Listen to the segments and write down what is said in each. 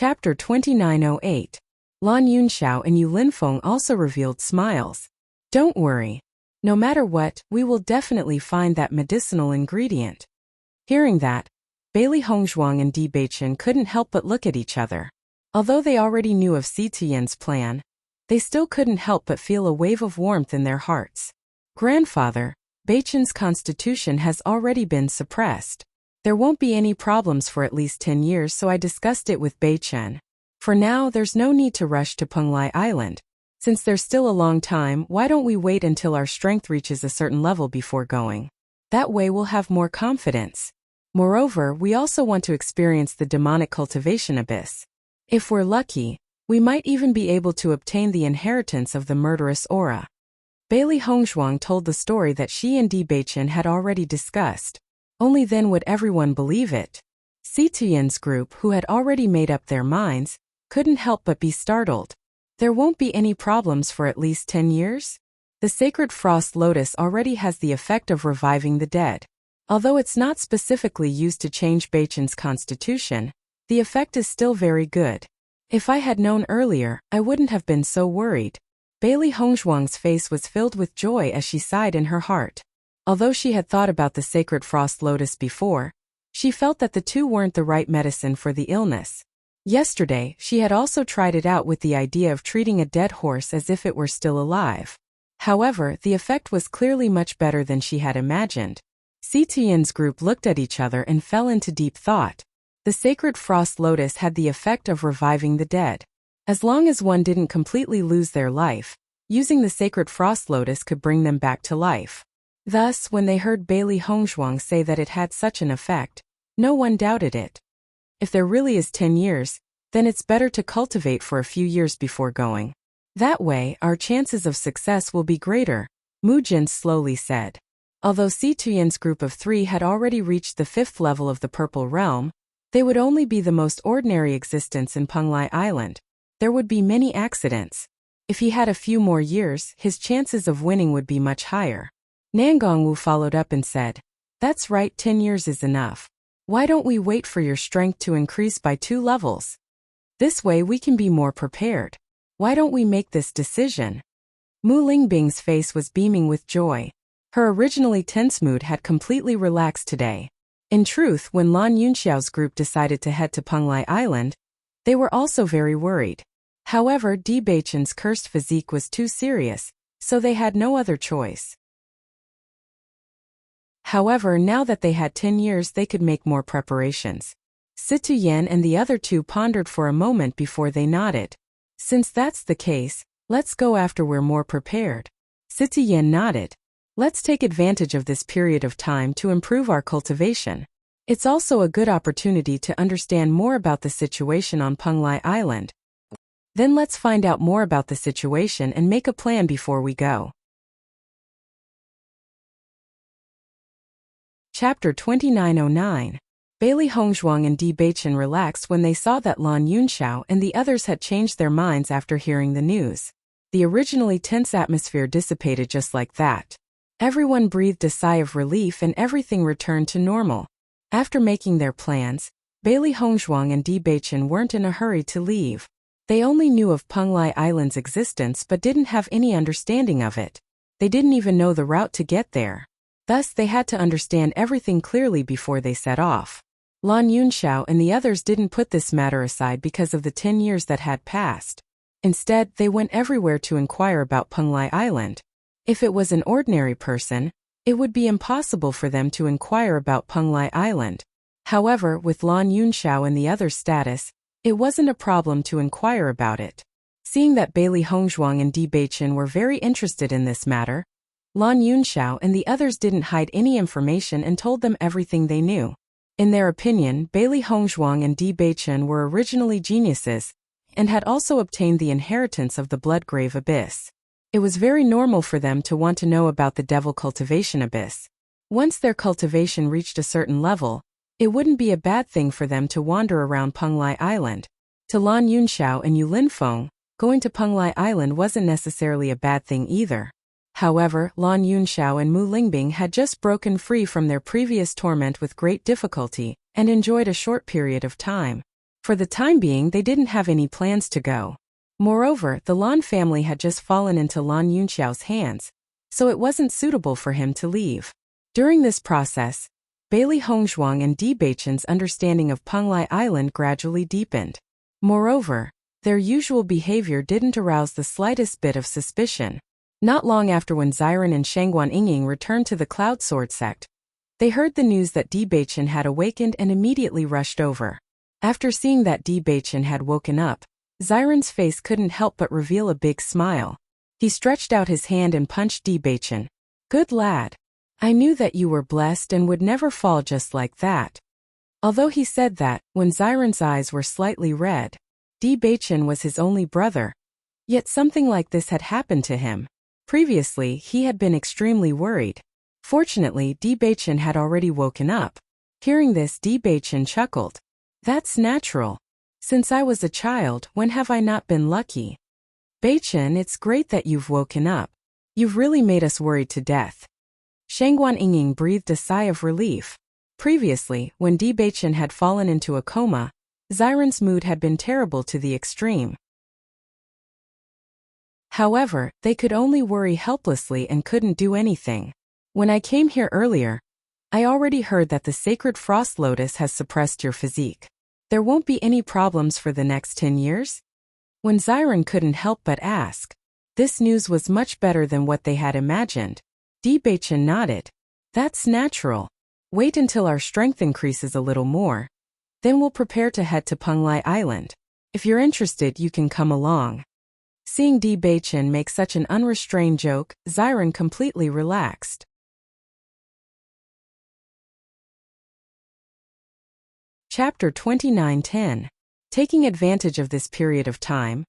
Chapter 2908. Lan Yunxiao and Yu Linfeng also revealed smiles. Don't worry. No matter what, we will definitely find that medicinal ingredient. Hearing that, Bailey Hongzhuang and Di Beichen couldn't help but look at each other. Although they already knew of Si Tuyen's plan, they still couldn't help but feel a wave of warmth in their hearts. Grandfather, Beichen's constitution has already been suppressed. There won't be any problems for at least 10 years, so I discussed it with Beichen. For now, there's no need to rush to Penglai Island. Since there's still a long time, why don't we wait until our strength reaches a certain level before going? That way we'll have more confidence. Moreover, we also want to experience the demonic cultivation abyss. If we're lucky, we might even be able to obtain the inheritance of the murderous aura. Bailey Hongzhuang told the story that she and Di Beichen had already discussed. Only then would everyone believe it. Si Tuyen's group, who had already made up their minds, couldn't help but be startled. There won't be any problems for at least 10 years? The sacred frost lotus already has the effect of reviving the dead. Although it's not specifically used to change Beichen's constitution, the effect is still very good. If I had known earlier, I wouldn't have been so worried. Bailey Hongzhuang's face was filled with joy as she sighed in her heart. Although she had thought about the sacred frost lotus before, she felt that the two weren't the right medicine for the illness. Yesterday, she had also tried it out with the idea of treating a dead horse as if it were still alive. However, the effect was clearly much better than she had imagined. Si Tuyen's group looked at each other and fell into deep thought. The sacred frost lotus had the effect of reviving the dead. As long as one didn't completely lose their life, using the sacred frost lotus could bring them back to life. Thus, when they heard Bailey Hongzhuang say that it had such an effect, no one doubted it. If there really is 10 years, then it's better to cultivate for a few years before going. That way, our chances of success will be greater, Mu Jin slowly said. Although Si Tuyen's group of 3 had already reached the 5th level of the Purple Realm, they would only be the most ordinary existence in Penglai Island. There would be many accidents. If he had a few more years, his chances of winning would be much higher. Nangongwu followed up and said, "That's right, 10 years is enough. Why don't we wait for your strength to increase by 2 levels? This way we can be more prepared. Why don't we make this decision?" Mu Lingbing's face was beaming with joy. Her originally tense mood had completely relaxed today. In truth, when Lan Yunxiao's group decided to head to Penglai Island, they were also very worried. However, Di Beichen's cursed physique was too serious, so they had no other choice. However, now that they had 10 years, they could make more preparations. Si Tuyen and the other 2 pondered for a moment before they nodded. Since that's the case, let's go after we're more prepared. Si Tuyen nodded. Let's take advantage of this period of time to improve our cultivation. It's also a good opportunity to understand more about the situation on Penglai Island. Then let's find out more about the situation and make a plan before we go. Chapter 2909. Bailey Hongzhuang and Di Beichen relaxed when they saw that Lan Yunxiao and the others had changed their minds after hearing the news. The originally tense atmosphere dissipated just like that. Everyone breathed a sigh of relief and everything returned to normal. After making their plans, Bailey Hongzhuang and Di Beichen weren't in a hurry to leave. They only knew of Penglai Island's existence but didn't have any understanding of it. They didn't even know the route to get there. Thus, they had to understand everything clearly before they set off. Lan Yunxiao and the others didn't put this matter aside because of the 10 years that had passed. Instead, they went everywhere to inquire about Penglai Island. If it was an ordinary person, it would be impossible for them to inquire about Penglai Island. However, with Lan Yunxiao and the others' status, it wasn't a problem to inquire about it. Seeing that Bailey Hongzhuang and Di Beichen were very interested in this matter, Lan Yunxiao and the others didn't hide any information and told them everything they knew. In their opinion, Bailey Hongzhuang and Di Beichen were originally geniuses, and had also obtained the inheritance of the Bloodgrave Abyss. It was very normal for them to want to know about the Devil Cultivation Abyss. Once their cultivation reached a certain level, it wouldn't be a bad thing for them to wander around Penglai Island. To Lan Yunxiao and Yu Linfeng, going to Penglai Island wasn't necessarily a bad thing either. However, Lan Yunxiao and Mu Lingbing had just broken free from their previous torment with great difficulty, and enjoyed a short period of time. For the time being, they didn't have any plans to go. Moreover, the Lan family had just fallen into Lan Yunxiao's hands, so it wasn't suitable for him to leave. During this process, Bailey Hongzhuang and Di Beichen's understanding of Penglai Island gradually deepened. Moreover, their usual behavior didn't arouse the slightest bit of suspicion. Not long after, when Xiren and Shangguan Yingying returned to the Cloud Sword sect, they heard the news that Di Beichen had awakened and immediately rushed over. After seeing that Di Beichen had woken up, Xiren's face couldn't help but reveal a big smile. He stretched out his hand and punched Di Beichen. "Good lad. I knew that you were blessed and would never fall just like that." Although he said that, when Xiren's eyes were slightly red, Di Beichen was his only brother. Yet something like this had happened to him. Previously, he had been extremely worried. Fortunately, Di Beichen had already woken up. Hearing this, Di Beichen chuckled. "That's natural. Since I was a child, when have I not been lucky? Beichen, it's great that you've woken up. You've really made us worried to death." Shangguan Yingying breathed a sigh of relief. Previously, when Di Beichen had fallen into a coma, Xiren's mood had been terrible to the extreme. However, they could only worry helplessly and couldn't do anything. "When I came here earlier, I already heard that the sacred frost lotus has suppressed your physique. There won't be any problems for the next 10 years? When Xiren couldn't help but ask. This news was much better than what they had imagined. Di Beichen nodded. "That's natural. Wait until our strength increases a little more. Then we'll prepare to head to Penglai Island. If you're interested, you can come along." Seeing Di Beichen make such an unrestrained joke, Xiren completely relaxed. Chapter 29:10. Taking advantage of this period of time,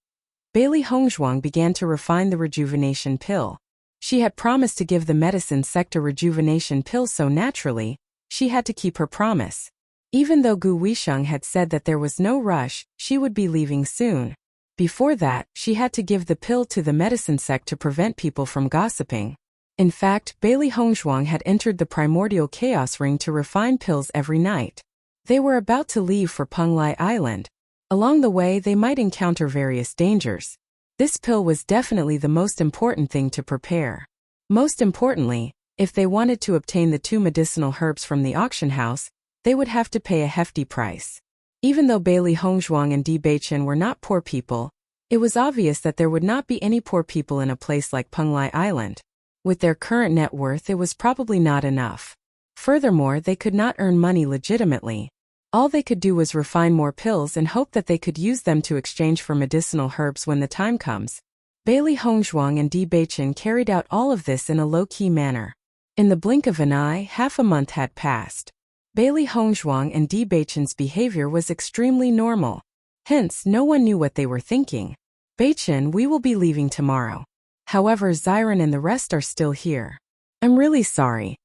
Bailey Hongzhuang began to refine the rejuvenation pill. She had promised to give the medicine sector rejuvenation pill, so naturally, she had to keep her promise. Even though Gu Weisheng had said that there was no rush, she would be leaving soon. Before that, she had to give the pill to the medicine sect to prevent people from gossiping. In fact, Bailey Hongzhuang had entered the primordial chaos ring to refine pills every night. They were about to leave for Penglai Island. Along the way, they might encounter various dangers. This pill was definitely the most important thing to prepare. Most importantly, if they wanted to obtain the 2 medicinal herbs from the auction house, they would have to pay a hefty price. Even though Bailey Hongzhuang and Di Beichen were not poor people, it was obvious that there would not be any poor people in a place like Penglai Island. With their current net worth, it was probably not enough. Furthermore, they could not earn money legitimately. All they could do was refine more pills and hope that they could use them to exchange for medicinal herbs when the time comes. Bailey Hongzhuang and Di Beichen carried out all of this in a low-key manner. In the blink of an eye, half a month had passed. Bailey Hongzhuang and Di Beichen's behavior was extremely normal. Hence, no one knew what they were thinking. "Beichen, we will be leaving tomorrow. However, Xiren and the rest are still here. I'm really sorry."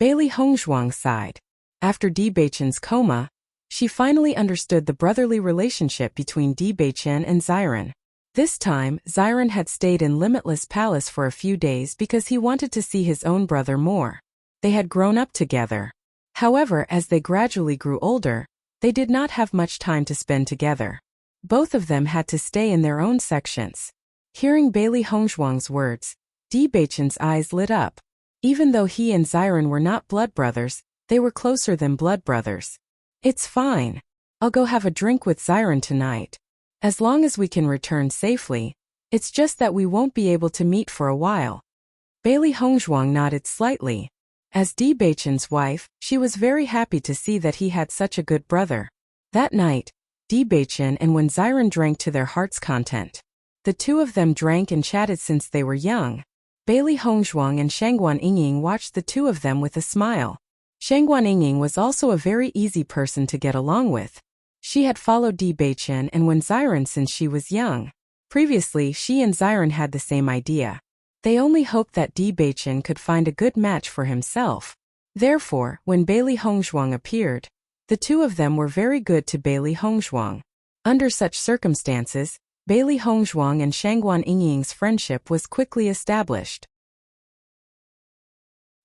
Bailey Hongzhuang sighed. After Di Beichen's coma, she finally understood the brotherly relationship between Di Beichen and Xiren. This time, Xiren had stayed in Limitless Palace for a few days because he wanted to see his own brother more. They had grown up together. However, as they gradually grew older, they did not have much time to spend together. Both of them had to stay in their own sections. Hearing Bailey Hongzhuang's words, Di Beichen's eyes lit up. Even though he and Xiren were not blood brothers, they were closer than blood brothers. "It's fine. I'll go have a drink with Xiren tonight. As long as we can return safely, it's just that we won't be able to meet for a while." Bailey Hongzhuang nodded slightly. As Di Beichen's wife, she was very happy to see that he had such a good brother. That night, Di Beichen and when Xiren drank to their heart's content. The two of them drank and chatted since they were young. Bailey Hongzhuang and Shangguan Yingying watched the two of them with a smile. Shangguan Yingying was also a very easy person to get along with. She had followed Di Beichen and when Xiren since she was young. Previously, she and Xiren had the same idea. They only hoped that Di Beichen could find a good match for himself. Therefore, when Bailey Hongzhuang appeared, the two of them were very good to Bailey Hongzhuang. Under such circumstances, Bailey Hongzhuang and Shangguan Yingying's friendship was quickly established.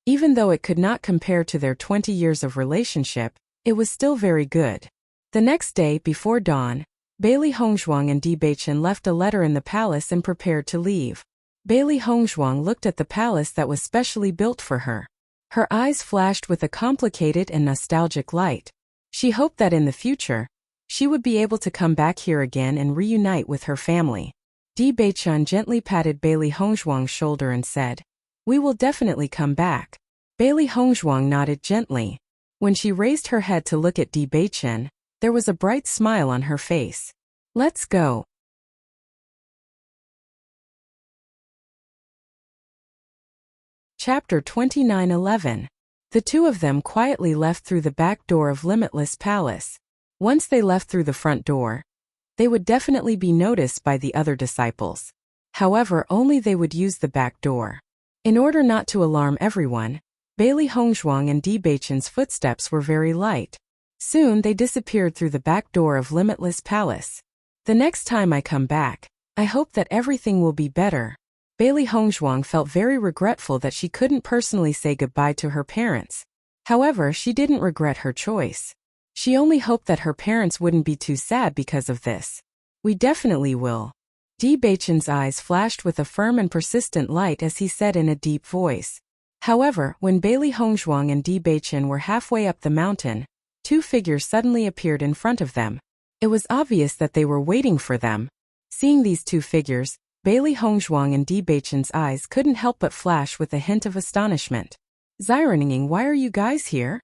Even though it could not compare to their 20 years of relationship, it was still very good. The next day, before dawn, Bailey Hongzhuang and Di Beichen left a letter in the palace and prepared to leave. Bailey Hongzhuang looked at the palace that was specially built for her. Her eyes flashed with a complicated and nostalgic light. She hoped that in the future, she would be able to come back here again and reunite with her family. Di Beichen gently patted Bailey Hongzhuang's shoulder and said, "We will definitely come back." Bailey Hongzhuang nodded gently. When she raised her head to look at Di Beichen, there was a bright smile on her face. "Let's go." Chapter 29:11. The two of them quietly left through the back door of Limitless Palace. Once they left through the front door, they would definitely be noticed by the other disciples. However, only they would use the back door. In order not to alarm everyone, Bailey Hongzhuang and Di Beichen's footsteps were very light. Soon they disappeared through the back door of Limitless Palace. "The next time I come back, I hope that everything will be better." Bailey Hongzhuang felt very regretful that she couldn't personally say goodbye to her parents. However, she didn't regret her choice. She only hoped that her parents wouldn't be too sad because of this. "We definitely will." Di Beichen's eyes flashed with a firm and persistent light as he said in a deep voice. However, when Bailey Hongzhuang and Di Beichen were halfway up the mountain, two figures suddenly appeared in front of them. It was obvious that they were waiting for them. Seeing these two figures, Bailey Hongzhuang and Di Beichen's eyes couldn't help but flash with a hint of astonishment. "Xirenning, why are you guys here?"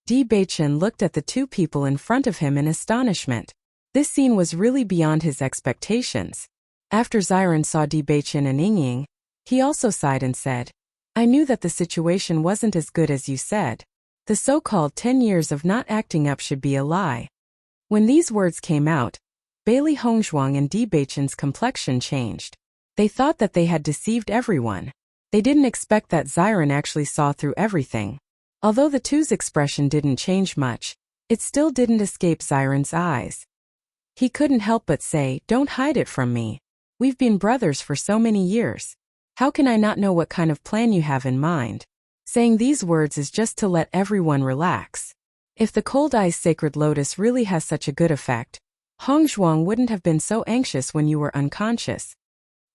Di Beichen looked at the two people in front of him in astonishment. This scene was really beyond his expectations. After Xiren saw Di Beichen and Yingying, he also sighed and said, "I knew that the situation wasn't as good as you said. The so-called 10 years of not acting up should be a lie." When these words came out, Bailey Hongzhuang and Di Beichen's complexion changed. They thought that they had deceived everyone. They didn't expect that Xiren actually saw through everything. Although the two's expression didn't change much, it still didn't escape Xiren's eyes. He couldn't help but say, "Don't hide it from me. We've been brothers for so many years. How can I not know what kind of plan you have in mind?" Saying these words is just to let everyone relax. If the cold ice sacred lotus really has such a good effect, Hongzhuang wouldn't have been so anxious when you were unconscious.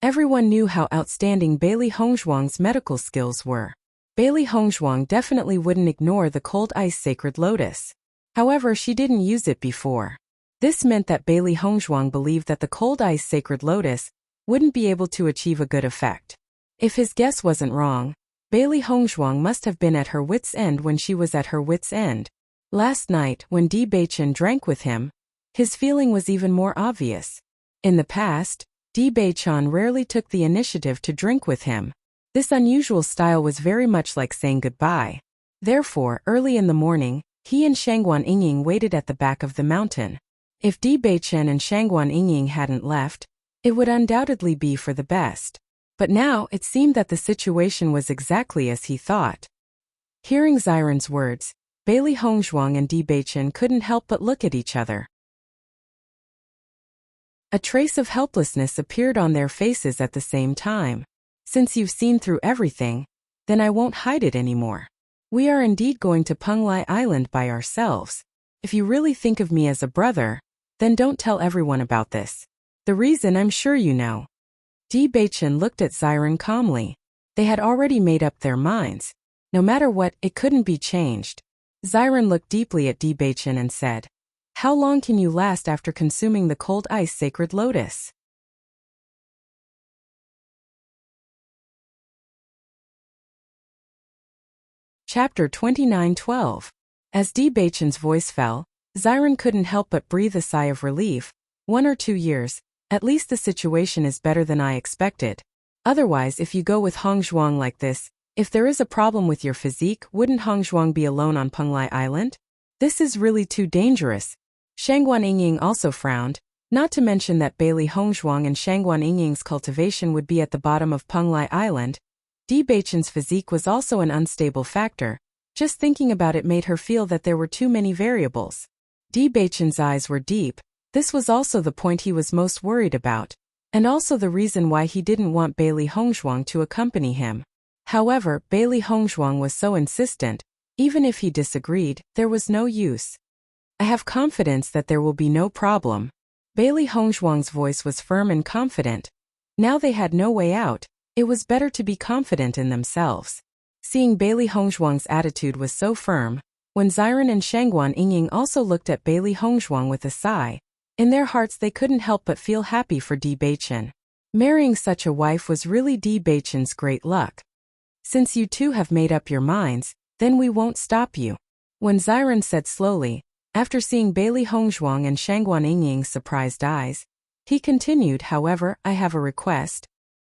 Everyone knew how outstanding Bailey Hongzhuang's medical skills were. Bailey Hongzhuang definitely wouldn't ignore the cold ice sacred lotus. However, she didn't use it before. This meant that Bailey Hongzhuang believed that the cold ice sacred lotus wouldn't be able to achieve a good effect. If his guess wasn't wrong, Bailey Hongzhuang must have been at her wit's end when she was at her wit's end. Last night, when Di Beichen drank with him, his feeling was even more obvious. In the past, Di Beichen rarely took the initiative to drink with him. This unusual style was very much like saying goodbye. Therefore, early in the morning, he and Shangguan Yingying waited at the back of the mountain. If Di Beichen and Shangguan Yingying hadn't left, it would undoubtedly be for the best. But now, it seemed that the situation was exactly as he thought. Hearing Xiren's words, Bailey Hongzhuang and Di Beichen couldn't help but look at each other. A trace of helplessness appeared on their faces at the same time. "Since you've seen through everything, then I won't hide it anymore. We are indeed going to Penglai Island by ourselves. If you really think of me as a brother, then don't tell everyone about this. The reason I'm sure you know." Di Beichen looked at Xiren calmly. They had already made up their minds. No matter what, it couldn't be changed. Xiren looked deeply at Di Beichen and said, "How long can you last after consuming the cold ice sacred lotus?" Chapter 29:12. As Di Beichen's voice fell, Xiren couldn't help but breathe a sigh of relief. 1 or 2 years, at least the situation is better than I expected. Otherwise, if you go with Hongzhuang like this, if there is a problem with your physique, wouldn't Hongzhuang be alone on Penglai Island? This is really too dangerous. Shangguan Yingying also frowned, not to mention that Bailey Hongzhuang and Shangguan Yingying's cultivation would be at the bottom of Penglai Island. Di Beichen's physique was also an unstable factor. Just thinking about it made her feel that there were too many variables. Di Beichen's eyes were deep. This was also the point he was most worried about, and also the reason why he didn't want Bailey Hongzhuang to accompany him. However, Bailey Hongzhuang was so insistent, even if he disagreed, there was no use. I have confidence that there will be no problem. Bailey Hongzhuang's voice was firm and confident. Now they had no way out. It was better to be confident in themselves. Seeing Bailey Hongzhuang's attitude was so firm, when Ziren and Shangguan Yingying also looked at Bailey Hongzhuang with a sigh. In their hearts they couldn't help but feel happy for Di Beichen. Marrying such a wife was really Di Beichen's great luck. Since you two have made up your minds, then we won't stop you. When Ziren said slowly, after seeing Bailey Hongzhuang and Shangguan Yingying's surprised eyes, he continued, however, I have a request.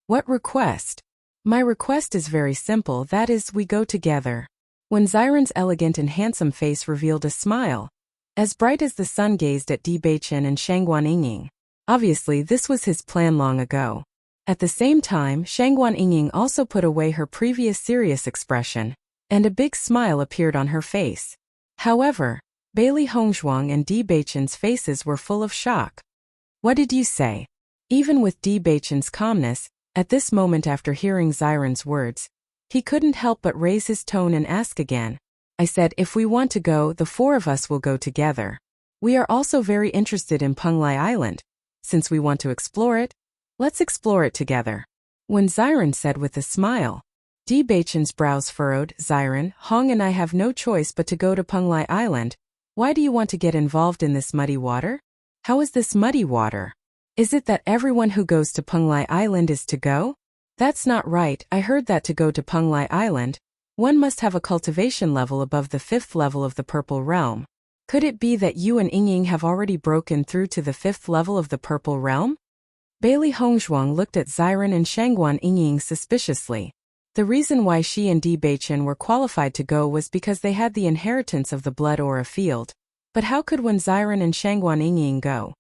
What request? My request is very simple, that is, we go together. When Ziren's elegant and handsome face revealed a smile, as bright as the sun gazed at Di Beichen and Shangguan Yingying. Obviously this was his plan long ago. At the same time, Shangguan Yingying also put away her previous serious expression, and a big smile appeared on her face. However, Bailey Hongzhuang and Di Beichen's faces were full of shock. What did you say? Even with Di Beichen's calmness, at this moment after hearing Ziren's words, he couldn't help but raise his tone and ask again. I said if we want to go, the four of us will go together. We are also very interested in Penglai Island. Since we want to explore it, let's explore it together. When Ziren said with a smile. Di Beichen's brows furrowed. Ziren, Hong and I have no choice but to go to Penglai Island. Why do you want to get involved in this muddy water? How is this muddy water? Is it that everyone who goes to Penglai Island is to go? That's not right. I heard that to go to Penglai Island, one must have a cultivation level above the 5th level of the Purple Realm. Could it be that you and Yingying have already broken through to the 5th level of the Purple Realm? Bailey Hongzhuang looked at Ziren and Shangguan Yingying suspiciously. The reason why she and Di Beichen were qualified to go was because they had the inheritance of the blood aura field. But how could when Ziren and Shangguan Yingying go?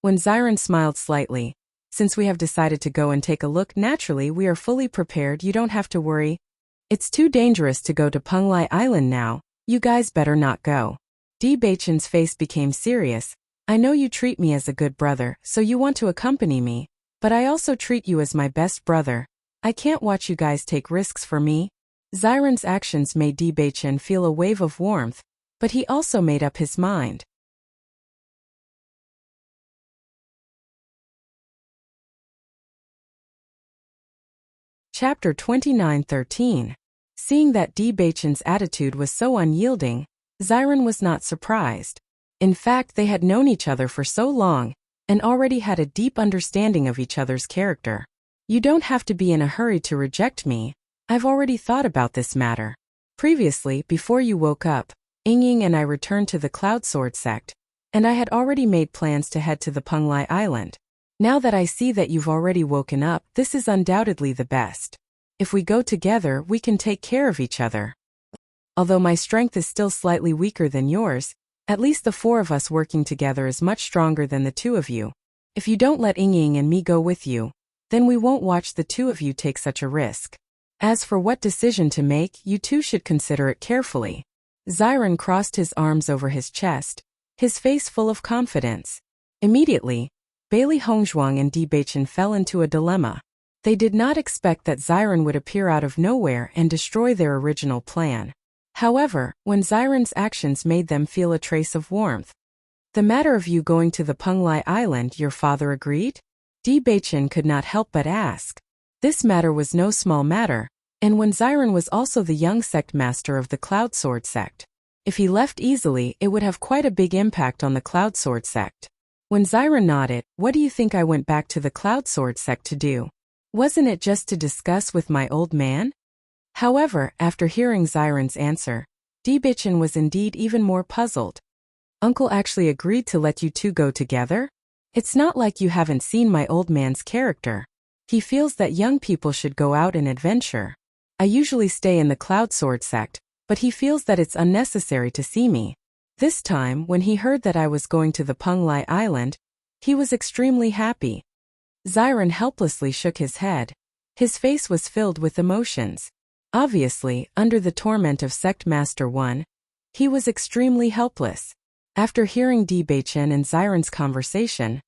When Ziren smiled slightly, since we have decided to go and take a look, naturally we are fully prepared, you don't have to worry. It's too dangerous to go to Penglai Island now, you guys better not go. Di Beichen's face became serious. I know you treat me as a good brother, so you want to accompany me, but I also treat you as my best brother. I can't watch you guys take risks for me. Ziren's actions made Di Beichen feel a wave of warmth, but he also made up his mind. Chapter 29:13. Seeing that Di Beichen's attitude was so unyielding, Ziren was not surprised. In fact, they had known each other for so long, and already had a deep understanding of each other's character. You don't have to be in a hurry to reject me. I've already thought about this matter. Previously, before you woke up, Yingying and I returned to the Cloud Sword sect, and I had already made plans to head to the Penglai Island. Now that I see that you've already woken up, this is undoubtedly the best. If we go together, we can take care of each other. Although my strength is still slightly weaker than yours, at least the four of us working together is much stronger than the two of you. If you don't let Yingying and me go with you, then we won't watch the two of you take such a risk. As for what decision to make, you two should consider it carefully. Ziren crossed his arms over his chest, his face full of confidence. Immediately, Bailey Hongzhuang and Di Beichen fell into a dilemma. They did not expect that Ziren would appear out of nowhere and destroy their original plan. However, when Ziren's actions made them feel a trace of warmth. The matter of you going to the Penglai Island, your father agreed? Di Beichen could not help but ask. This matter was no small matter, and when Ziren was also the young sect master of the Cloud Sword sect. If he left easily, it would have quite a big impact on the Cloud Sword sect. When Ziren nodded, what do you think I went back to the Cloud Sword sect to do? Wasn't it just to discuss with my old man? However, after hearing Ziren's answer, Di Beichen was indeed even more puzzled. Uncle actually agreed to let you two go together? It's not like you haven't seen my old man's character. He feels that young people should go out and adventure. I usually stay in the Cloud Sword sect, but he feels that it's unnecessary to see me. This time, when he heard that I was going to the Penglai Island, he was extremely happy. Ziren helplessly shook his head. His face was filled with emotions. Obviously, under the torment of Sect Master 1, he was extremely helpless. After hearing Di Beichen and Ziren's conversation,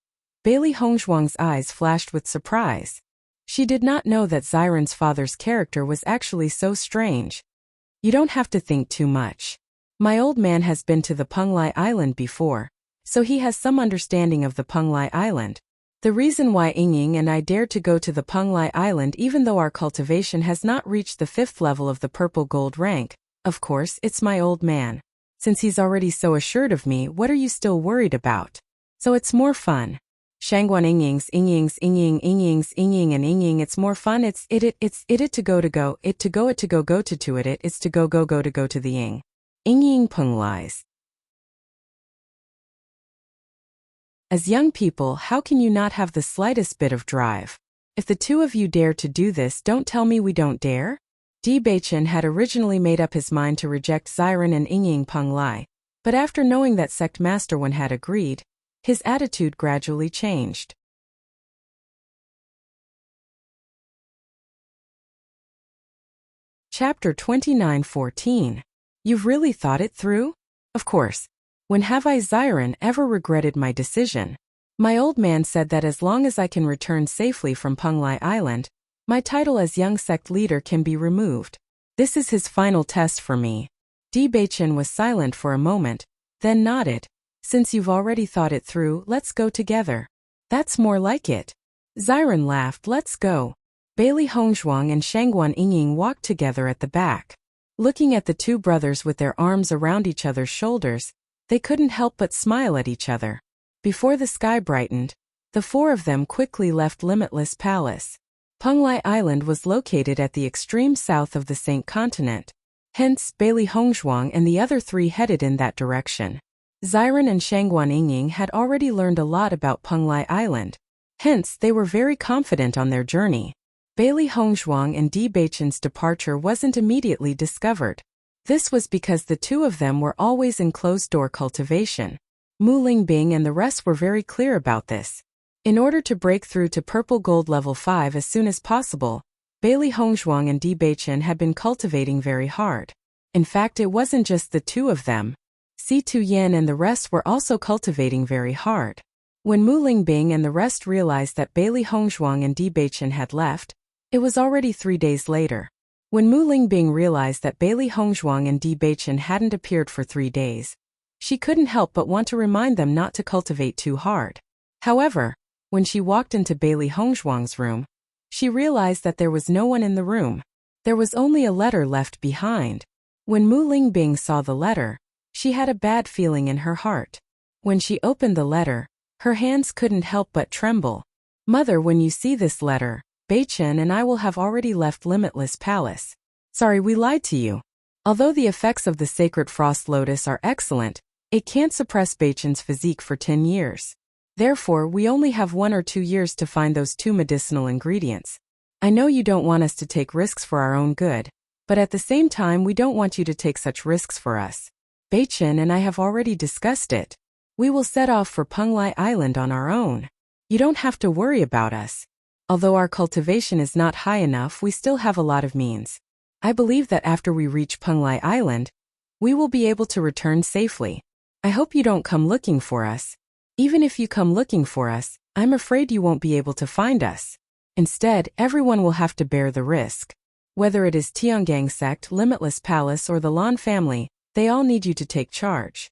Bailey Hongzhuang's eyes flashed with surprise. She did not know that Ziren's father's character was actually so strange. You don't have to think too much. My old man has been to the Penglai Island before, so he has some understanding of the Penglai Island. The reason why Ying and I dared to go to the Penglai Island even though our cultivation has not reached the 5th level of the purple gold rank, of course, it's my old man. Since he's already so assured of me, what are you still worried about? So it's more fun. Shangguan Ying's and it's more fun. It's to go to the Ying. Ying Penglai's. As young people, how can you not have the slightest bit of drive? If the two of you dare to do this, don't tell me we don't dare? Di Beichen had originally made up his mind to reject Xiren and Ying Penglai, but after knowing that sect master one had agreed, his attitude gradually changed. Chapter 29:14. You've really thought it through? Of course. When have I, Xiren, ever regretted my decision? My old man said that as long as I can return safely from Penglai Island, my title as young sect leader can be removed. This is his final test for me. Di Beichen was silent for a moment, then nodded. Since you've already thought it through, let's go together. That's more like it. Xiren laughed. Let's go. Bailey Hongzhuang and Shangguan Ying walked together at the back. Looking at the two brothers with their arms around each other's shoulders, they couldn't help but smile at each other. Before the sky brightened, the four of them quickly left Limitless Palace. Penglai Island was located at the extreme south of the Saint Continent. Hence, Bailey Hongzhuang and the other three headed in that direction. Xiren and Shangguan Ying had already learned a lot about Penglai Island. Hence, they were very confident on their journey. Bailey Hongzhuang and Di Beichen's departure wasn't immediately discovered. This was because the two of them were always in closed-door cultivation. Mu Lingbing and the rest were very clear about this. In order to break through to Purple Gold Level 5 as soon as possible, Bailey Hongzhuang and Di Beichen had been cultivating very hard. In fact, it wasn't just the two of them. Si Tuyen and the rest were also cultivating very hard. When Mu Lingbing and the rest realized that Bailey Hongzhuang and Di Beichen had left, it was already 3 days later. When Mu Lingbing realized that Bailey Hongzhuang and Di Beichen hadn't appeared for 3 days, she couldn't help but want to remind them not to cultivate too hard. However, when she walked into Bailey Hongzhuang's room, she realized that there was no one in the room. There was only a letter left behind. When Mu Lingbing saw the letter, she had a bad feeling in her heart. When she opened the letter, her hands couldn't help but tremble. Mother, when you see this letter, Beichen and I will have already left Limitless Palace. Sorry, we lied to you. Although the effects of the Sacred Frost Lotus are excellent, it can't suppress Beichen's physique for 10 years. Therefore, we only have 1 or 2 years to find those 2 medicinal ingredients. I know you don't want us to take risks for our own good, but at the same time we don't want you to take such risks for us. Beichen and I have already discussed it. We will set off for Penglai Island on our own. You don't have to worry about us. Although our cultivation is not high enough, we still have a lot of means. I believe that after we reach Penglai Island, we will be able to return safely. I hope you don't come looking for us. Even if you come looking for us, I'm afraid you won't be able to find us. Instead, everyone will have to bear the risk. Whether it is Tiangang sect, Limitless Palace, or the Lan family, they all need you to take charge.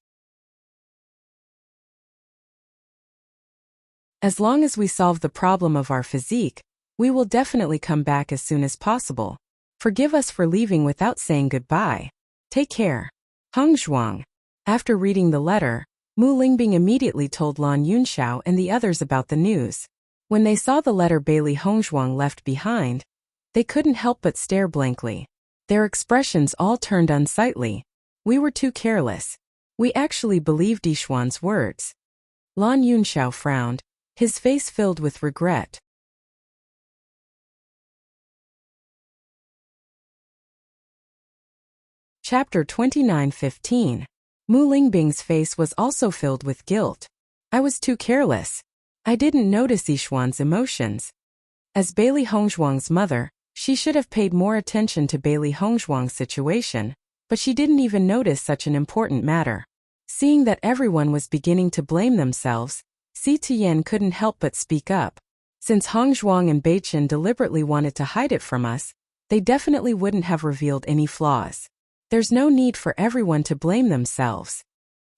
As long as we solve the problem of our physique, we will definitely come back as soon as possible. Forgive us for leaving without saying goodbye. Take care. Hongzhuang. After reading the letter, Mu Lingbing immediately told Lan Yunxiao and the others about the news. When they saw the letter Bailey Hongzhuang left behind, they couldn't help but stare blankly. Their expressions all turned unsightly. We were too careless. We actually believed Yishuan's words. Lan Yunxiao frowned, his face filled with regret. Chapter 29:15. Mu Lingbing's face was also filled with guilt. I was too careless. I didn't notice Yishuan's emotions. As Bailey Hongzhuang's mother, she should have paid more attention to Bailey Hongzhuang's situation, but she didn't even notice such an important matter. Seeing that everyone was beginning to blame themselves, Si Tian couldn't help but speak up. Since Hongzhuang and Beichen deliberately wanted to hide it from us, they definitely wouldn't have revealed any flaws. There's no need for everyone to blame themselves.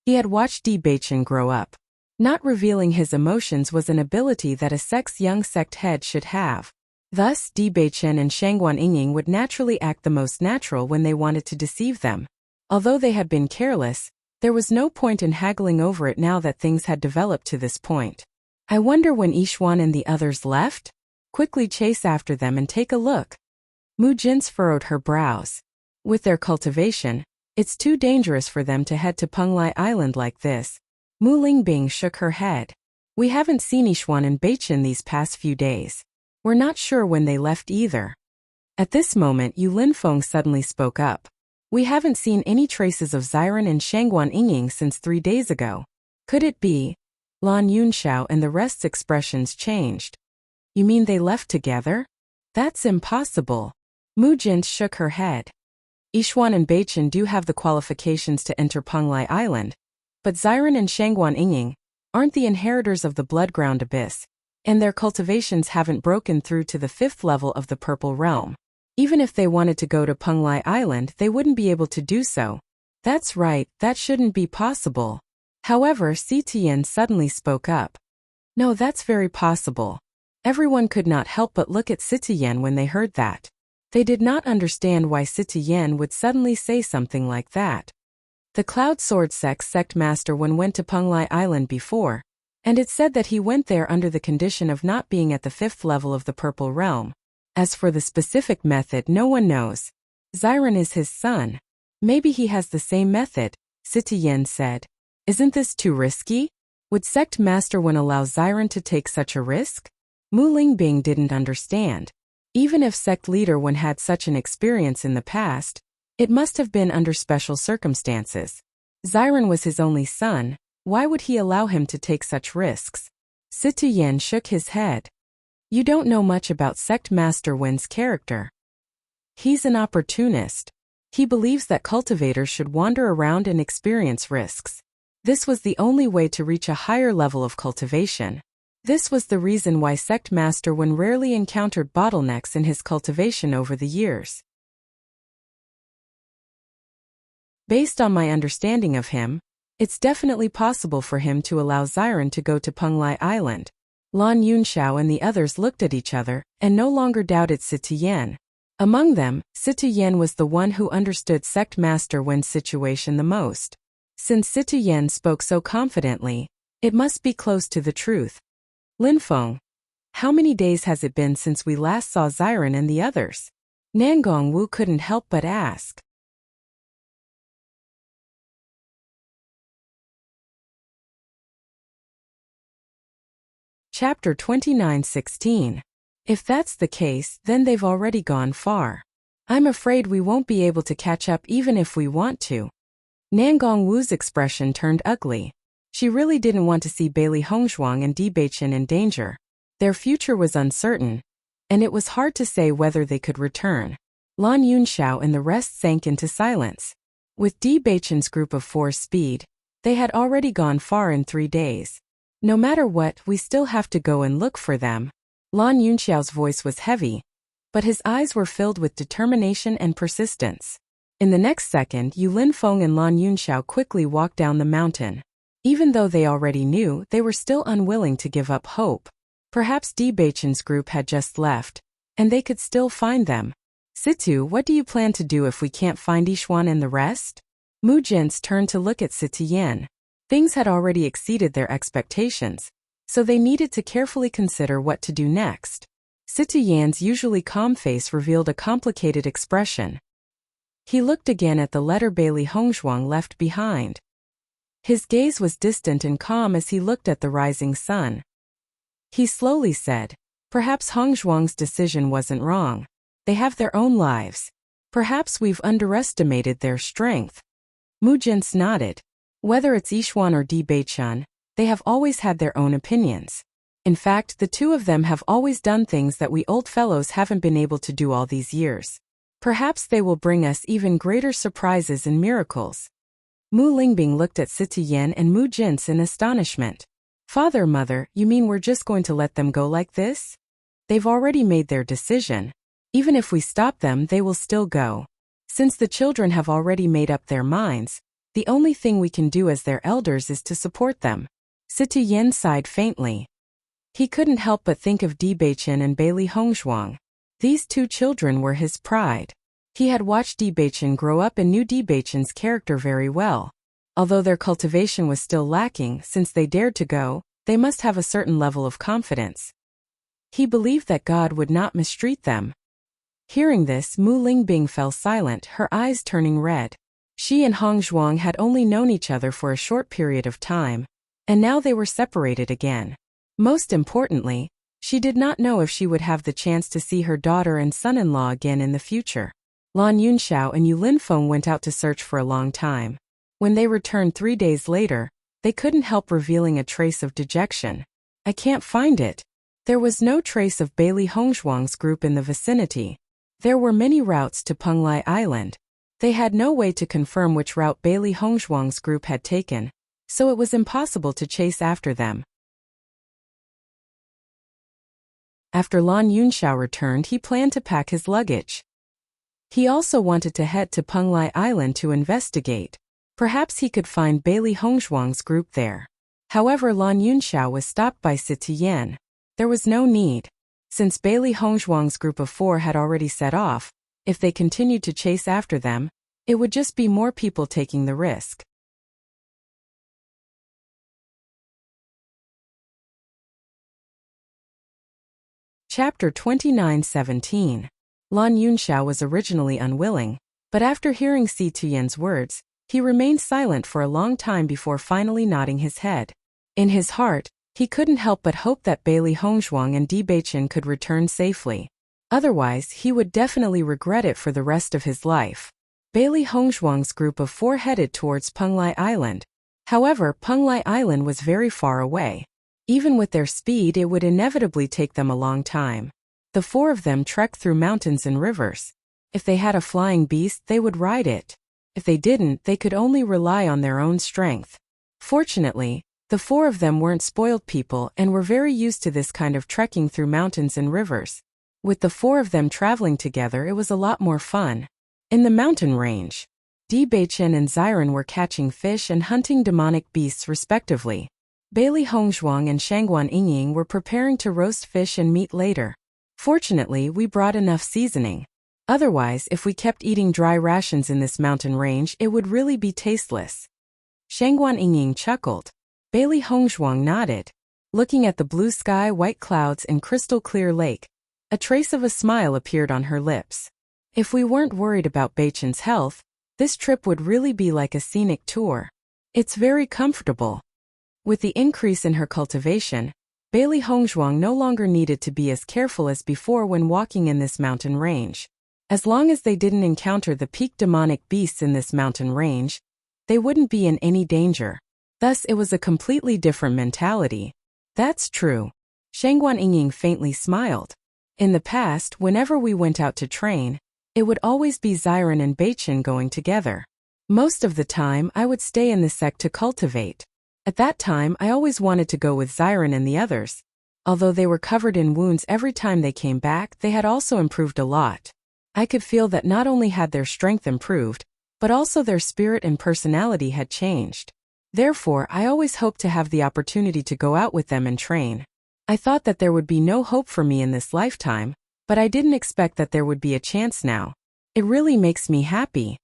He had watched Di Baichen grow up. Not revealing his emotions was an ability that a young sect head should have. Thus, Di Baichen and Shangguan Yingying would naturally act the most natural when they wanted to deceive them. Although they had been careless, there was no point in haggling over it now that things had developed to this point. I wonder when Yixuan and the others left? Quickly chase after them and take a look. Mu Jin's furrowed her brows. With their cultivation, it's too dangerous for them to head to Penglai Island like this. Mu Lingbing shook her head. We haven't seen Yixuan and Baichen these past few days. We're not sure when they left either. At this moment, Yu Linfeng suddenly spoke up. We haven't seen any traces of Xiren and Shangguan Yingying since 3 days ago. Could it be? Lan Yunxiao and the rest's expressions changed. You mean they left together? That's impossible. Mu Jin shook her head. Yixuan and Baichen do have the qualifications to enter Penglai Island, but Xiren and Shangguan Yingying aren't the inheritors of the Bloodground Abyss, and their cultivations haven't broken through to the 5th level of the Purple Realm. Even if they wanted to go to Penglai Island, they wouldn't be able to do so. That's right, that shouldn't be possible. However, Si Tian suddenly spoke up. No, that's very possible. Everyone could not help but look at Si Tian when they heard that. They did not understand why Si Tian would suddenly say something like that. The Cloud Sword sect master went to Penglai Island before, and it said that he went there under the condition of not being at the 5th level of the Purple Realm. As for the specific method, no one knows. Xiren is his son. Maybe he has the same method, Si Tian said. Isn't this too risky? Would Sect Master allow Xiren to take such a risk? Mu Lingbing didn't understand. Even if Sect Leader had such an experience in the past, it must have been under special circumstances. Xiren was his only son. Why would he allow him to take such risks? Si Tian shook his head. You don't know much about Sect Master Wen's character. He's an opportunist. He believes that cultivators should wander around and experience risks. This was the only way to reach a higher level of cultivation. This was the reason why Sect Master Wen rarely encountered bottlenecks in his cultivation over the years. Based on my understanding of him, it's definitely possible for him to allow Xiren to go to Penglai Island. Lan Yunxiao and the others looked at each other and no longer doubted Si Tian. Among them, Si Tian was the one who understood Sect Master Wen's situation the most. Since Si Tian spoke so confidently, it must be close to the truth. Linfeng, how many days has it been since we last saw Xiren and the others? Nangong Wu couldn't help but ask. Chapter 29:16. If that's the case, then they've already gone far. I'm afraid we won't be able to catch up even if we want to. Nangong Wu's expression turned ugly. She really didn't want to see Bailey Hongzhuang and Di Baichen in danger. Their future was uncertain, and it was hard to say whether they could return. Lan Yunxiao and the rest sank into silence. With Di Baichen's group of 4 speed, they had already gone far in 3 days. No matter what, we still have to go and look for them. Lan Yunxiao's voice was heavy, but his eyes were filled with determination and persistence. In the next second, Yu Linfeng and Lan Yunxiao quickly walked down the mountain. Even though they already knew, they were still unwilling to give up hope. Perhaps Di Baichen's group had just left, and they could still find them. Situ, what do you plan to do if we can't find Yixuan and the rest? Mu Jin's turned to look at Si Tian. Things had already exceeded their expectations, so they needed to carefully consider what to do next. Si Tian's usually calm face revealed a complicated expression. He looked again at the letter Bailey Hongzhuang left behind. His gaze was distant and calm as he looked at the rising sun. He slowly said, perhaps Hongzhuang's decision wasn't wrong. They have their own lives. Perhaps we've underestimated their strength. Mu Jin nodded. Whether it's Yixuan or Di Baichen, they have always had their own opinions. In fact, the two of them have always done things that we old fellows haven't been able to do all these years. Perhaps they will bring us even greater surprises and miracles. Mu Lingbing looked at Si Tian and Mu Jin in astonishment. Father, Mother, you mean we're just going to let them go like this? They've already made their decision. Even if we stop them, they will still go. Since the children have already made up their minds, the only thing we can do as their elders is to support them. Situ Yen sighed faintly. He couldn't help but think of Di Beichen and Bailey Hongzhuang. These two children were his pride. He had watched Di Beichen grow up and knew Di Beichen's character very well. Although their cultivation was still lacking, since they dared to go, they must have a certain level of confidence. He believed that God would not mistreat them. Hearing this, Mu Lingbing fell silent, her eyes turning red. She and Hongzhuang had only known each other for a short period of time, and now they were separated again. Most importantly, she did not know if she would have the chance to see her daughter and son-in-law again in the future. Lan Yunxiao and Yu Linfeng went out to search for a long time. When they returned 3 days later, they couldn't help revealing a trace of dejection. I can't find it. There was no trace of Bailey Hongzhuang's group in the vicinity. There were many routes to Penglai Island. They had no way to confirm which route Bailey Hongzhuang's group had taken, so it was impossible to chase after them. After Lan Yunxiao returned, he planned to pack his luggage. He also wanted to head to Penglai Island to investigate. Perhaps he could find Bailey Hongzhuang's group there. However, Lan Yunxiao was stopped by Situ Yen. There was no need. Since Bailey Hongzhuang's group of 4 had already set off, if they continued to chase after them, it would just be more people taking the risk. Chapter 29:17. Lan Yunxiao was originally unwilling, but after hearing Si Tuyen's words, he remained silent for a long time before finally nodding his head. In his heart, he couldn't help but hope that Bailey Hongzhuang and Di Beichen could return safely. Otherwise, he would definitely regret it for the rest of his life. Bailey Hongzhuang's group of 4 headed towards Penglai Island. However, Penglai Island was very far away. Even with their speed, it would inevitably take them a long time. The 4 of them trekked through mountains and rivers. If they had a flying beast, they would ride it. If they didn't, they could only rely on their own strength. Fortunately, the 4 of them weren't spoiled people and were very used to this kind of trekking through mountains and rivers. With the 4 of them traveling together, it was a lot more fun. In the mountain range, Di Beichen and Xiren were catching fish and hunting demonic beasts respectively. Bailey Hongzhuang and Shangguan Yingying were preparing to roast fish and meat later. Fortunately, we brought enough seasoning. Otherwise, if we kept eating dry rations in this mountain range, it would really be tasteless. Shangguan Yingying chuckled. Bailey Hongzhuang nodded. Looking at the blue sky, white clouds, and crystal-clear lake, a trace of a smile appeared on her lips. If we weren't worried about Beichen's health, this trip would really be like a scenic tour. It's very comfortable. With the increase in her cultivation, Bailey Hongzhuang no longer needed to be as careful as before when walking in this mountain range. As long as they didn't encounter the peak demonic beasts in this mountain range, they wouldn't be in any danger. Thus, it was a completely different mentality. That's true. Shangguan Yingying faintly smiled. In the past, whenever we went out to train, it would always be Xiren and Beichen going together. Most of the time, I would stay in the sect to cultivate. At that time, I always wanted to go with Xiren and the others. Although they were covered in wounds every time they came back, they had also improved a lot. I could feel that not only had their strength improved, but also their spirit and personality had changed. Therefore, I always hoped to have the opportunity to go out with them and train. I thought that there would be no hope for me in this lifetime, but I didn't expect that there would be a chance now. It really makes me happy.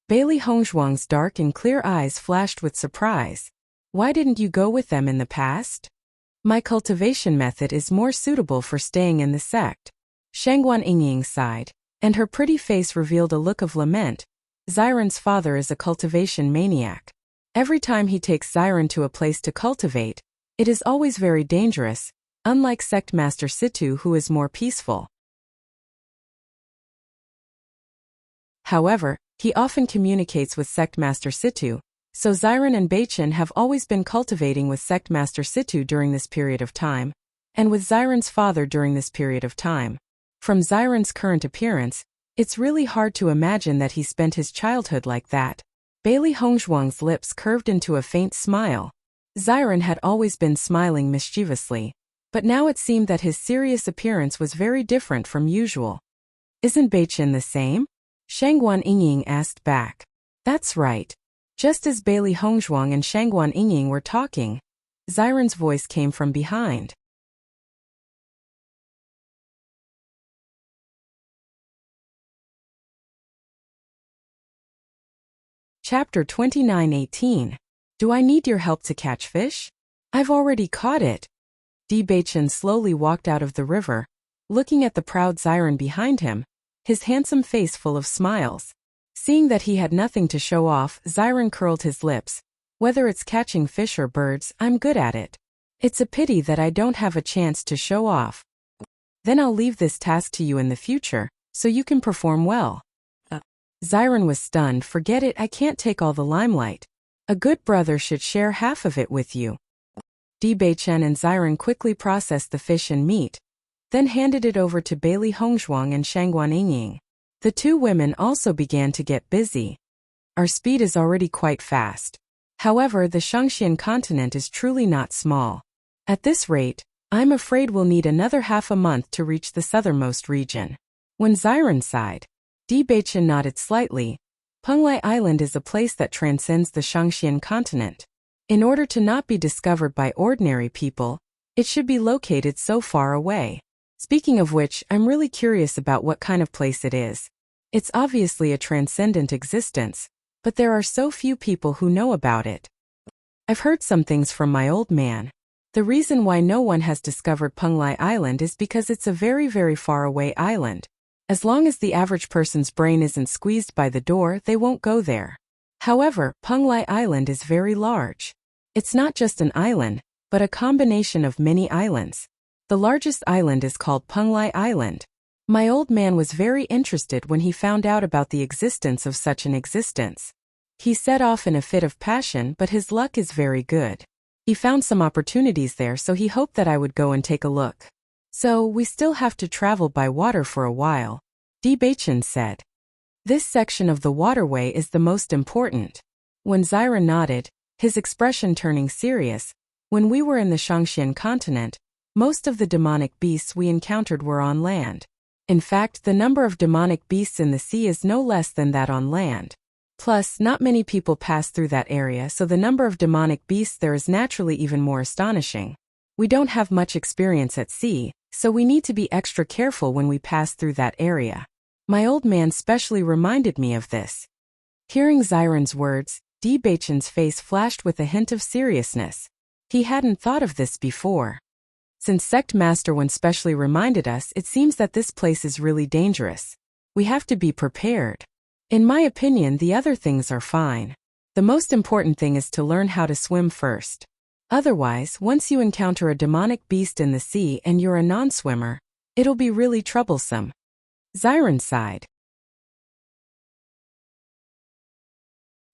Bailey Hongzhuang's dark and clear eyes flashed with surprise. Why didn't you go with them in the past? My cultivation method is more suitable for staying in the sect. Shangguan Yingying sighed, and her pretty face revealed a look of lament. Xiren's father is a cultivation maniac. Every time he takes Xiren to a place to cultivate, it is always very dangerous, unlike Sect Master Situ, who is more peaceful. However, he often communicates with Sect Master Situ, so Xiren and Beichen have always been cultivating with Sect Master Situ during this period of time, and with Xiren's father during this period of time. From Xiren's current appearance, it's really hard to imagine that he spent his childhood like that. Bailey Hongzhuang's lips curved into a faint smile. Xiren had always been smiling mischievously, but now it seemed that his serious appearance was very different from usual. Isn't Beichen the same? Shangguan Yingying asked back. That's right. Just as Bailey Hongzhuang and Shangguan Yingying were talking, Xiren's voice came from behind. Chapter 29:18. Do I need your help to catch fish? I've already caught it. Di Beichen slowly walked out of the river, looking at the proud Xiren behind him, his handsome face full of smiles. Seeing that he had nothing to show off, Xiren curled his lips. Whether it's catching fish or birds, I'm good at it. It's a pity that I don't have a chance to show off. Then I'll leave this task to you in the future, so you can perform well. Xiren was stunned. Forget it, I can't take all the limelight. A good brother should share half of it with you. Di Beichen and Xiren quickly processed the fish and meat, then handed it over to Bailey Hongzhuang and Shangguan Yingying. The two women also began to get busy. Our speed is already quite fast. However, the Shangxian continent is truly not small. At this rate, I'm afraid we'll need another half a month to reach the southernmost region. When Xiren sighed, Di Beichen nodded slightly. Penglai Island is a place that transcends the Shangxian continent. In order to not be discovered by ordinary people, it should be located so far away. Speaking of which, I'm really curious about what kind of place it is. It's obviously a transcendent existence, but there are so few people who know about it. I've heard some things from my old man. The reason why no one has discovered Penglai Island is because it's a very, very far away island. As long as the average person's brain isn't squeezed by the door, they won't go there. However, Penglai Island is very large. It's not just an island, but a combination of many islands. The largest island is called Penglai Island. My old man was very interested when he found out about the existence of such an existence. He set off in a fit of passion, but his luck is very good. He found some opportunities there, so he hoped that I would go and take a look. So, we still have to travel by water for a while, Di Beichen said. This section of the waterway is the most important. When Xiren nodded, his expression turning serious, when we were in the Shangxian continent, most of the demonic beasts we encountered were on land. In fact, the number of demonic beasts in the sea is no less than that on land. Plus, not many people pass through that area, so the number of demonic beasts there is naturally even more astonishing. We don't have much experience at sea, so we need to be extra careful when we pass through that area. My old man specially reminded me of this. Hearing Xiren's words, Di Beichen's face flashed with a hint of seriousness. He hadn't thought of this before. Since Sect Master Wen specially reminded us, it seems that this place is really dangerous. We have to be prepared. In my opinion, the other things are fine. The most important thing is to learn how to swim first. Otherwise, once you encounter a demonic beast in the sea and you're a non-swimmer, it'll be really troublesome. Xiren sighed.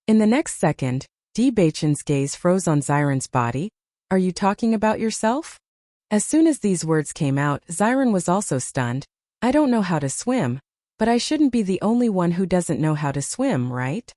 In the next second, Di Beichen's gaze froze on Xiren's body. Are you talking about yourself? As soon as these words came out, Xiren was also stunned. I don't know how to swim, but I shouldn't be the only one who doesn't know how to swim, right?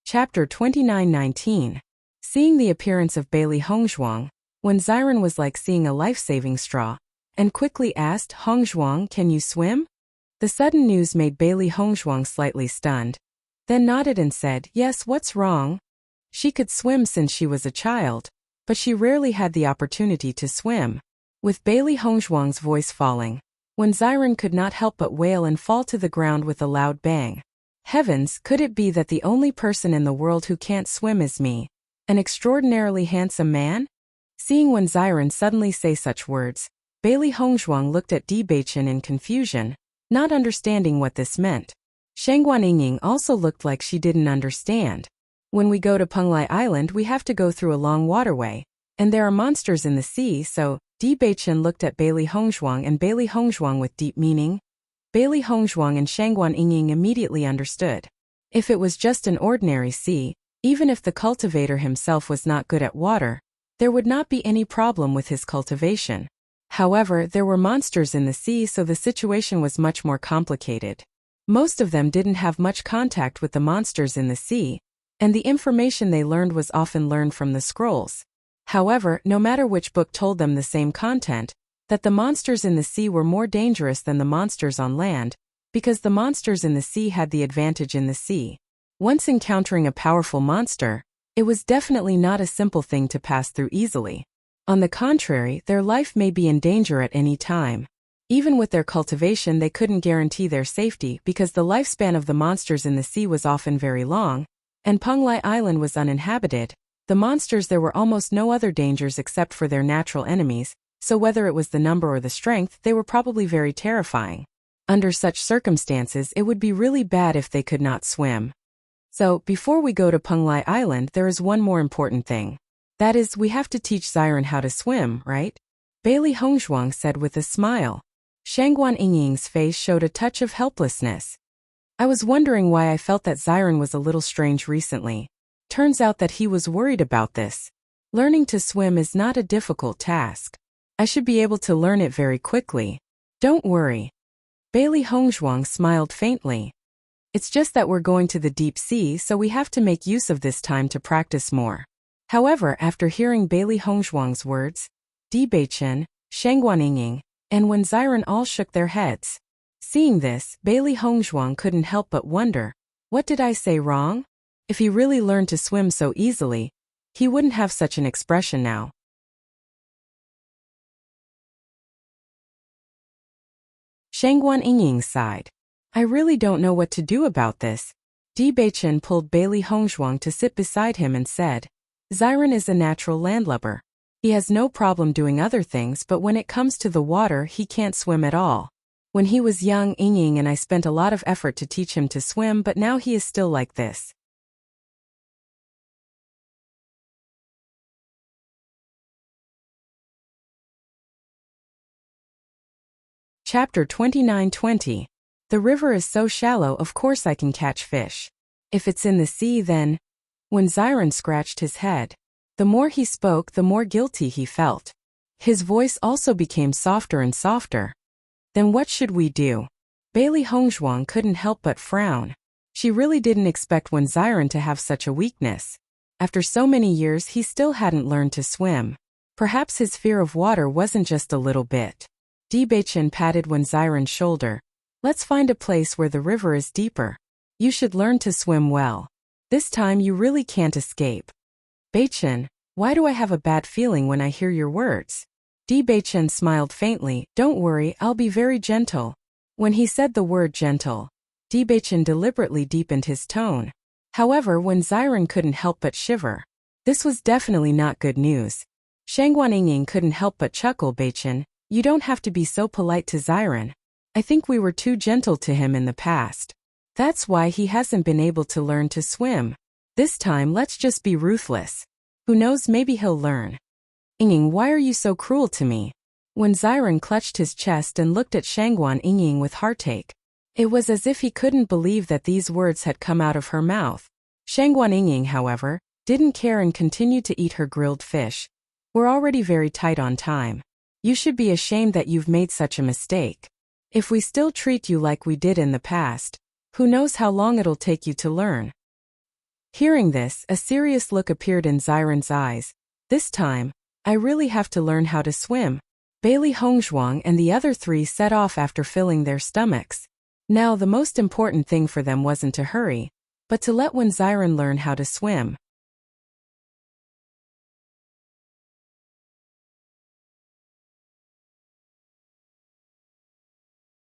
Chapter 29:19. Seeing the appearance of Bailey Hongzhuang, when Xiren was like seeing a life-saving straw, and quickly asked, Hongzhuang, can you swim? The sudden news made Bailey Hongzhuang slightly stunned, then nodded and said, yes, what's wrong? She could swim since she was a child, but she rarely had the opportunity to swim. With Bailey Hongzhuang's voice falling, when Xiren could not help but wail and fall to the ground with a loud bang. Heavens, could it be that the only person in the world who can't swim is me, an extraordinarily handsome man? Seeing when Xiren suddenly say such words, Bailey Hongzhuang looked at Di Beichen in confusion, not understanding what this meant. Shangguan Yingying also looked like she didn't understand. When we go to Penglai Island, we have to go through a long waterway, and there are monsters in the sea, so Di Beichen looked at Bailey Hongzhuang and Bailey Hongzhuang with deep meaning. Bailey Hongzhuang and Shangguan Yingying immediately understood. If it was just an ordinary sea, even if the cultivator himself was not good at water, there would not be any problem with his cultivation. However, there were monsters in the sea, so the situation was much more complicated. Most of them didn't have much contact with the monsters in the sea, and the information they learned was often learned from the scrolls. However, no matter which book told them the same content, that the monsters in the sea were more dangerous than the monsters on land, because the monsters in the sea had the advantage in the sea. Once encountering a powerful monster, it was definitely not a simple thing to pass through easily. On the contrary, their life may be in danger at any time. Even with their cultivation, they couldn't guarantee their safety because the lifespan of the monsters in the sea was often very long, and Penglai Island was uninhabited. The monsters, there were almost no other dangers except for their natural enemies, so whether it was the number or the strength, they were probably very terrifying. Under such circumstances, it would be really bad if they could not swim. So, before we go to Penglai Island, there is one more important thing. That is, we have to teach Xiren how to swim, right? Bailey Hongzhuang said with a smile. Shangguan Yingying's face showed a touch of helplessness. I was wondering why I felt that Xiren was a little strange recently. Turns out that he was worried about this. Learning to swim is not a difficult task. I should be able to learn it very quickly. Don't worry. Bailey Hongzhuang smiled faintly. It's just that we're going to the deep sea, so we have to make use of this time to practice more. However, after hearing Bailey Hongzhuang's words, Di Beichen, Shangguan Yingying, and Wen Xiren all shook their heads. Seeing this, Bailey Hongzhuang couldn't help but wonder, what did I say wrong? If he really learned to swim so easily, he wouldn't have such an expression now. Shangguan Yingying sighed. I really don't know what to do about this. Di Beichen pulled Bailey Hongzhuang to sit beside him and said, Xiren is a natural landlubber. He has no problem doing other things, but when it comes to the water, he can't swim at all. When he was young, Yingying and I spent a lot of effort to teach him to swim, but now he is still like this. Chapter 29:20. The river is so shallow, of course I can catch fish. If it's in the sea, then... When Xiren scratched his head, the more he spoke, the more guilty he felt. His voice also became softer and softer. Then what should we do? Bailey Hongzhuang couldn't help but frown. She really didn't expect Wen Xiren to have such a weakness. After so many years, he still hadn't learned to swim. Perhaps his fear of water wasn't just a little bit. Di Beichen patted Wen Xiren's shoulder. Let's find a place where the river is deeper. You should learn to swim well. This time you really can't escape. Beichen, why do I have a bad feeling when I hear your words? Di Beichen smiled faintly. Don't worry, I'll be very gentle. When he said the word gentle, Di Beichen deliberately deepened his tone. However, Wen Xiren couldn't help but shiver. This was definitely not good news. Shangguan Yingying couldn't help but chuckle. Beichen, you don't have to be so polite to Xiren. I think we were too gentle to him in the past. That's why he hasn't been able to learn to swim. This time, let's just be ruthless. Who knows, maybe he'll learn. Yingying, why are you so cruel to me? When Xiren clutched his chest and looked at Shangguan Yingying with heartache, it was as if he couldn't believe that these words had come out of her mouth. Shangguan Yingying, however, didn't care and continued to eat her grilled fish. We're already very tight on time. You should be ashamed that you've made such a mistake. If we still treat you like we did in the past, who knows how long it'll take you to learn. Hearing this, a serious look appeared in Xiren's eyes. This time, I really have to learn how to swim. Bailey Hongzhuang and the other three set off after filling their stomachs. Now the most important thing for them wasn't to hurry, but to let Wen Xiren learn how to swim.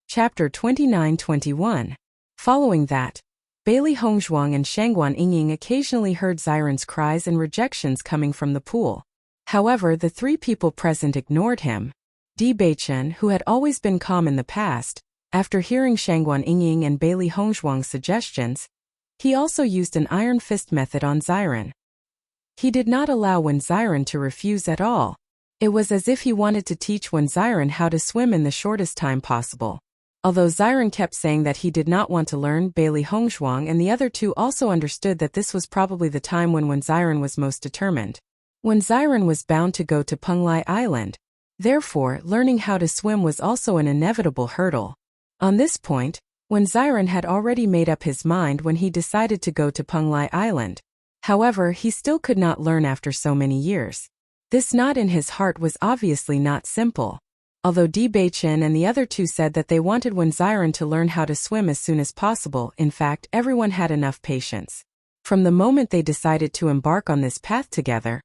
Chapter 29:21. Following that, Bailey Hongzhuang and Shangguan Yingying occasionally heard Xiren's cries and rejections coming from the pool. However, the three people present ignored him. Di Beichen, who had always been calm in the past, after hearing Shangguan Yingying and Bailey Hongzhuang's suggestions, he also used an iron fist method on Xiren. He did not allow Wen Xiren to refuse at all. It was as if he wanted to teach Wen Xiren how to swim in the shortest time possible. Although Xiren kept saying that he did not want to learn, Bailey Hongzhuang and the other two also understood that this was probably the time when Wen Xiren was most determined. Wen Xiren was bound to go to Penglai Island. Therefore, learning how to swim was also an inevitable hurdle. On this point, Wen Xiren had already made up his mind when he decided to go to Penglai Island. However, he still could not learn after so many years. This knot in his heart was obviously not simple. Although Di Beichen and the other two said that they wanted Wen Xiren to learn how to swim as soon as possible, in fact, everyone had enough patience. From the moment they decided to embark on this path together,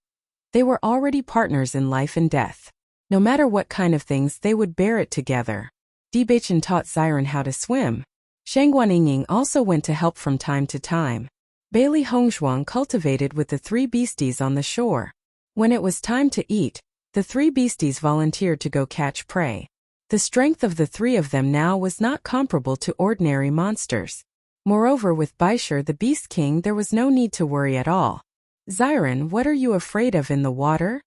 they were already partners in life and death. No matter what kind of things, they would bear it together. Di Beichen taught Xiren how to swim. Shangguan Yingying also went to help from time to time. Bailey Hongshuang cultivated with the three beasties on the shore. When it was time to eat, the three beasties volunteered to go catch prey. The strength of the three of them now was not comparable to ordinary monsters. Moreover, with Baisher the Beast King, there was no need to worry at all. Xiren, what are you afraid of in the water?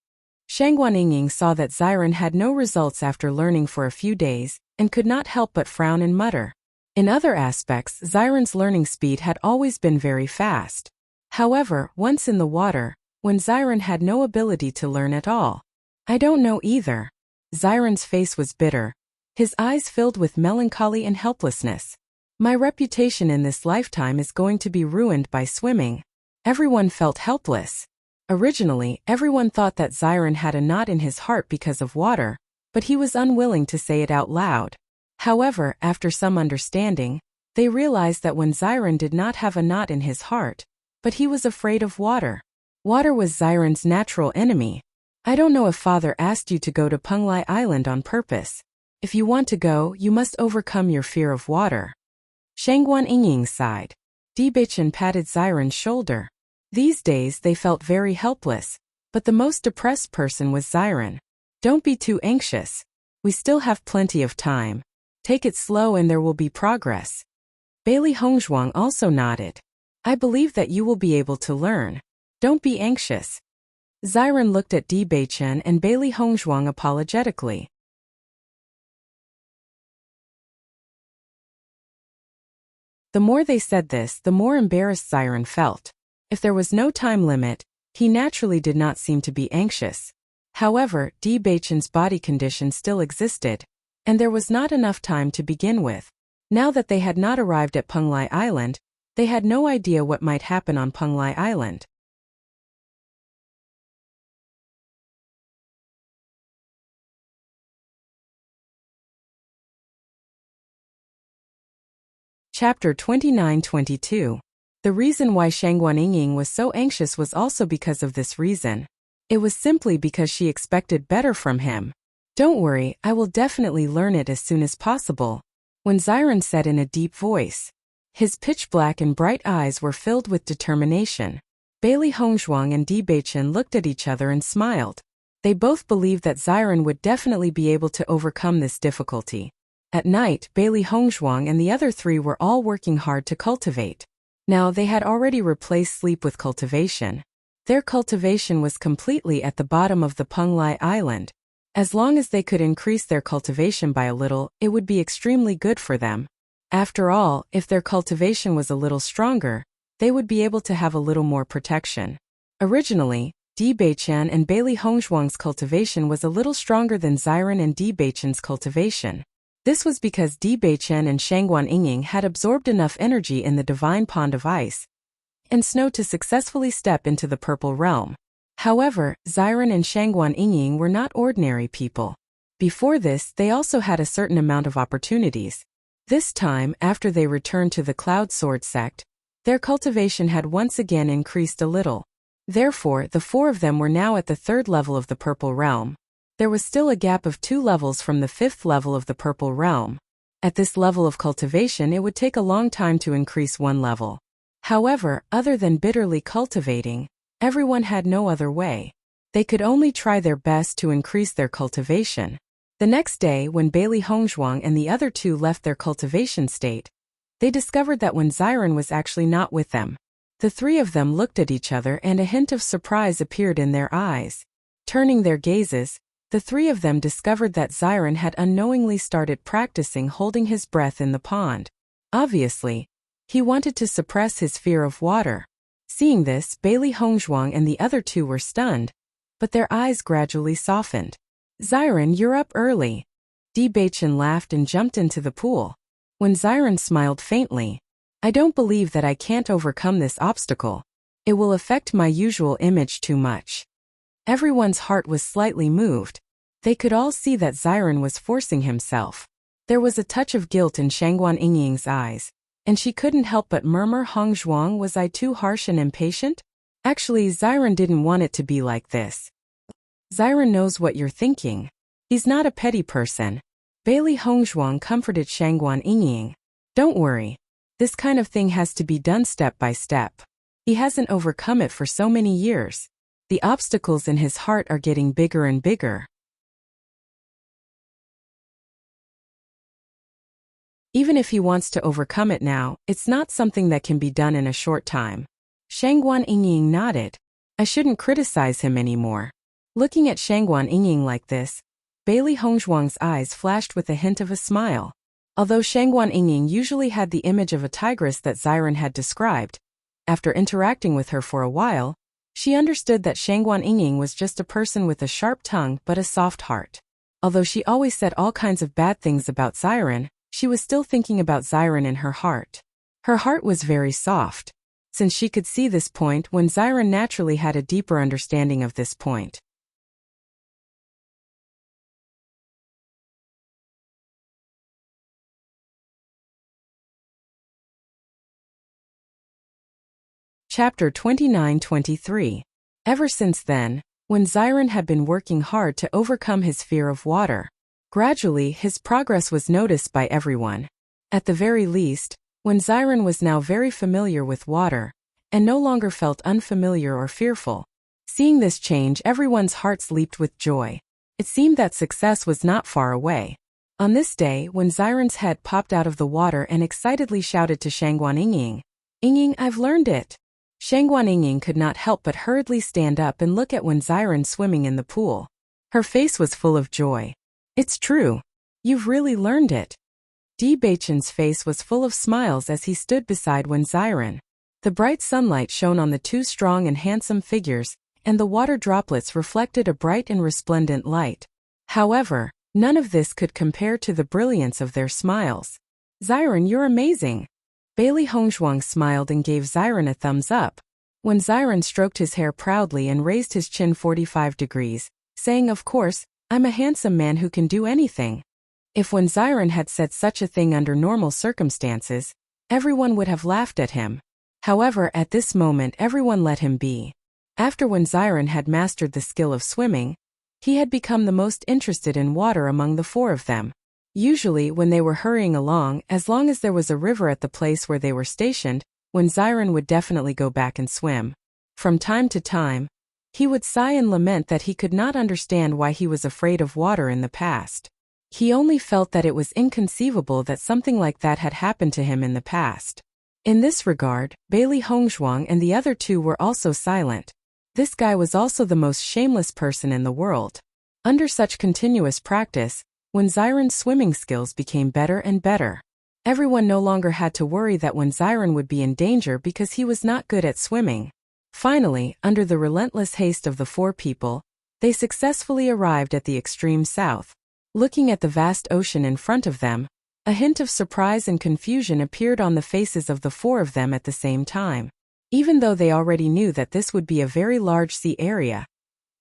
Shangguan Yingying saw that Xiren had no results after learning for a few days, and could not help but frown and mutter. In other aspects, Xiren's learning speed had always been very fast. However, once in the water, when Xiren had no ability to learn at all. I don't know either. Xiren's face was bitter. His eyes filled with melancholy and helplessness. My reputation in this lifetime is going to be ruined by swimming. Everyone felt helpless. Originally, everyone thought that Xiren had a knot in his heart because of water, but he was unwilling to say it out loud. However, after some understanding, they realized that when Xiren did not have a knot in his heart, but he was afraid of water. Water was Xiren's natural enemy. I don't know if Father asked you to go to Penglai Island on purpose. If you want to go, you must overcome your fear of water. Shangguan Yingying sighed. Di Beichen patted Xiren's shoulder. These days they felt very helpless, but the most depressed person was Xiren. Don't be too anxious. We still have plenty of time. Take it slow and there will be progress. Bailey Hongshuang also nodded. I believe that you will be able to learn. Don't be anxious. Xiren looked at Di Beichen and Bailey Hongshuang apologetically. The more they said this, the more embarrassed Xiren felt. If there was no time limit, he naturally did not seem to be anxious. However, Di Beichen's body condition still existed, and there was not enough time to begin with. Now that they had not arrived at Penglai Island, they had no idea what might happen on Penglai Island. Chapter 29-22. The reason why Shangguan Yingying was so anxious was also because of this reason. It was simply because she expected better from him. Don't worry, I will definitely learn it as soon as possible. When Xiren said in a deep voice. His pitch-black and bright eyes were filled with determination. Bailey Hongshuang and Di Beichen looked at each other and smiled. They both believed that Xiren would definitely be able to overcome this difficulty. At night, Bailey Hongshuang and the other three were all working hard to cultivate. Now they had already replaced sleep with cultivation. Their cultivation was completely at the bottom of the Penglai Island. As long as they could increase their cultivation by a little, it would be extremely good for them. After all, if their cultivation was a little stronger, they would be able to have a little more protection. Originally, Di Beichen and Bailey Hongshuang's cultivation was a little stronger than Xiren and Di Beichen's cultivation. This was because Di Beichen and Shangguan Yingying had absorbed enough energy in the divine pond of ice and snow to successfully step into the purple realm. However, Xiren and Shangguan Yingying were not ordinary people. Before this, they also had a certain amount of opportunities. This time, after they returned to the Cloud Sword sect, their cultivation had once again increased a little. Therefore, the four of them were now at the third level of the purple realm. There was still a gap of 2 levels from the 5th level of the purple realm. At this level of cultivation, it would take a long time to increase 1 level. However, other than bitterly cultivating, everyone had no other way. They could only try their best to increase their cultivation. The next day, when Bailey Hongshuang and the other two left their cultivation state, they discovered that when Xiren was actually not with them. The three of them looked at each other and a hint of surprise appeared in their eyes. Turning their gazes, the three of them discovered that Xiren had unknowingly started practicing holding his breath in the pond. Obviously, he wanted to suppress his fear of water. Seeing this, Bailey Hongshuang and the other two were stunned, but their eyes gradually softened. Xiren, you're up early. Di Beichen laughed and jumped into the pool. When Xiren smiled faintly, I don't believe that I can't overcome this obstacle. It will affect my usual image too much. Everyone's heart was slightly moved. They could all see that Xiren was forcing himself. There was a touch of guilt in Shangguan Yingying's eyes, and she couldn't help but murmur, Hong Zhuang, was I too harsh and impatient? Actually, Xiren didn't want it to be like this. Xiren knows what you're thinking. He's not a petty person. Bailey Hongzhuang comforted Shangguan Yingying. Don't worry. This kind of thing has to be done step by step. He hasn't overcome it for so many years. The obstacles in his heart are getting bigger and bigger. Even if he wants to overcome it now, it's not something that can be done in a short time. Shangguan Yingying nodded. I shouldn't criticize him anymore. Looking at Shangguan Yingying like this, Bailey Hongzhuang's eyes flashed with a hint of a smile. Although Shangguan Yingying usually had the image of a tigress that Xiren had described, after interacting with her for a while, she understood that Shangguan Yingying was just a person with a sharp tongue but a soft heart. Although she always said all kinds of bad things about Xiren, she was still thinking about Xiren in her heart. Her heart was very soft, since she could see this point when Xiren naturally had a deeper understanding of this point. Chapter 29-23. Ever since then, when Xiren had been working hard to overcome his fear of water, gradually his progress was noticed by everyone. At the very least, when Xiren was now very familiar with water, and no longer felt unfamiliar or fearful. Seeing this change, everyone's hearts leaped with joy. It seemed that success was not far away. On this day, when Xiren's head popped out of the water and excitedly shouted to Shangguan Yingying, Yingying, I've learned it. Shangguan Yingying could not help but hurriedly stand up and look at when Xiren swimming in the pool. Her face was full of joy. It's true. You've really learned it. Di Beichen's face was full of smiles as he stood beside Wen Xiren. The bright sunlight shone on the two strong and handsome figures, and the water droplets reflected a bright and resplendent light. However, none of this could compare to the brilliance of their smiles. Xiren, you're amazing. Bailey Hongzhuang smiled and gave Xiren a thumbs up. When Xiren stroked his hair proudly and raised his chin 45 degrees, saying, of course, I'm a handsome man who can do anything. If when Xiren had said such a thing under normal circumstances, everyone would have laughed at him. However, at this moment everyone let him be. After when Xiren had mastered the skill of swimming, he had become the most interested in water among the four of them. Usually when they were hurrying along, as long as there was a river at the place where they were stationed, when Xiren would definitely go back and swim. From time to time, he would sigh and lament that he could not understand why he was afraid of water in the past. He only felt that it was inconceivable that something like that had happened to him in the past. In this regard, Bailey Hongzhuang and the other two were also silent. This guy was also the most shameless person in the world. Under such continuous practice, when Xiren's swimming skills became better and better, everyone no longer had to worry that when Xiren would be in danger because he was not good at swimming. Finally, under the relentless haste of the four people, they successfully arrived at the extreme south. Looking at the vast ocean in front of them, a hint of surprise and confusion appeared on the faces of the four of them at the same time. Even though they already knew that this would be a very large sea area,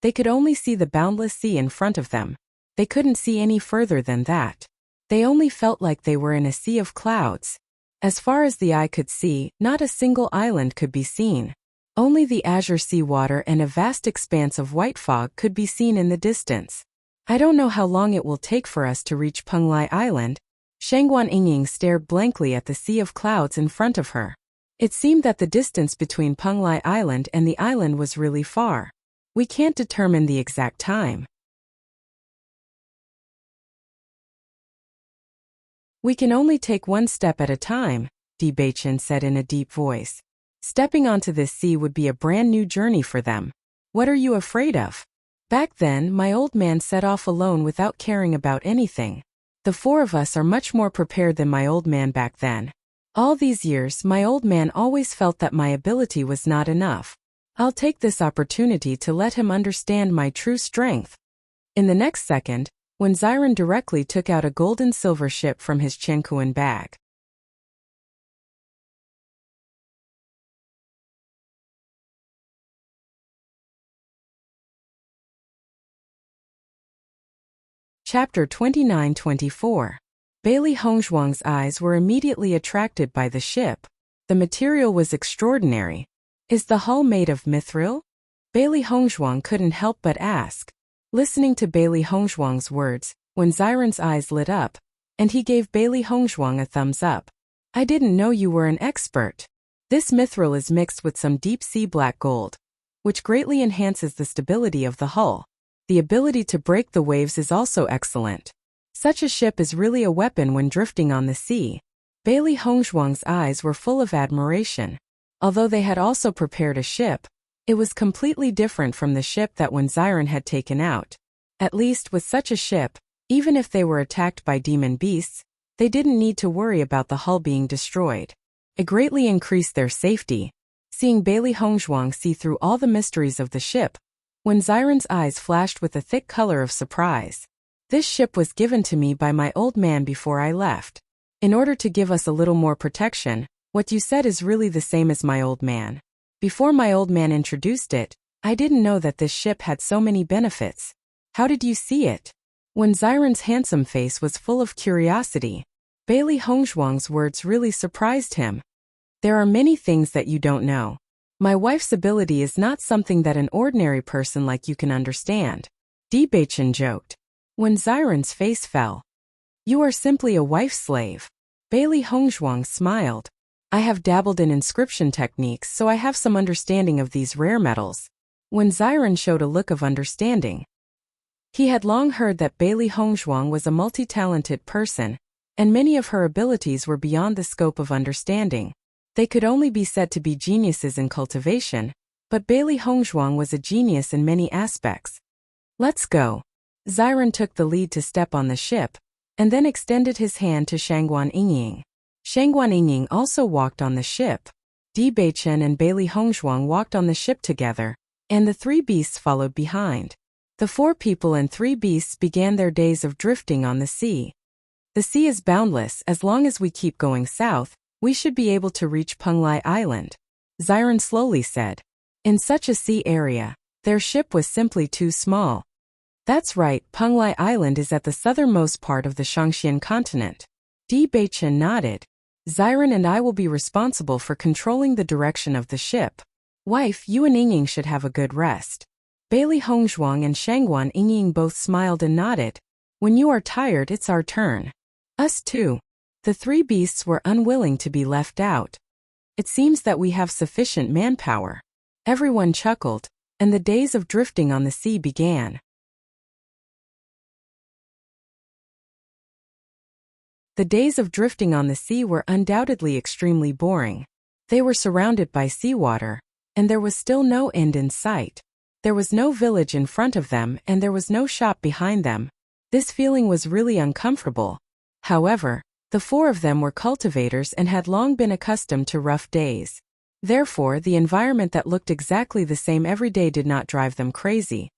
they could only see the boundless sea in front of them. They couldn't see any further than that. They only felt like they were in a sea of clouds. As far as the eye could see, not a single island could be seen. Only the azure seawater and a vast expanse of white fog could be seen in the distance. I don't know how long it will take for us to reach Penglai Island. Shangguan Yingying stared blankly at the sea of clouds in front of her. It seemed that the distance between Penglai Island and the island was really far. We can't determine the exact time. We can only take one step at a time, Di Beichen said in a deep voice. Stepping onto this sea would be a brand new journey for them. What are you afraid of? Back then, my old man set off alone without caring about anything. The four of us are much more prepared than my old man back then. All these years, my old man always felt that my ability was not enough. I'll take this opportunity to let him understand my true strength. In the next second, when Xiren directly took out a gold and silver ship from his Chenkuan bag. Chapter 29-24. Bailey Hongzhuang's eyes were immediately attracted by the ship. The material was extraordinary. Is the hull made of mithril? Bailey Hongzhuang couldn't help but ask. Listening to Bailey Hongzhuang's words, when Xiren's eyes lit up, and he gave Bailey Hongzhuang a thumbs up. I didn't know you were an expert. This mithril is mixed with some deep-sea black gold, which greatly enhances the stability of the hull. The ability to break the waves is also excellent. Such a ship is really a weapon when drifting on the sea. Bailey Hongzhuang's eyes were full of admiration. Although they had also prepared a ship, it was completely different from the ship that Xiren had taken out. At least with such a ship, even if they were attacked by demon beasts, they didn't need to worry about the hull being destroyed. It greatly increased their safety. Seeing Bailey Hongzhuang see through all the mysteries of the ship, Xiren's eyes flashed with a thick color of surprise. This ship was given to me by my old man before I left. In order to give us a little more protection, what you said is really the same as my old man. Before my old man introduced it, I didn't know that this ship had so many benefits. How did you see it? Xiren's handsome face was full of curiosity. Bailey Hongzhuang's words really surprised him. There are many things that you don't know. My wife's ability is not something that an ordinary person like you can understand. Di Beichen joked. Xiren's face fell. You are simply a wife slave. Bailey Hongzhuang smiled. I have dabbled in inscription techniques, so I have some understanding of these rare metals. Xiren showed a look of understanding. He had long heard that Bailey Hongzhuang was a multi-talented person, and many of her abilities were beyond the scope of understanding. They could only be said to be geniuses in cultivation, but Bailey Hongzhuang was a genius in many aspects. Let's go. Xiren took the lead to step on the ship, and then extended his hand to Shangguan Yingying. Shangguan Yingying also walked on the ship. Di Beichen and Bailey Hongzhuang walked on the ship together, and the three beasts followed behind. The four people and three beasts began their days of drifting on the sea. The sea is boundless. As long as we keep going south, we should be able to reach Penglai Island, Xiren slowly said. In such a sea area, their ship was simply too small. That's right, Penglai Island is at the southernmost part of the Shangxian continent. Di Beichen nodded. Xiren and I will be responsible for controlling the direction of the ship. Wife, you and Yingying should have a good rest. Bailey Hongzhuang and Shangguan Yingying both smiled and nodded. When you are tired, it's our turn. Us too. The three beasts were unwilling to be left out. It seems that we have sufficient manpower. Everyone chuckled, and the days of drifting on the sea began. The days of drifting on the sea were undoubtedly extremely boring. They were surrounded by seawater, and there was still no end in sight. There was no village in front of them, and there was no shop behind them. This feeling was really uncomfortable. However, the four of them were cultivators and had long been accustomed to rough days. Therefore, the environment that looked exactly the same every day did not drive them crazy.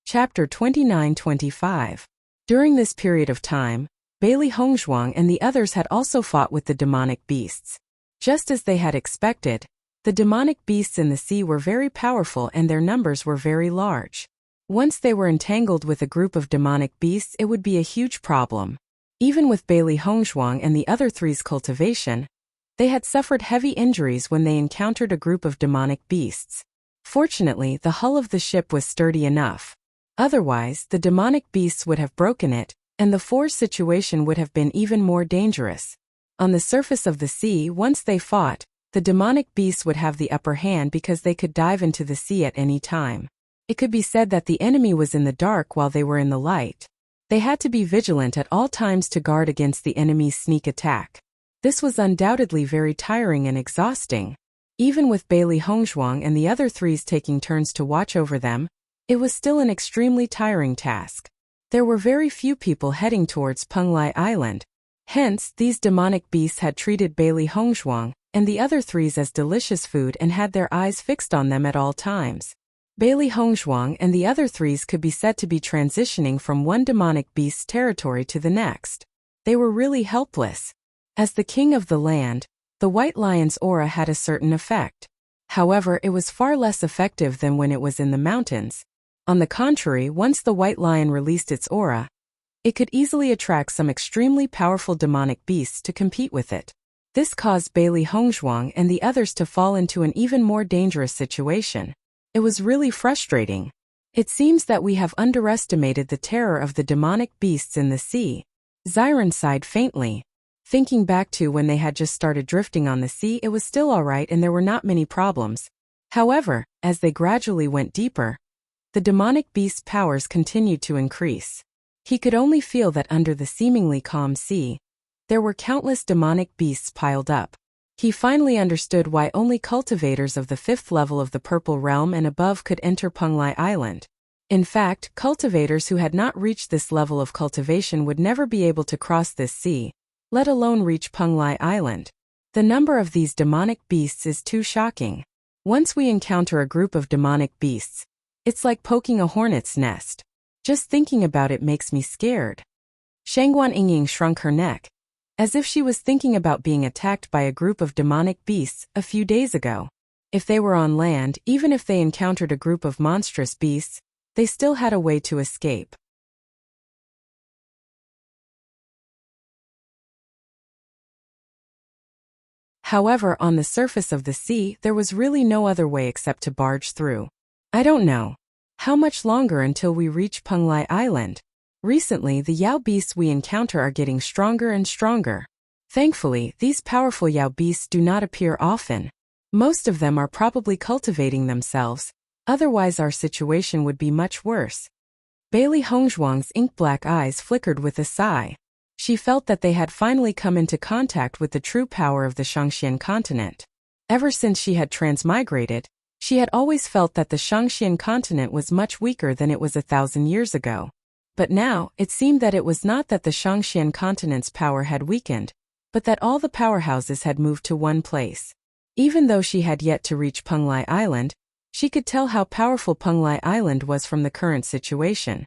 Chapter 29-25. During this period of time, Bailey Hongzhuang and the others had also fought with the demonic beasts. Just as they had expected, the demonic beasts in the sea were very powerful and their numbers were very large. Once they were entangled with a group of demonic beasts, it would be a huge problem. Even with Bailey Hongzhuang and the other three's cultivation, they had suffered heavy injuries when they encountered a group of demonic beasts. Fortunately, the hull of the ship was sturdy enough. Otherwise, the demonic beasts would have broken it, and the four's situation would have been even more dangerous. On the surface of the sea, once they fought, the demonic beasts would have the upper hand because they could dive into the sea at any time. It could be said that the enemy was in the dark while they were in the light. They had to be vigilant at all times to guard against the enemy's sneak attack. This was undoubtedly very tiring and exhausting. Even with Bailey Hongzhuang and the other threes taking turns to watch over them, it was still an extremely tiring task. There were very few people heading towards Penglai Island. Hence, these demonic beasts had treated Bailey Hongzhuang and the other threes as delicious food and had their eyes fixed on them at all times. Bailey Hongzhuang and the other threes could be said to be transitioning from one demonic beast's territory to the next. They were really helpless. As the king of the land, the white lion's aura had a certain effect. However, it was far less effective than when it was in the mountains. On the contrary, once the white lion released its aura, it could easily attract some extremely powerful demonic beasts to compete with it. This caused Bailey Hongzhuang and the others to fall into an even more dangerous situation. It was really frustrating. It seems that we have underestimated the terror of the demonic beasts in the sea. Xiren sighed faintly. Thinking back to when they had just started drifting on the sea, it was still alright and there were not many problems. However, as they gradually went deeper, the demonic beast's powers continued to increase. He could only feel that under the seemingly calm sea, there were countless demonic beasts piled up. He finally understood why only cultivators of the 5th level of the Purple Realm and above could enter Penglai Island. In fact, cultivators who had not reached this level of cultivation would never be able to cross this sea, let alone reach Penglai Island. The number of these demonic beasts is too shocking. Once we encounter a group of demonic beasts, it's like poking a hornet's nest. Just thinking about it makes me scared. Shangguan Yingying shrunk her neck, as if she was thinking about being attacked by a group of demonic beasts a few days ago. If they were on land, even if they encountered a group of monstrous beasts, they still had a way to escape. However, on the surface of the sea, there was really no other way except to barge through. I don't know. How much longer until we reach Penglai Island? Recently, the Yao beasts we encounter are getting stronger and stronger. Thankfully, these powerful Yao beasts do not appear often. Most of them are probably cultivating themselves, otherwise our situation would be much worse. Bailey Hongzhuang's ink-black eyes flickered with a sigh. She felt that they had finally come into contact with the true power of the Shangxian continent. Ever since she had transmigrated, she had always felt that the Shangxian continent was much weaker than it was 1,000 years ago. But now, it seemed that it was not that the Shangxian continent's power had weakened, but that all the powerhouses had moved to one place. Even though she had yet to reach Penglai Island, she could tell how powerful Penglai Island was from the current situation.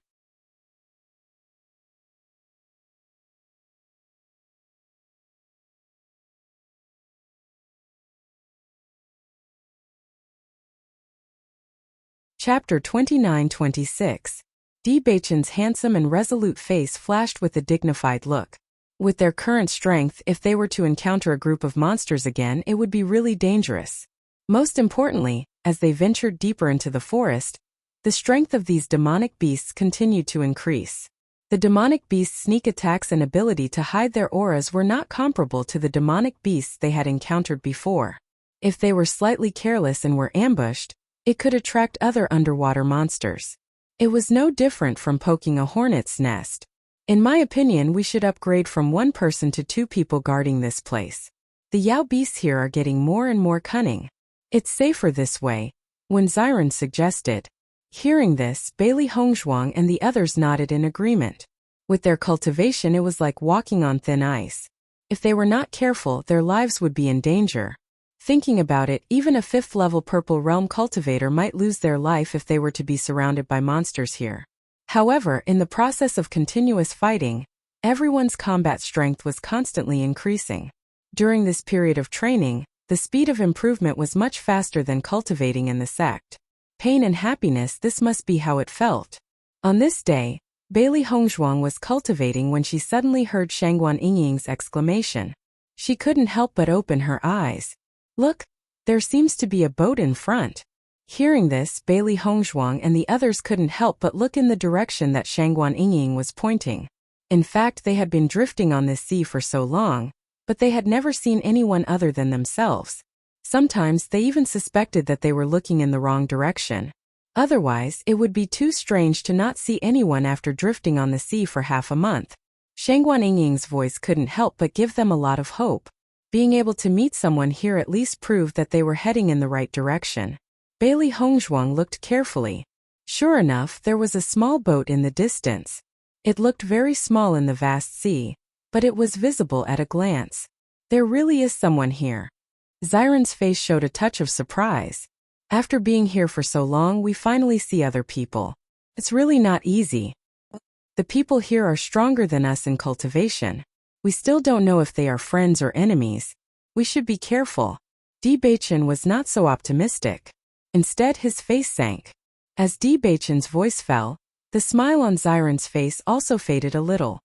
Chapter 29-26. Di Beichen's handsome and resolute face flashed with a dignified look. With their current strength, if they were to encounter a group of monsters again, it would be really dangerous. Most importantly, as they ventured deeper into the forest, the strength of these demonic beasts continued to increase. The demonic beasts' sneak attacks and ability to hide their auras were not comparable to the demonic beasts they had encountered before. If they were slightly careless and were ambushed, it could attract other underwater monsters. It was no different from poking a hornet's nest. In my opinion, we should upgrade from 1 person to 2 people guarding this place. The Yao beasts here are getting more and more cunning. It's safer this way, when Xiren suggested. Hearing this, Bailey Hongzhuang and the others nodded in agreement. With their cultivation, it was like walking on thin ice. If they were not careful, their lives would be in danger. Thinking about it, even a 5th level Purple Realm cultivator might lose their life if they were to be surrounded by monsters here. However, in the process of continuous fighting, everyone's combat strength was constantly increasing. During this period of training, the speed of improvement was much faster than cultivating in the sect. Pain and happiness, this must be how it felt. On this day, Bailey Hongzhuang was cultivating when she suddenly heard Shangguan Yingying's exclamation. She couldn't help but open her eyes. Look, there seems to be a boat in front. Hearing this, Bailey Hongzhuang and the others couldn't help but look in the direction that Shangguan Yingying was pointing. In fact, they had been drifting on this sea for so long, but they had never seen anyone other than themselves. Sometimes they even suspected that they were looking in the wrong direction. Otherwise, it would be too strange to not see anyone after drifting on the sea for half a month. Shangguan Yingying's voice couldn't help but give them a lot of hope. Being able to meet someone here at least proved that they were heading in the right direction. Bailey Hongzhuang looked carefully. Sure enough, there was a small boat in the distance. It looked very small in the vast sea, but it was visible at a glance. There really is someone here. Xiren's face showed a touch of surprise. After being here for so long, we finally see other people. It's really not easy. The people here are stronger than us in cultivation. We still don't know if they are friends or enemies. We should be careful. Di Baichen was not so optimistic. Instead, his face sank. As Di Baichen's voice fell, the smile on Xiren's face also faded a little.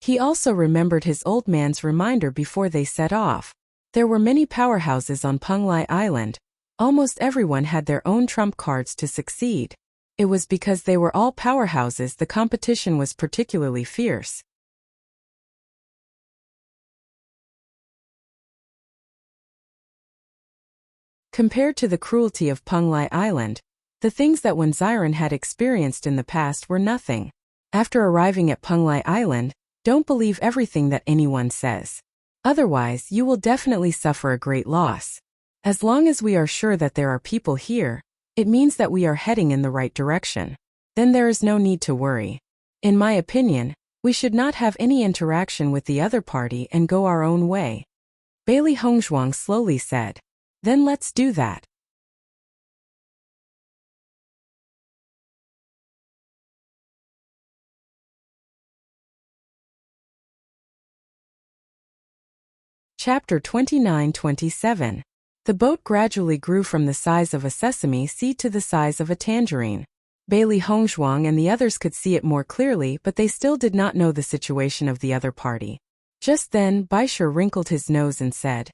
He also remembered his old man's reminder before they set off. There were many powerhouses on Penglai Island. Almost everyone had their own trump cards to succeed. It was because they were all powerhouses the competition was particularly fierce. Compared to the cruelty of Penglai Island, the things that Wen Xiren had experienced in the past were nothing. After arriving at Penglai Island, don't believe everything that anyone says. Otherwise, you will definitely suffer a great loss. As long as we are sure that there are people here, it means that we are heading in the right direction. Then there is no need to worry. In my opinion, we should not have any interaction with the other party and go our own way. Bailey Hongzhuang slowly said. Then let's do that. Chapter 29-27. The boat gradually grew from the size of a sesame seed to the size of a tangerine. Bailey Hongzhuang and the others could see it more clearly, but they still did not know the situation of the other party. Just then, Baisher wrinkled his nose and said,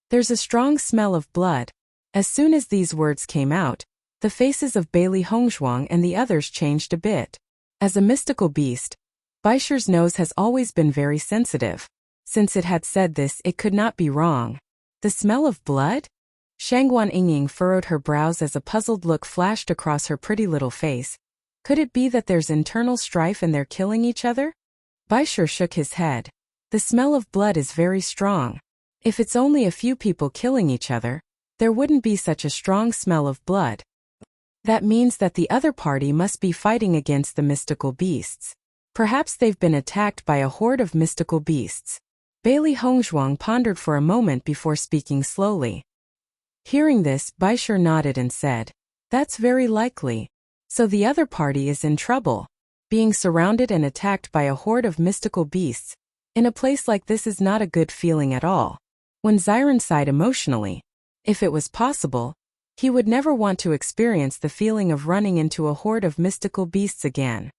"There's a strong smell of blood." As soon as these words came out, the faces of Bailey Hongzhuang and the others changed a bit. As a mystical beast, Baisher's nose has always been very sensitive. Since it had said this, it could not be wrong. The smell of blood? Shangguan Yingying furrowed her brows as a puzzled look flashed across her pretty little face. Could it be that there's internal strife and they're killing each other? Baisher shook his head. The smell of blood is very strong. If it's only a few people killing each other, there wouldn't be such a strong smell of blood. That means that the other party must be fighting against the mystical beasts. Perhaps they've been attacked by a horde of mystical beasts. Bailey Hongzhuang pondered for a moment before speaking slowly. Hearing this, Baisher nodded and said, "That's very likely. So the other party is in trouble. Being surrounded and attacked by a horde of mystical beasts in a place like this is not a good feeling at all." When Xiren sighed emotionally, if it was possible, he would never want to experience the feeling of running into a horde of mystical beasts again.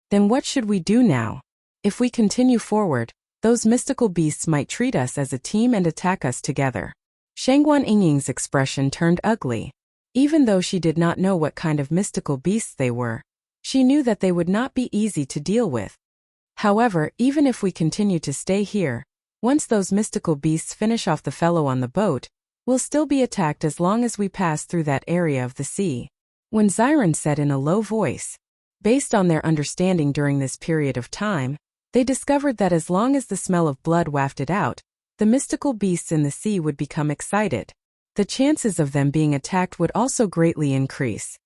Then what should we do now? If we continue forward, those mystical beasts might treat us as a team and attack us together. Shangguan Yingying's expression turned ugly. Even though she did not know what kind of mystical beasts they were, she knew that they would not be easy to deal with. However, even if we continue to stay here, once those mystical beasts finish off the fellow on the boat, we'll still be attacked as long as we pass through that area of the sea. When Xiren said in a low voice, based on their understanding during this period of time, they discovered that as long as the smell of blood wafted out, the mystical beasts in the sea would become excited. The chances of them being attacked would also greatly increase.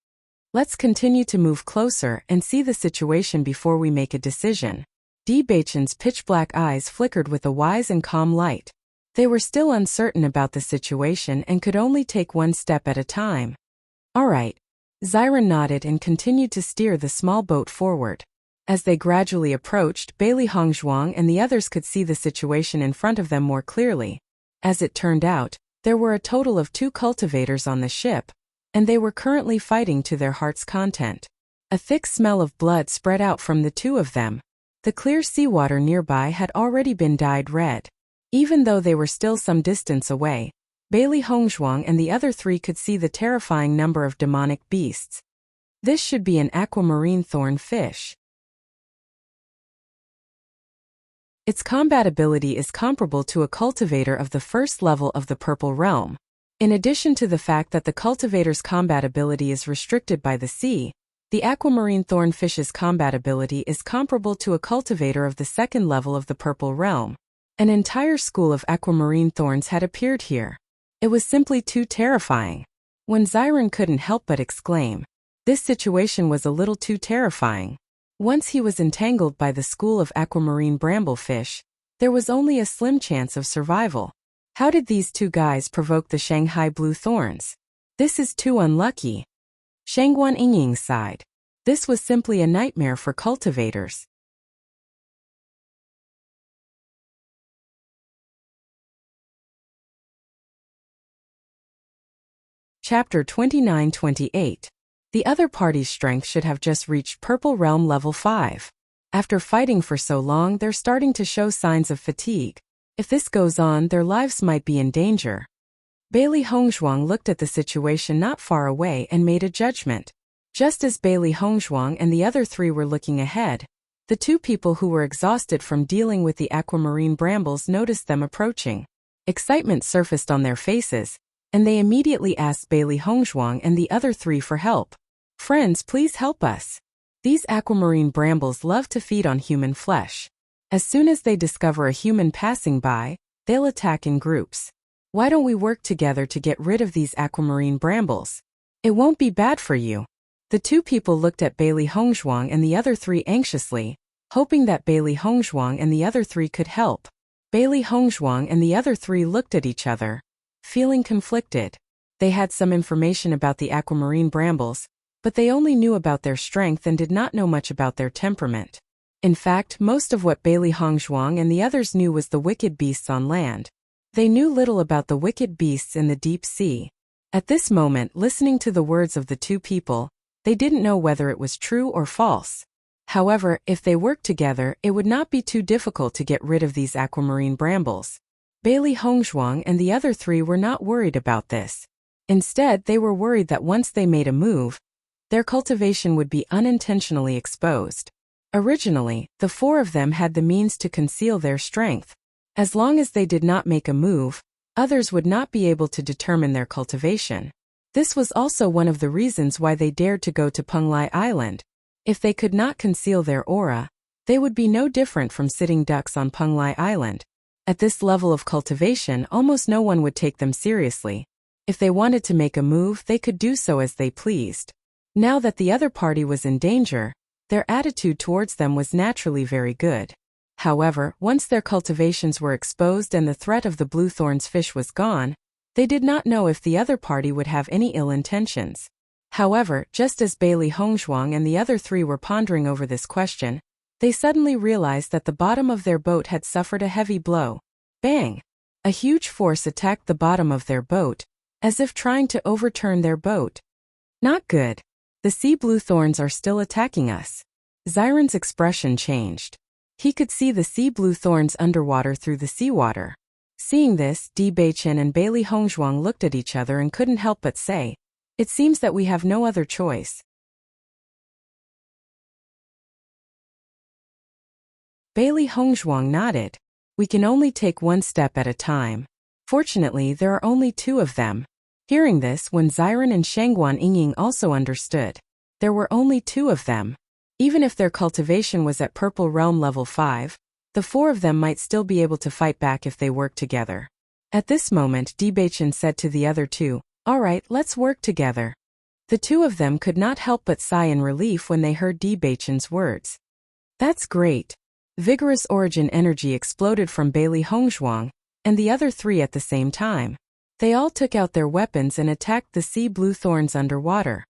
Let's continue to move closer and see the situation before we make a decision. Di Baichen's pitch-black eyes flickered with a wise and calm light. They were still uncertain about the situation and could only take one step at a time. All right. Xiren nodded and continued to steer the small boat forward. As they gradually approached, Bailey Hongzhuang and the others could see the situation in front of them more clearly. As it turned out, there were a total of 2 cultivators on the ship, and they were currently fighting to their heart's content. A thick smell of blood spread out from the 2 of them. The clear seawater nearby had already been dyed red. Even though they were still some distance away, Bailey Hongzhuang and the other 3 could see the terrifying number of demonic beasts. This should be an aquamarine thorn fish. Its combat ability is comparable to a cultivator of the first level of the Purple Realm. In addition to the fact that the cultivator's combat ability is restricted by the sea, the aquamarine thornfish's combat ability is comparable to a cultivator of the second level of the Purple Realm. An entire school of aquamarine thorns had appeared here. It was simply too terrifying. When Xiren couldn't help but exclaim, this situation was a little too terrifying. Once he was entangled by the school of aquamarine bramblefish, there was only a slim chance of survival. How did these 2 guys provoke the Shanghai blue thorns? This is too unlucky. Shangguan Yingying sighed. This was simply a nightmare for cultivators. Chapter 29-28. The other party's strength should have just reached Purple Realm level 5. After fighting for so long, they're starting to show signs of fatigue. If this goes on, their lives might be in danger. Bailey Hongzhuang looked at the situation not far away and made a judgment. Just as Bailey Hongzhuang and the other three were looking ahead, the two people who were exhausted from dealing with the aquamarine brambles noticed them approaching. Excitement surfaced on their faces, and they immediately asked Bailey Hongzhuang and the other three for help. "Friends, please help us. These aquamarine brambles love to feed on human flesh. As soon as they discover a human passing by, they'll attack in groups. Why don't we work together to get rid of these aquamarine brambles? It won't be bad for you." The two people looked at Bailey Hongzhuang and the other three anxiously, hoping that Bailey Hongzhuang and the other three could help. Bailey Hongzhuang and the other three looked at each other, feeling conflicted. They had some information about the aquamarine brambles, but they only knew about their strength and did not know much about their temperament. In fact, most of what Bailey Hongzhuang and the others knew was the wicked beasts on land. They knew little about the wicked beasts in the deep sea. At this moment, listening to the words of the two people, they didn't know whether it was true or false. However, if they worked together, it would not be too difficult to get rid of these aquamarine brambles. Bailey Hongzhuang and the other three were not worried about this. Instead, they were worried that once they made a move, their cultivation would be unintentionally exposed. Originally, the four of them had the means to conceal their strength. As long as they did not make a move, others would not be able to determine their cultivation. This was also one of the reasons why they dared to go to Penglai Island. If they could not conceal their aura, they would be no different from sitting ducks on Penglai Island. At this level of cultivation, almost no one would take them seriously. If they wanted to make a move, they could do so as they pleased. Now that the other party was in danger, their attitude towards them was naturally very good. However, once their cultivations were exposed and the threat of the Bluethorns fish was gone, they did not know if the other party would have any ill intentions. However, just as Bailey Hongzhuang and the other three were pondering over this question, they suddenly realized that the bottom of their boat had suffered a heavy blow. Bang! A huge force attacked the bottom of their boat, as if trying to overturn their boat. Not good. The sea bluethorns are still attacking us. Xiron's expression changed. He could see the sea bluethorns underwater through the seawater. Seeing this, Di Beichen and Bailey Hongzhuang looked at each other and couldn't help but say, "It seems that we have no other choice." Bailey Hongzhuang nodded. "We can only take one step at a time. Fortunately, there are only two of them." Hearing this, when Xiron and Shangguan Yingying also understood. There were only two of them. Even if their cultivation was at Purple Realm level 5, the four of them might still be able to fight back if they worked together. At this moment, Di Beichen said to the other two, "All right, let's work together." The two of them could not help but sigh in relief when they heard Di Beichen's words. "That's great." Vigorous origin energy exploded from Bailey Hongzhuang and the other three at the same time. They all took out their weapons and attacked the sea bluethorns underwater.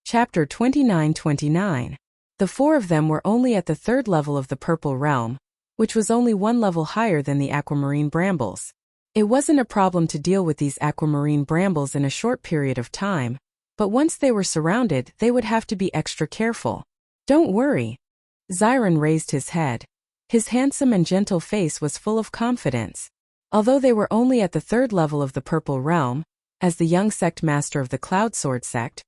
Chapter 29-29. The four of them were only at the third level of the Purple Realm, which was only one level higher than the aquamarine brambles. It wasn't a problem to deal with these aquamarine brambles in a short period of time, but once they were surrounded, they would have to be extra careful. "Don't worry." Xiron raised his head. His handsome and gentle face was full of confidence. Although they were only at the third level of the Purple Realm, as the young sect master of the Cloud Sword sect,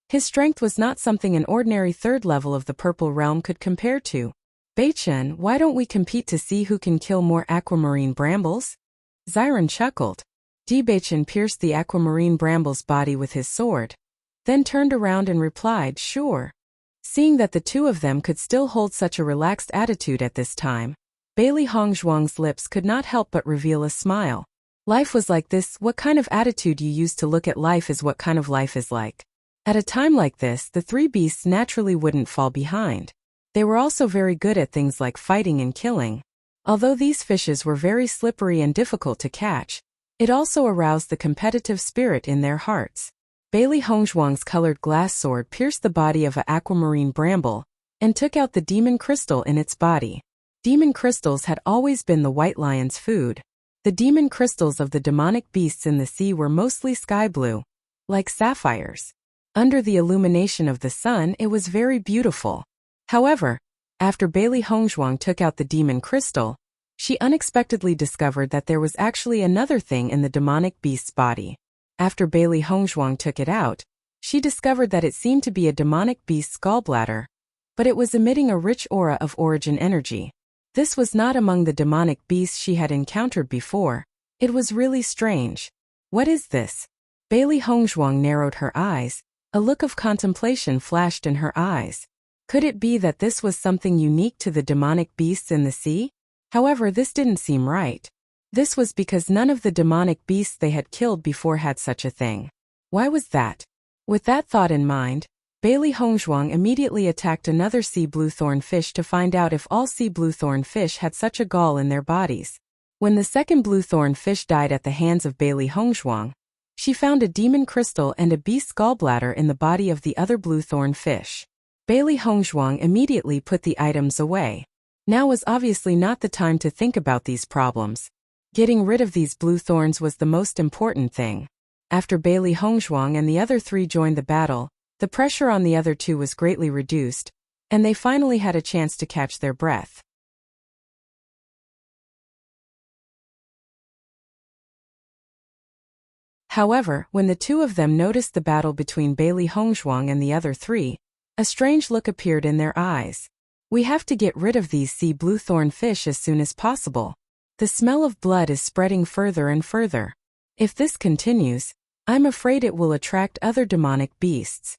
his strength was not something an ordinary third level of the Purple Realm could compare to. "Beichen, why don't we compete to see who can kill more aquamarine brambles?" Xiron chuckled. Di Beichen pierced the aquamarine bramble's body with his sword, then turned around and replied, "Sure." Seeing that the two of them could still hold such a relaxed attitude at this time, Bailey Hongzhuang's lips could not help but reveal a smile. Life was like this. What kind of attitude you use to look at life is what kind of life is like. At a time like this, the three beasts naturally wouldn't fall behind. They were also very good at things like fighting and killing. Although these fishes were very slippery and difficult to catch, it also aroused the competitive spirit in their hearts. Bailey Hongzhuang's colored glass sword pierced the body of an aquamarine bramble, and took out the demon crystal in its body. Demon crystals had always been the white lion's food. The demon crystals of the demonic beasts in the sea were mostly sky blue, like sapphires. Under the illumination of the sun, it was very beautiful. However, after Bailey Hongzhuang took out the demon crystal, she unexpectedly discovered that there was actually another thing in the demonic beast's body. After Bailey Hongzhuang took it out, she discovered that it seemed to be a demonic beast's gallbladder, but it was emitting a rich aura of origin energy. This was not among the demonic beasts she had encountered before. It was really strange. What is this? Bailey Hongzhuang narrowed her eyes. A look of contemplation flashed in her eyes. Could it be that this was something unique to the demonic beasts in the sea? However, this didn't seem right. This was because none of the demonic beasts they had killed before had such a thing. Why was that? With that thought in mind, Bailey Hongzhuang immediately attacked another sea bluethorn fish to find out if all sea bluethorn fish had such a gall in their bodies. When the second bluethorn fish died at the hands of Bailey Hongzhuang, she found a demon crystal and a beast's gallbladder in the body of the other bluethorn fish. Bailey Hongzhuang immediately put the items away. Now was obviously not the time to think about these problems. Getting rid of these bluethorns was the most important thing. After Bailey Hongzhuang and the other three joined the battle, the pressure on the other two was greatly reduced, and they finally had a chance to catch their breath. However, when the two of them noticed the battle between Bailey Hongzhuang and the other three, a strange look appeared in their eyes. We have to get rid of these sea bluethorn fish as soon as possible. The smell of blood is spreading further and further. If this continues, I'm afraid it will attract other demonic beasts.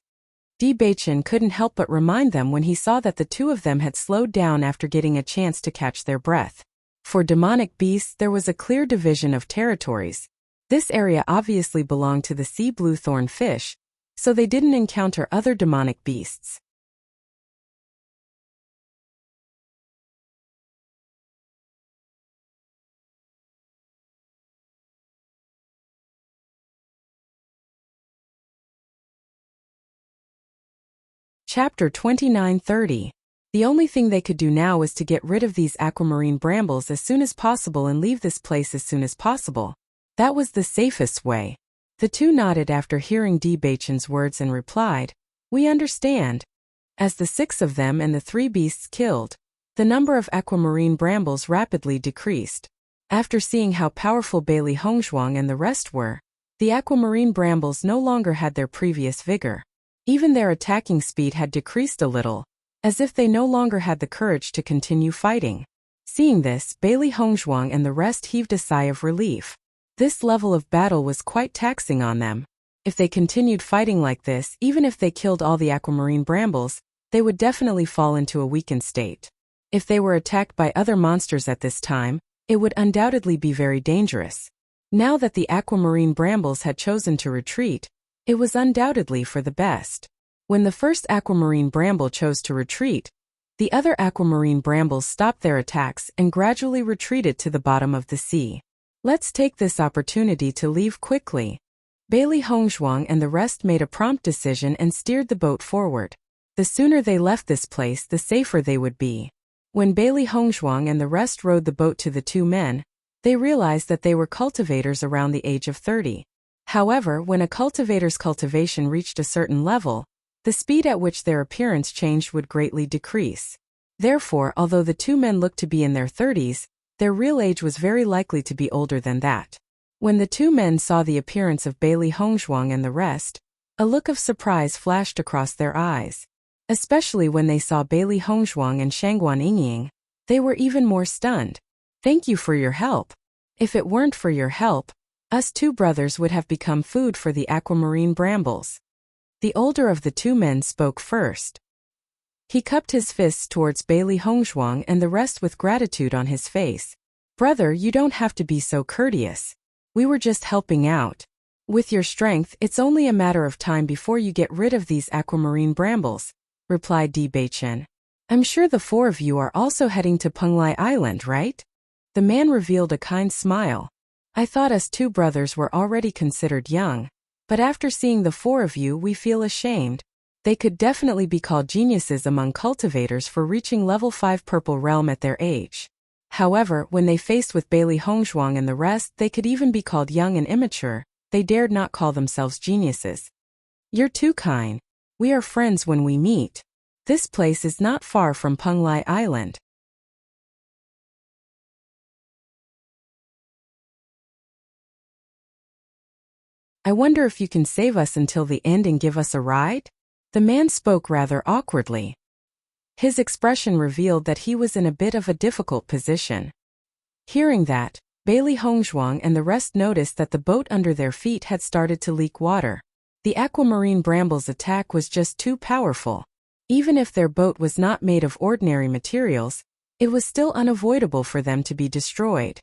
Di Beichen couldn't help but remind them when he saw that the two of them had slowed down after getting a chance to catch their breath. For demonic beasts, there was a clear division of territories. This area obviously belonged to the sea bluethorn fish, so they didn't encounter other demonic beasts. Chapter 29:30. The only thing they could do now was to get rid of these aquamarine brambles as soon as possible and leave this place as soon as possible. That was the safest way. The two nodded after hearing Di Beichen's words and replied, "We understand." As the 6 of them and the 3 beasts killed, the number of aquamarine brambles rapidly decreased. After seeing how powerful Bailey Hongzhuang and the rest were, the aquamarine brambles no longer had their previous vigor. Even their attacking speed had decreased a little, as if they no longer had the courage to continue fighting. Seeing this, Bailey Hongzhuang and the rest heaved a sigh of relief. This level of battle was quite taxing on them. If they continued fighting like this, even if they killed all the aquamarine brambles, they would definitely fall into a weakened state. If they were attacked by other monsters at this time, it would undoubtedly be very dangerous. Now that the aquamarine brambles had chosen to retreat, it was undoubtedly for the best. When the first aquamarine bramble chose to retreat, the other aquamarine brambles stopped their attacks and gradually retreated to the bottom of the sea. Let's take this opportunity to leave quickly. Bailey Hongzhuang and the rest made a prompt decision and steered the boat forward. The sooner they left this place, the safer they would be. When Bailey Hongzhuang and the rest rowed the boat to the 2 men, they realized that they were cultivators around the age of 30. However, when a cultivator's cultivation reached a certain level, the speed at which their appearance changed would greatly decrease. Therefore, although the 2 men looked to be in their 30s, their real age was very likely to be older than that. When the 2 men saw the appearance of Bailey Hongzhuang and the rest, a look of surprise flashed across their eyes. Especially when they saw Bailey Hongzhuang and Shangguan Yingying, they were even more stunned. "Thank you for your help. If it weren't for your help, us 2 brothers would have become food for the aquamarine brambles." The older of the 2 men spoke first. He cupped his fists towards Bailey Hongzhuang and the rest with gratitude on his face. "Brother, you don't have to be so courteous. We were just helping out. With your strength, it's only a matter of time before you get rid of these aquamarine brambles," replied Di Beichen. "I'm sure the 4 of you are also heading to Penglai Island, right?" The man revealed a kind smile. "I thought us 2 brothers were already considered young, but after seeing the 4 of you we feel ashamed. They could definitely be called geniuses among cultivators for reaching level 5 Purple Realm at their age. However, when they faced with Bailey Hongzhuang and the rest, they could even be called young and immature. They dared not call themselves geniuses. You're too kind. We are friends when we meet. This place is not far from Penglai Island. I wonder if you can save us until the end and give us a ride? The man spoke rather awkwardly. His expression revealed that he was in a bit of a difficult position. Hearing that, Bailey Hongzhuang and the rest noticed that the boat under their feet had started to leak water. The aquamarine bramble's attack was just too powerful. Even if their boat was not made of ordinary materials, it was still unavoidable for them to be destroyed.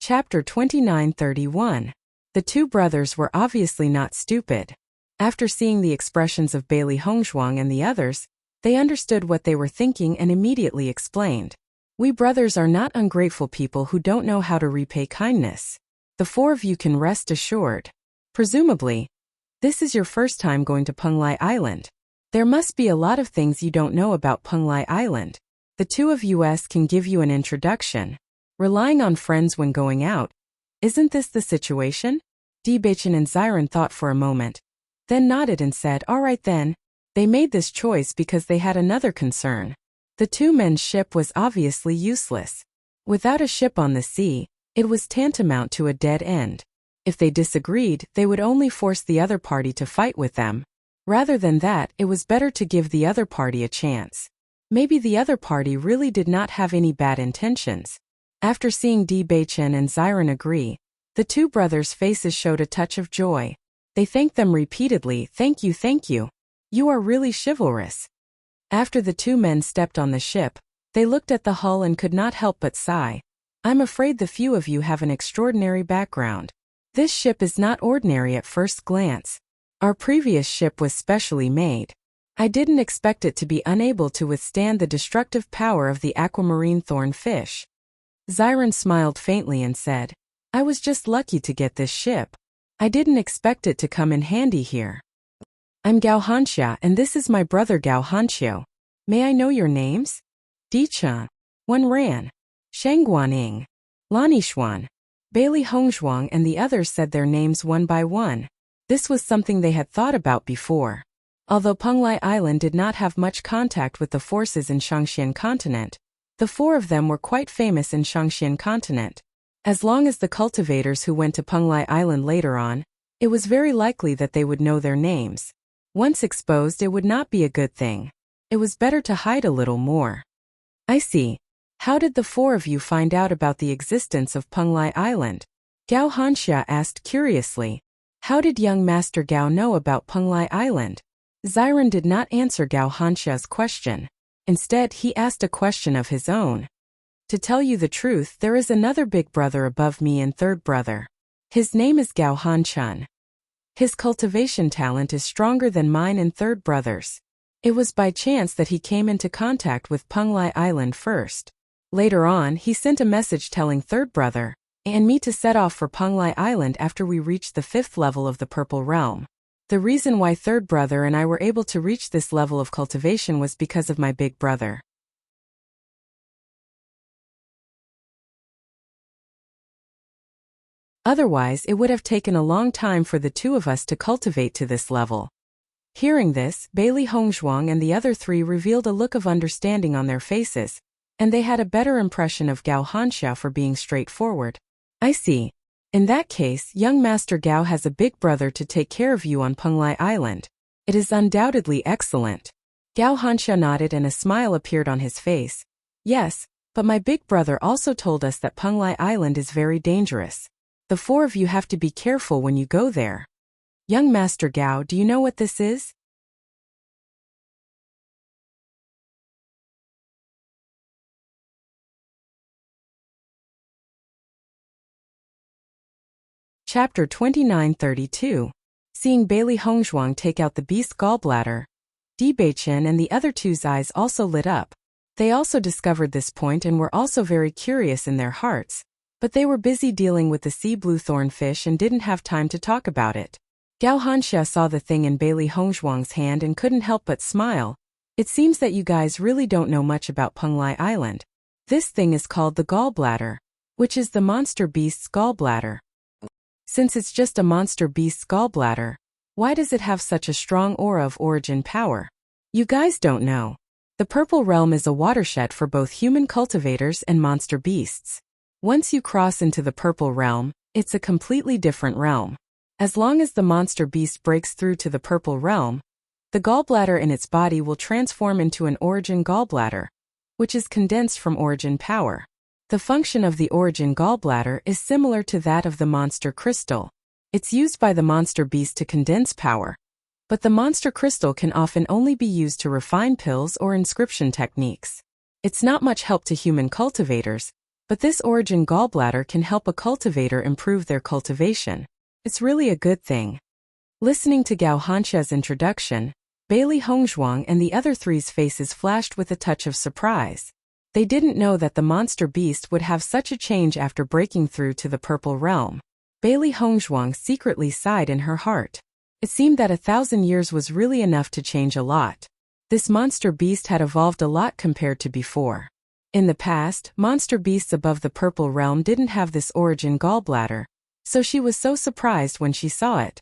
Chapter 29:31. The two brothers were obviously not stupid. After seeing the expressions of Bailey Hongzhuang and the others, they understood what they were thinking and immediately explained. We brothers are not ungrateful people who don't know how to repay kindness. The four of you can rest assured. Presumably, this is your first time going to Penglai Island. There must be a lot of things you don't know about Penglai Island. The two of us can give you an introduction. Relying on friends when going out. Isn't this the situation? Debachin and Xiren thought for a moment, then nodded and said, all right then. They made this choice because they had another concern. The two men's ship was obviously useless. Without a ship on the sea, it was tantamount to a dead end. If they disagreed, they would only force the other party to fight with them. Rather than that, it was better to give the other party a chance. Maybe the other party really did not have any bad intentions. After seeing Debachin and Xiren agree, the two brothers' faces showed a touch of joy. They thanked them repeatedly, thank you, thank you. You are really chivalrous. After the two men stepped on the ship, they looked at the hull and could not help but sigh. I'm afraid the few of you have an extraordinary background. This ship is not ordinary at first glance. Our previous ship was specially made. I didn't expect it to be unable to withstand the destructive power of the aquamarine thorn fish. Xiren smiled faintly and said, I was just lucky to get this ship. I didn't expect it to come in handy here. I'm Gao Hanxia and this is my brother Gao Hanxiu. May I know your names? Dichan, Wen Ran, Shang Guaning, Lani Xuan, Bailey Hongzhuang and the others said their names one by one. This was something they had thought about before. Although Penglai Island did not have much contact with the forces in Shangxian continent, the four of them were quite famous in Shangxian continent. As long as the cultivators who went to Penglai Island later on, it was very likely that they would know their names. Once exposed, it would not be a good thing. It was better to hide a little more. I see. How did the four of you find out about the existence of Penglai Island? Gao Hanxia asked curiously. How did young Master Gao know about Penglai Island? Xiren did not answer Gao Hanxia's question. Instead, he asked a question of his own. To tell you the truth, there is another big brother above me and third brother. His name is Gao Hanchun. His cultivation talent is stronger than mine and third brother's. It was by chance that he came into contact with Penglai Island first. Later on, he sent a message telling third brother and me to set off for Penglai Island after we reached the 5th level of the Purple Realm. The reason why third brother and I were able to reach this level of cultivation was because of my big brother. Otherwise, it would have taken a long time for the two of us to cultivate to this level. Hearing this, Bailey Hongzhuang and the other three revealed a look of understanding on their faces, and they had a better impression of Gao Hanxia for being straightforward. I see. In that case, young Master Gao has a big brother to take care of you on Penglai Island. It is undoubtedly excellent. Gao Hanxia nodded and a smile appeared on his face. Yes, but my big brother also told us that Penglai Island is very dangerous. The four of you have to be careful when you go there. Young Master Gao, do you know what this is? Chapter 29:32. Seeing Bailey Hongzhuang take out the beast gallbladder, Debaichen and the other two's eyes also lit up. They also discovered this point and were also very curious in their hearts, but they were busy dealing with the sea blue thornfish and didn't have time to talk about it. Gao Hanxia saw the thing in Bailey Hongzhuang's hand and couldn't help but smile. It seems that you guys really don't know much about Penglai Island. This thing is called the gallbladder, which is the monster beast's gallbladder. Since it's just a monster beast's gallbladder, why does it have such a strong aura of origin power? You guys don't know. The Purple Realm is a watershed for both human cultivators and monster beasts. Once you cross into the Purple Realm, it's a completely different realm. As long as the monster beast breaks through to the Purple Realm, the gallbladder in its body will transform into an origin gallbladder, which is condensed from origin power. The function of the origin gallbladder is similar to that of the monster crystal. It's used by the monster beast to condense power, but the monster crystal can often only be used to refine pills or inscription techniques. It's not much help to human cultivators, but this origin gallbladder can help a cultivator improve their cultivation. It's really a good thing. Listening to Gao Hanxia's introduction, Bailey Hongzhuang and the other three's faces flashed with a touch of surprise. They didn't know that the monster beast would have such a change after breaking through to the Purple Realm. Bailey Hongzhuang secretly sighed in her heart. It seemed that 1,000 years was really enough to change a lot. This monster beast had evolved a lot compared to before. In the past, monster beasts above the Purple Realm didn't have this origin gallbladder, so she was so surprised when she saw it.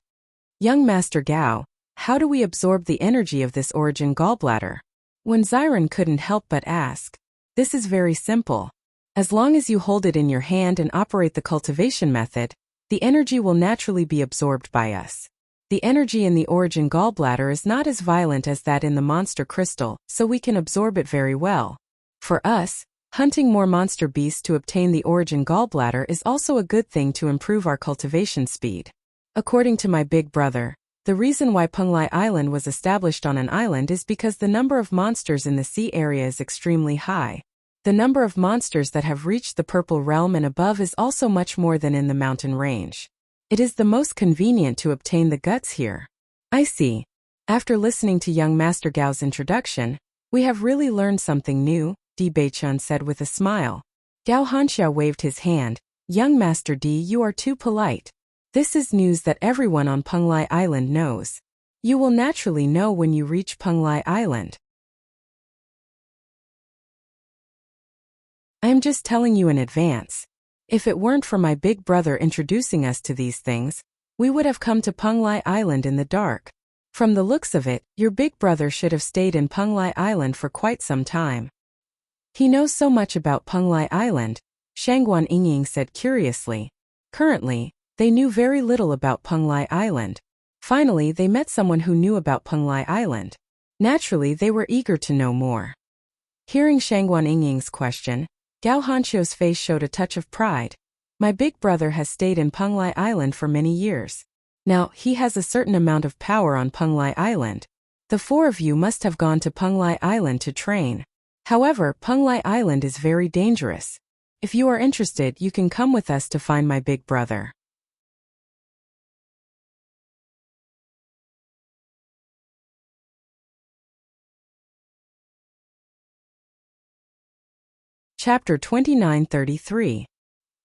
Young Master Gao, how do we absorb the energy of this origin gallbladder? When Xiren couldn't help but ask. This is very simple. As long as you hold it in your hand and operate the cultivation method, the energy will naturally be absorbed by us. The energy in the origin gallbladder is not as violent as that in the monster crystal, so we can absorb it very well. For us, hunting more monster beasts to obtain the origin gallbladder is also a good thing to improve our cultivation speed. According to my big brother, the reason why Penglai Island was established on an island is because the number of monsters in the sea area is extremely high. The number of monsters that have reached the Purple Realm and above is also much more than in the mountain range. It is the most convenient to obtain the guts here. I see. After listening to young Master Gao's introduction, we have really learned something new, Di Beichun said with a smile. Gao Hanxia waved his hand. Young Master Di, you are too polite. This is news that everyone on Penglai Island knows. You will naturally know when you reach Penglai Island. I am just telling you in advance. If it weren't for my big brother introducing us to these things, we would have come to Penglai Island in the dark. From the looks of it, your big brother should have stayed in Penglai Island for quite some time. He knows so much about Penglai Island, Shangguan Yingying said curiously. Currently, they knew very little about Penglai Island. Finally, they met someone who knew about Penglai Island. Naturally, they were eager to know more. Hearing Shangguan Yingying's question, Gao Hanxia's face showed a touch of pride. My big brother has stayed in Penglai Island for many years. Now, he has a certain amount of power on Penglai Island. The four of you must have gone to Penglai Island to train. However, Penglai Island is very dangerous. If you are interested, you can come with us to find my big brother. Chapter 29:33.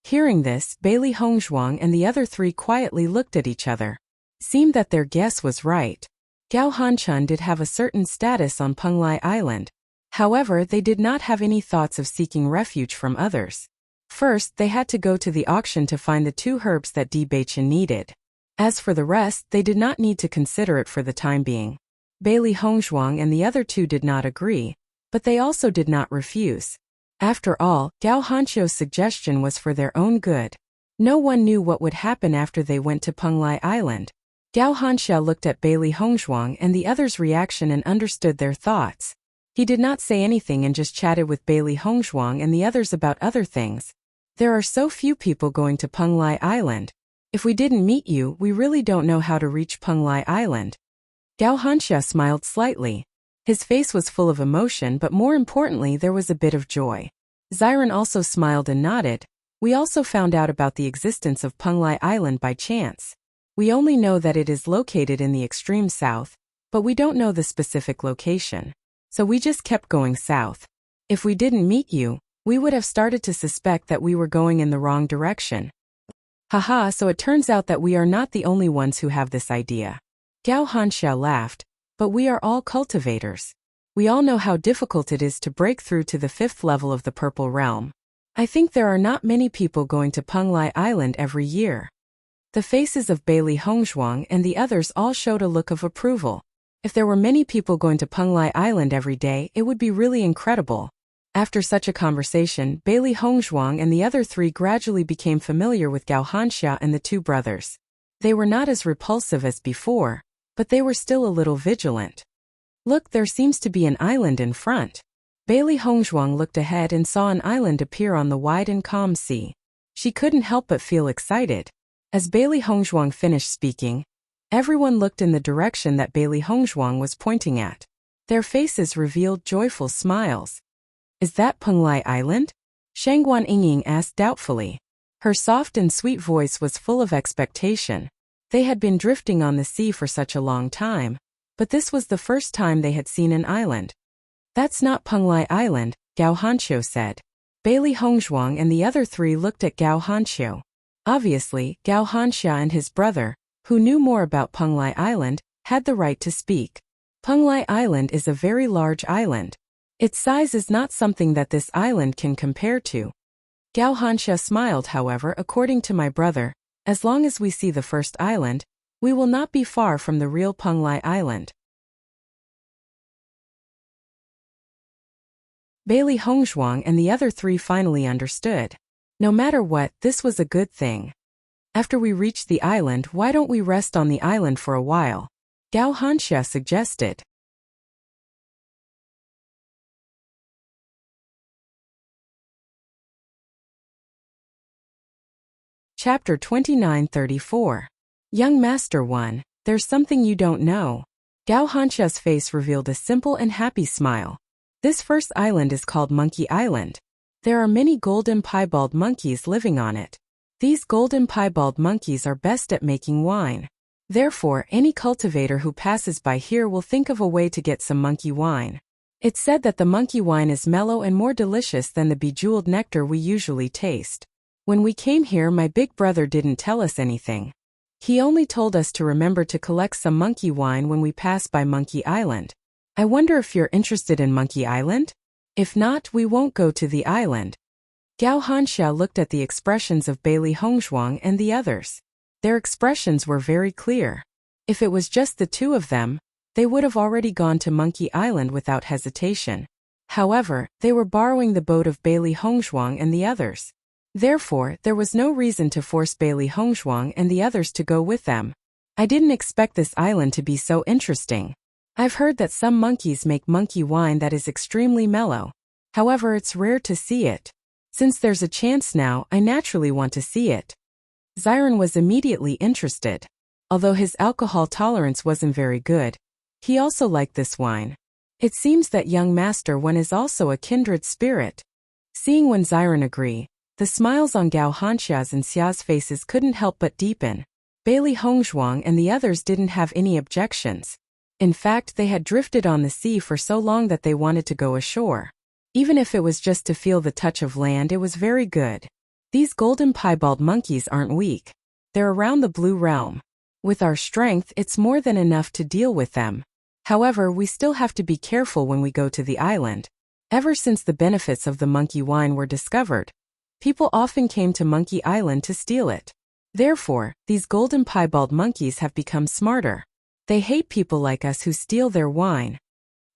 Hearing this, Bailey Hongzhuang and the other three quietly looked at each other. Seemed that their guess was right. Gao Hanchun did have a certain status on Penglai Island. However, they did not have any thoughts of seeking refuge from others. First, they had to go to the auction to find the 2 herbs that Di Beichen needed. As for the rest, they did not need to consider it for the time being. Bailey Hongzhuang and the other 2 did not agree, but they also did not refuse. After all, Gao Hanxia's suggestion was for their own good. No one knew what would happen after they went to Penglai Island. Gao Hanxia looked at Bailey Hongzhuang and the others' reaction and understood their thoughts. He did not say anything and just chatted with Bailey Hongzhuang and the others about other things. There are so few people going to Penglai Island. If we didn't meet you, we really don't know how to reach Penglai Island. Gao Hanxia smiled slightly. His face was full of emotion, but more importantly, there was a bit of joy. Xiren also smiled and nodded. We also found out about the existence of Penglai Island by chance. We only know that it is located in the extreme south, but we don't know the specific location. So we just kept going south. If we didn't meet you, we would have started to suspect that we were going in the wrong direction. Haha, so it turns out that we are not the only ones who have this idea. Gao Hanxia laughed, but we are all cultivators. We all know how difficult it is to break through to the 5th level of the Purple Realm. I think there are not many people going to Penglai Island every year. The faces of Bailey Hongzhuang and the others all showed a look of approval. If there were many people going to Penglai Island every day, it would be really incredible. After such a conversation, Bailey Hongzhuang and the other 3 gradually became familiar with Gao Hanxia and the 2 brothers. They were not as repulsive as before, but they were still a little vigilant. Look, there seems to be an island in front. Bailey Hongzhuang looked ahead and saw an island appear on the wide and calm sea. She couldn't help but feel excited. As Bailey Hongzhuang finished speaking, everyone looked in the direction that Bailey Hongzhuang was pointing at. Their faces revealed joyful smiles. Is that Penglai Island? Shangguan Yingying asked doubtfully. Her soft and sweet voice was full of expectation. They had been drifting on the sea for such a long time, but this was the first time they had seen an island. That's not Penglai Island, Gao Hanxiu said. Bailey Hongzhuang and the other 3 looked at Gao Hanxiu. Obviously, Gao Hanxia and his brother, who knew more about Penglai Island, had the right to speak. Penglai Island is a very large island. Its size is not something that this island can compare to. Gao Hanxia smiled, however, according to my brother, as long as we see the first island, we will not be far from the real Penglai Island. Bailey Hongzhuang and the other 3 finally understood. No matter what, this was a good thing. After we reach the island, why don't we rest on the island for a while? Gao Hanxia suggested. Chapter 2934. Young Master 1, there's something you don't know. Gao Hanxia's face revealed a simple and happy smile. This first island is called Monkey Island. There are many golden piebald monkeys living on it. These golden piebald monkeys are best at making wine. Therefore, any cultivator who passes by here will think of a way to get some monkey wine. It's said that the monkey wine is mellow and more delicious than the bejeweled nectar we usually taste. When we came here, my big brother didn't tell us anything. He only told us to remember to collect some monkey wine when we pass by Monkey Island. I wonder if you're interested in Monkey Island? If not, we won't go to the island. Gao Hanxia looked at the expressions of Bailey Hongzhuang and the others. Their expressions were very clear. If it was just the 2 of them, they would have already gone to Monkey Island without hesitation. However, they were borrowing the boat of Bailey Hongzhuang and the others. Therefore, there was no reason to force Bailey Hongzhuang and the others to go with them. I didn't expect this island to be so interesting. I've heard that some monkeys make monkey wine that is extremely mellow. However, it's rare to see it. Since there's a chance now, I naturally want to see it. Xiren was immediately interested. Although his alcohol tolerance wasn't very good, he also liked this wine. It seems that young Master 1 is also a kindred spirit. Seeing when Xiren agreed, the smiles on Gao Hanxia's and Xia's faces couldn't help but deepen. Bailey Hongzhuang and the others didn't have any objections. In fact, they had drifted on the sea for so long that they wanted to go ashore. Even if it was just to feel the touch of land, it was very good. These golden piebald monkeys aren't weak. They're around the blue realm. With our strength, it's more than enough to deal with them. However, we still have to be careful when we go to the island. Ever since the benefits of the monkey wine were discovered, people often came to Monkey Island to steal it. Therefore, these golden piebald monkeys have become smarter. They hate people like us who steal their wine.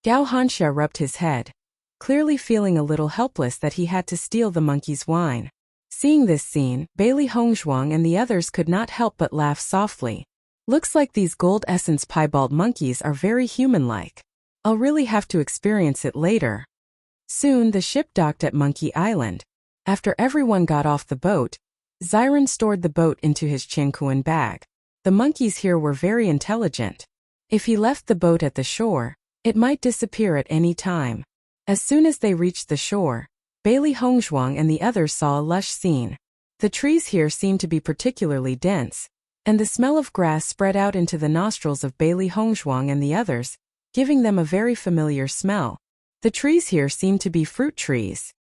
Gao Hanxia rubbed his head, clearly feeling a little helpless that he had to steal the monkey's wine. Seeing this scene, Bailey Hongzhuang and the others could not help but laugh softly. Looks like these gold essence piebald monkeys are very human-like. I'll really have to experience it later. Soon the ship docked at Monkey Island. After everyone got off the boat, Xiren stored the boat into his Qingkuan bag. The monkeys here were very intelligent. If he left the boat at the shore, it might disappear at any time. As soon as they reached the shore, Bailey Hongzhuang and the others saw a lush scene. The trees here seemed to be particularly dense, and the smell of grass spread out into the nostrils of Bailey Hongzhuang and the others, giving them a very familiar smell. The trees here seemed to be fruit trees.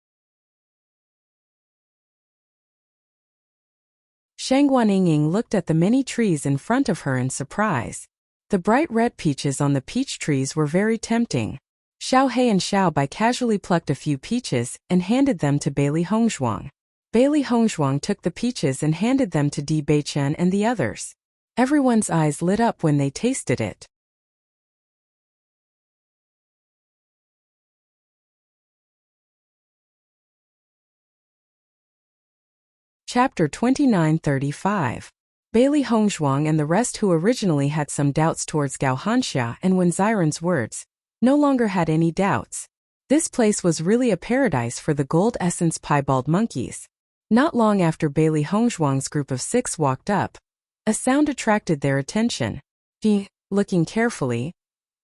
Shang Guanying looked at the many trees in front of her in surprise. The bright red peaches on the peach trees were very tempting. Xiao He and Xiao Bai casually plucked a few peaches and handed them to Bailey Hongzhuang. Bailey Hongzhuang took the peaches and handed them to Di Beichen and the others. Everyone's eyes lit up when they tasted it. Chapter 29:35. Bailey Hongzhuang and the rest who originally had some doubts towards Gao Hanxia and when Xiren's words, no longer had any doubts. This place was really a paradise for the gold essence piebald monkeys. Not long after Bailey Hongzhuang's group of 6 walked up, a sound attracted their attention. Looking carefully,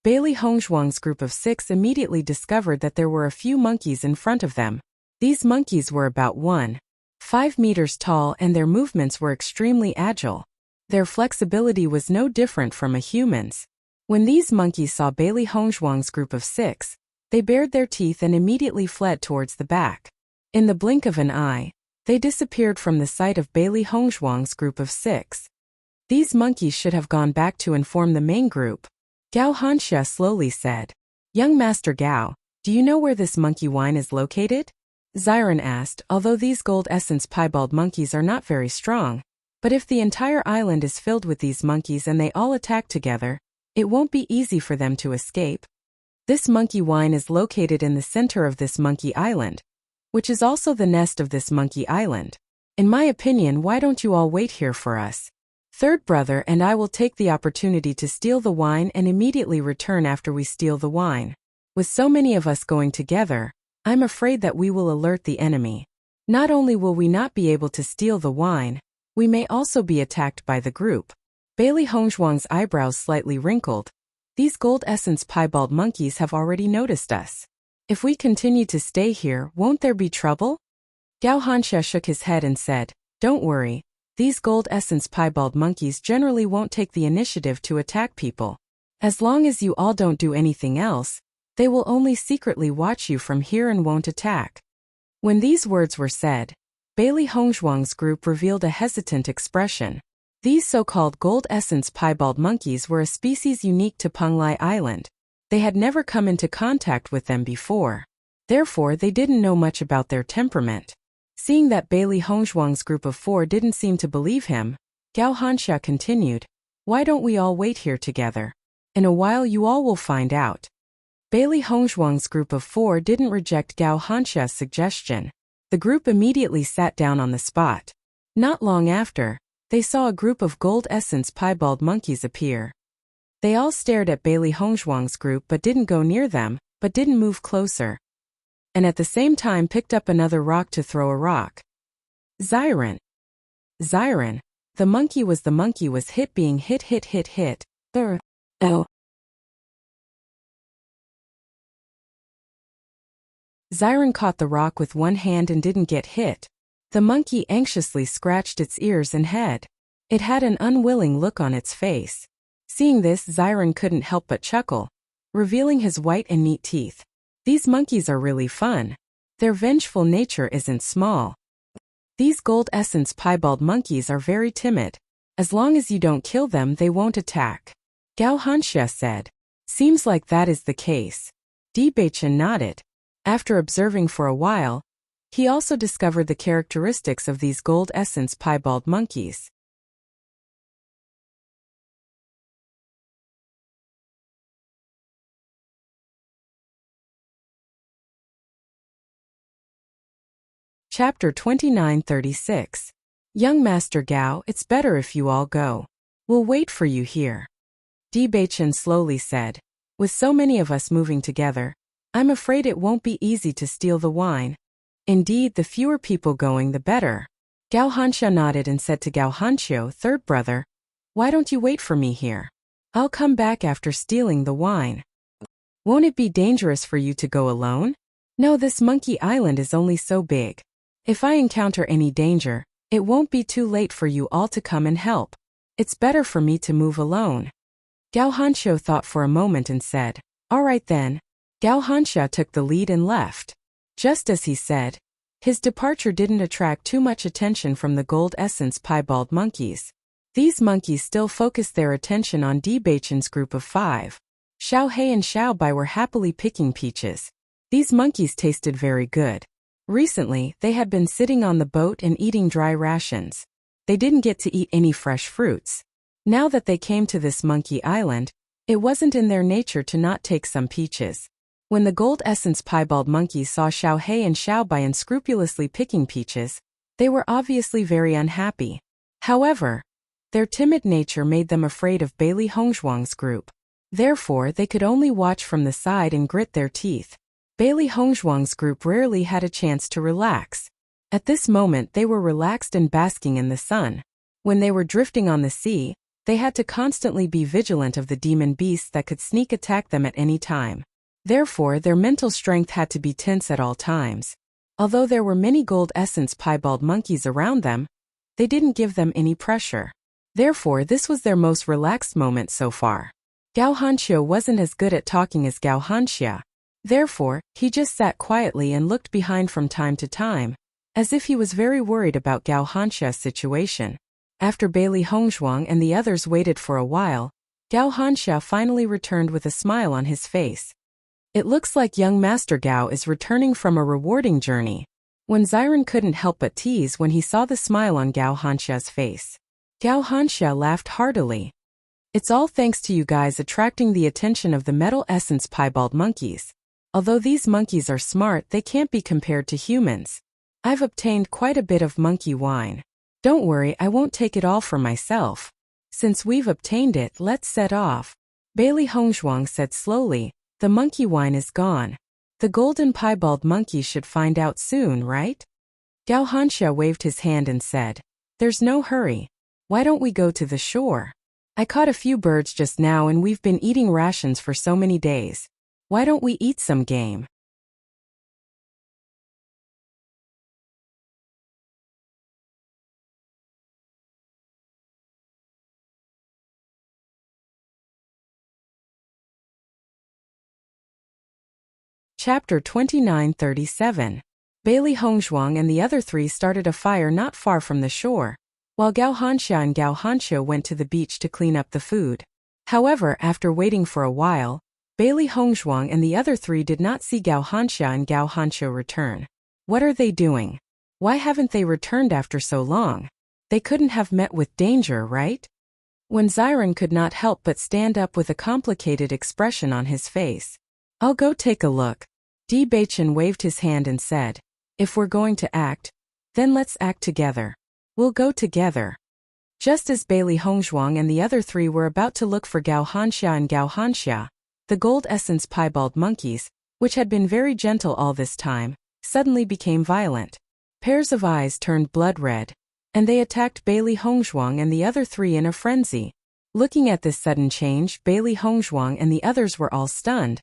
Bailey Hongzhuang's group of 6 immediately discovered that there were a few monkeys in front of them. These monkeys were about 1.5 meters tall and their movements were extremely agile. Their flexibility was no different from a human's. When these monkeys saw Bailey Hongzhuang's group of 6, they bared their teeth and immediately fled towards the back. In the blink of an eye, they disappeared from the sight of Bailey Hongzhuang's group of 6. These monkeys should have gone back to inform the main group. Gao Hanxia slowly said, "Young Master Gao, do you know where this monkey wine is located?" Xiren asked, although these gold essence piebald monkeys are not very strong, but if the entire island is filled with these monkeys and they all attack together, it won't be easy for them to escape. This monkey wine is located in the center of this monkey island, which is also the nest of this monkey island. In my opinion, why don't you all wait here for us? Third brother and I will take the opportunity to steal the wine and immediately return after we steal the wine. With so many of us going together, I'm afraid that we will alert the enemy. Not only will we not be able to steal the wine, we may also be attacked by the group. Bailey Hongzhuang's eyebrows slightly wrinkled. These gold essence piebald monkeys have already noticed us. If we continue to stay here, won't there be trouble? Gao Hanxia shook his head and said, "Don't worry, these gold essence piebald monkeys generally won't take the initiative to attack people. As long as you all don't do anything else, they will only secretly watch you from here and won't attack." When these words were said, Bailey Hongzhuang's group revealed a hesitant expression. These so-called gold essence piebald monkeys were a species unique to Penglai Island. They had never come into contact with them before. Therefore, they didn't know much about their temperament. Seeing that Bailey Hongzhuang's group of 4 didn't seem to believe him, Gao Hanxia continued, "Why don't we all wait here together? In a while you all will find out." Bailey Hongzhuang's group of 4 didn't reject Gao Hanxia's suggestion. The group immediately sat down on the spot. Not long after, they saw a group of gold essence piebald monkeys appear. They all stared at Bailey Hongzhuang's group but didn't go near them, but didn't move closer. And at the same time picked up another rock to throw a rock. Xiren. The monkey was hit being hit. Oh. Xiren caught the rock with one hand and didn't get hit. The monkey anxiously scratched its ears and head. It had an unwilling look on its face. Seeing this, Xiren couldn't help but chuckle, revealing his white and neat teeth. These monkeys are really fun. Their vengeful nature isn't small. These gold essence piebald monkeys are very timid. As long as you don't kill them, they won't attack. Gao Hanxia said, "Seems like that is the case." Di Beichen nodded. After observing for a while, he also discovered the characteristics of these gold essence piebald monkeys. Chapter 29:36. Young Master Gao, it's better if you all go. We'll wait for you here. Di Beichen slowly said, "With so many of us moving together, I'm afraid it won't be easy to steal the wine. Indeed, the fewer people going, the better." Gao Hanxia nodded and said to Gao Hanxiu, "Third brother, why don't you wait for me here? I'll come back after stealing the wine." "Won't it be dangerous for you to go alone?" "No, this monkey island is only so big. If I encounter any danger, it won't be too late for you all to come and help." It's better for me to move alone. Gao Hanxiu thought for a moment and said, "All right then." Gao Hanxia took the lead and left. Just as he said, his departure didn't attract too much attention from the gold essence piebald monkeys. These monkeys still focused their attention on Di Beichen's group of 5. Xiao He and Xiao Bai were happily picking peaches. These monkeys tasted very good. Recently, they had been sitting on the boat and eating dry rations. They didn't get to eat any fresh fruits. Now that they came to this monkey island, it wasn't in their nature to not take some peaches. When the gold essence piebald monkeys saw Xiao He and Xiao Bai unscrupulously picking peaches, they were obviously very unhappy. However, their timid nature made them afraid of Bailey Hongzhuang's group. Therefore, they could only watch from the side and grit their teeth. Bailey Hongzhuang's group rarely had a chance to relax. At this moment they were relaxed and basking in the sun. When they were drifting on the sea, they had to constantly be vigilant of the demon beasts that could sneak attack them at any time. Therefore, their mental strength had to be tense at all times. Although there were many gold essence piebald monkeys around them, they didn't give them any pressure. Therefore, this was their most relaxed moment so far. Gao Hanxiu wasn't as good at talking as Gao Hanxia. Therefore, he just sat quietly and looked behind from time to time, as if he was very worried about Gao Hanxia's situation. After Bailey Hongzhuang and the others waited for a while, Gao Hanxia finally returned with a smile on his face. It looks like young Master Gao is returning from a rewarding journey. When Xiren couldn't help but tease when he saw the smile on Gao Hanxia's face. Gao Hanxia laughed heartily. It's all thanks to you guys attracting the attention of the metal essence piebald monkeys. Although these monkeys are smart, they can't be compared to humans. I've obtained quite a bit of monkey wine. Don't worry, I won't take it all for myself. Since we've obtained it, let's set off. Bailey Hongzhuang said slowly, the monkey wine is gone. The golden piebald monkeys should find out soon, right? Gao Hanxia waved his hand and said, there's no hurry. Why don't we go to the shore? I caught a few birds just now and we've been eating rations for so many days. Why don't we eat some game? Chapter 29:37. Bailey Hongzhuang and the other 3 started a fire not far from the shore, while Gao Hanxia and Gao Hanxiu went to the beach to clean up the food. However, after waiting for a while, Bailey Hongzhuang and the other 3 did not see Gao Hanxia and Gao Hanxiu return. What are they doing? Why haven't they returned after so long? They couldn't have met with danger, right? When Xiren could not help but stand up with a complicated expression on his face. I'll go take a look. Di Beichen waved his hand and said, if we're going to act, then let's act together. We'll go together. Just as Bailey Hongzhuang and the other 3 were about to look for Gao Hanxia and Gao Hanxia, the gold essence piebald monkeys, which had been very gentle all this time, suddenly became violent. Pairs of eyes turned blood red, and they attacked Bailey Hongzhuang and the other 3 in a frenzy. Looking at this sudden change, Bailey Hongzhuang and the others were all stunned,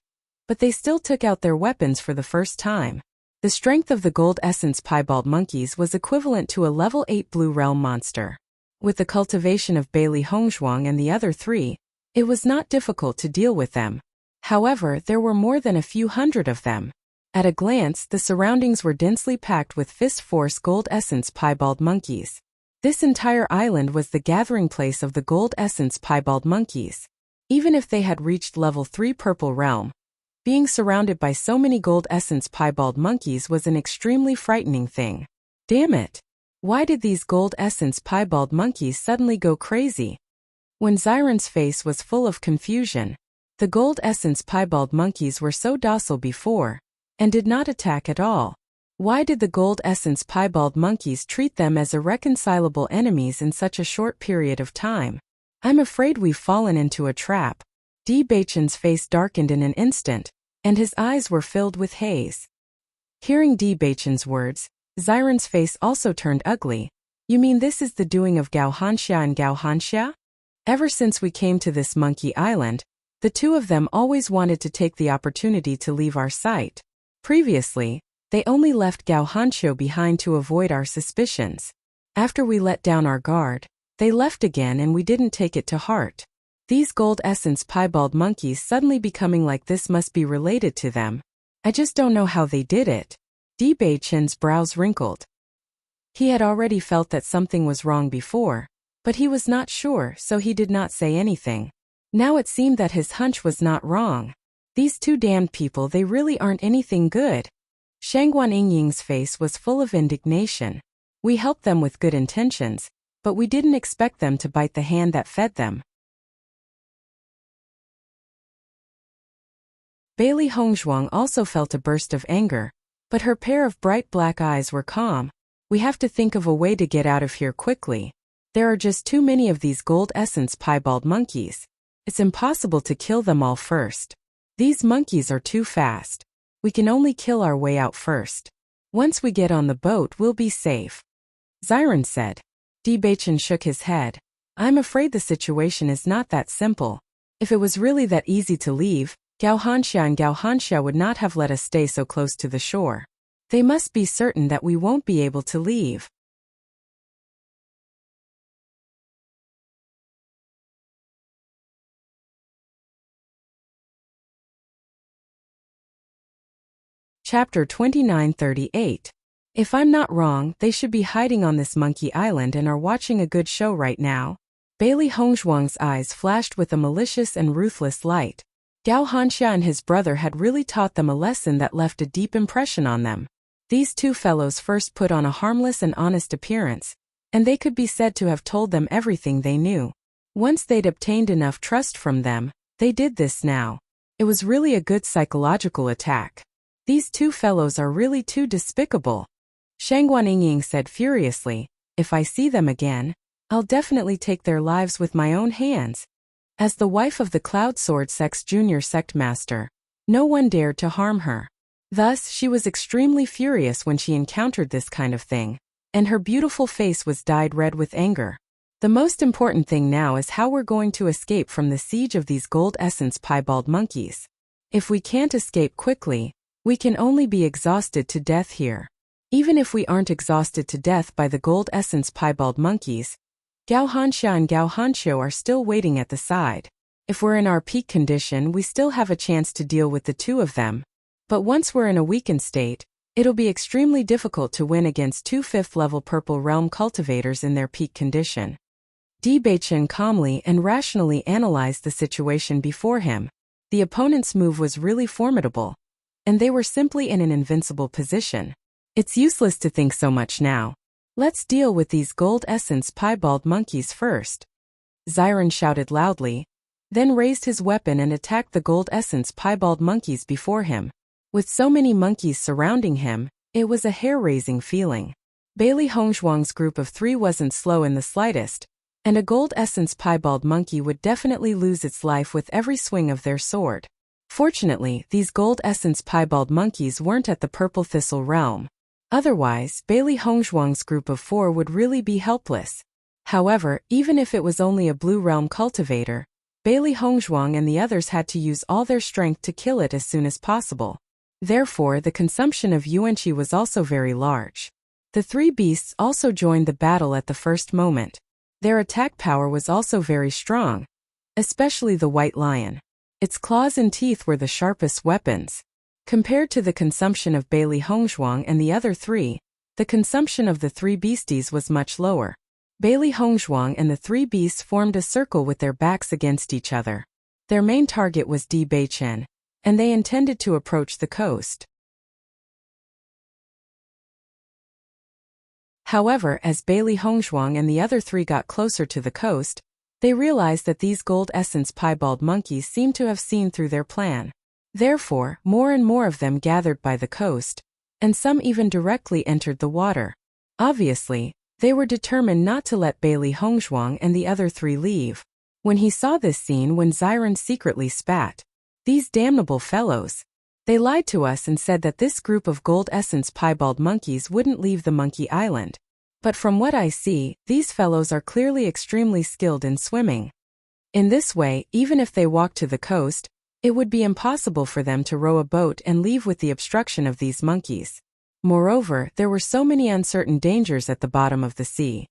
but they still took out their weapons for the first time. The strength of the gold essence piebald monkeys was equivalent to a level 8 blue realm monster. With the cultivation of Bailey Hongzhuang and the other 3, it was not difficult to deal with them. However, there were more than a few hundred of them. At a glance, the surroundings were densely packed with fist force gold essence piebald monkeys. This entire island was the gathering place of the gold essence piebald monkeys. Even if they had reached level 3 purple realm, being surrounded by so many gold essence piebald monkeys was an extremely frightening thing. Damn it! Why did these gold essence piebald monkeys suddenly go crazy? When Xiren's face was full of confusion, the gold essence piebald monkeys were so docile before, and did not attack at all. Why did the gold essence piebald monkeys treat them as irreconcilable enemies in such a short period of time? I'm afraid we've fallen into a trap. Di Beichen's face darkened in an instant, and his eyes were filled with haze. Hearing Di Beichen's words, Xiren's face also turned ugly. You mean this is the doing of Gao Hanxia and Gao Hanxia? Ever since we came to this monkey island, the 2 of them always wanted to take the opportunity to leave our sight. Previously, they only left Gao Hanxiu behind to avoid our suspicions. After we let down our guard, They left again and we didn't take it to heart. These gold essence piebald monkeys suddenly becoming like this must be related to them. I just don't know how they did it. Bei Chen's brows wrinkled. He had already felt that something was wrong before, but he was not sure, so he did not say anything. Now it seemed that his hunch was not wrong. These two damned people, they really aren't anything good. Shangguan Yingying's face was full of indignation. We helped them with good intentions, but we didn't expect them to bite the hand that fed them. Bailey Hongzhuang also felt a burst of anger, but her pair of bright black eyes were calm. We have to think of a way to get out of here quickly. There are just too many of these gold essence piebald monkeys. It's impossible to kill them all first. These monkeys are too fast. We can only kill our way out first. Once we get on the boat, we'll be safe. Xiren said. Bei Chen shook his head. I'm afraid the situation is not that simple. If it was really that easy to leave, Gao Hanxia and Gao Hanxia would not have let us stay so close to the shore. They must be certain that we won't be able to leave. Chapter 2938. If I'm not wrong, they should be hiding on this monkey island and are watching a good show right now. Bailey Hongzhuang's eyes flashed with a malicious and ruthless light. Gao Hanxia and his brother had really taught them a lesson that left a deep impression on them. These two fellows first put on a harmless and honest appearance, and they could be said to have told them everything they knew. Once they'd obtained enough trust from them, they did this now. It was really a good psychological attack. These two fellows are really too despicable. Shangguan Yingying said furiously, if I see them again, I'll definitely take their lives with my own hands. As the wife of the Cloud Sword Sect's junior sect master, no one dared to harm her. Thus, she was extremely furious when she encountered this kind of thing, and her beautiful face was dyed red with anger. The most important thing now is how we're going to escape from the siege of these gold essence piebald monkeys. If we can't escape quickly, we can only be exhausted to death here. Even if we aren't exhausted to death by the gold essence piebald monkeys, Gao Hanxia and Gao Hanxiu are still waiting at the side. If we're in our peak condition, we still have a chance to deal with the two of them. But once we're in a weakened state, it'll be extremely difficult to win against two 5th level Purple Realm cultivators in their peak condition. Bei Chen calmly and rationally analyzed the situation before him. The opponent's move was really formidable, and they were simply in an invincible position. It's useless to think so much now. Let's deal with these gold essence piebald monkeys first. Xiren shouted loudly, then raised his weapon and attacked the gold essence piebald monkeys before him. With so many monkeys surrounding him, it was a hair-raising feeling. Bailey Hongzhuang's group of 3 wasn't slow in the slightest, and a gold essence piebald monkey would definitely lose its life with every swing of their sword. Fortunately, these gold essence piebald monkeys weren't at the Purple Thistle realm. Otherwise, Bailey Hongzhuang's group of 4 would really be helpless. However, even if it was only a blue realm cultivator, Bailey Hongzhuang and the others had to use all their strength to kill it as soon as possible. Therefore, the consumption of yuanqi was also very large. The 3 beasts also joined the battle at the first moment. Their attack power was also very strong, especially the white lion. Its claws and teeth were the sharpest weapons. Compared to the consumption of Bailey Hongzhuang and the other 3, the consumption of the 3 beasties was much lower. Bailey Hongzhuang and the 3 beasts formed a circle with their backs against each other. Their main target was Bei Chen, and they intended to approach the coast. However, as Bailey Hongzhuang and the other 3 got closer to the coast, they realized that these gold essence piebald monkeys seemed to have seen through their plan. Therefore, more and more of them gathered by the coast, and some even directly entered the water. Obviously, they were determined not to let Bailey Hongzhuang and the other 3 leave. When he saw this scene, when Xiren secretly spat, "These damnable fellows. They lied to us and said that this group of gold essence piebald monkeys wouldn't leave the monkey island. But from what I see, these fellows are clearly extremely skilled in swimming. In this way, even if they walked to the coast, it would be impossible for them to row a boat and leave with the obstruction of these monkeys. Moreover, there were so many uncertain dangers at the bottom of the sea.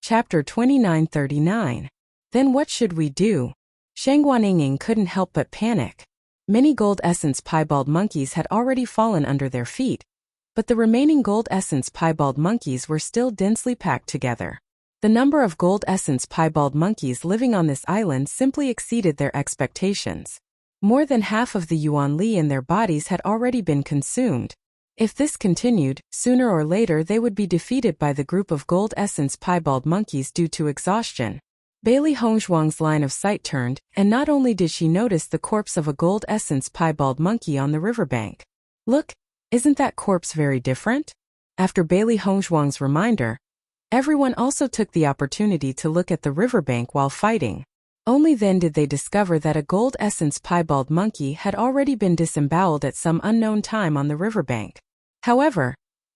Chapter 2939. Then what should we do? Shangguaninging couldn't help but panic. Many gold essence piebald monkeys had already fallen under their feet, but the remaining gold essence piebald monkeys were still densely packed together. The number of gold essence piebald monkeys living on this island simply exceeded their expectations. More than half of the yuan li in their bodies had already been consumed. If this continued, sooner or later they would be defeated by the group of gold essence piebald monkeys due to exhaustion. Bailey Hongzhuang's line of sight turned, and not only did she notice the corpse of a gold essence piebald monkey on the riverbank. Look, isn't that corpse very different? After Bailey Hongzhuang's reminder, everyone also took the opportunity to look at the riverbank while fighting. Only then did they discover that a gold essence piebald monkey had already been disemboweled at some unknown time on the riverbank. However,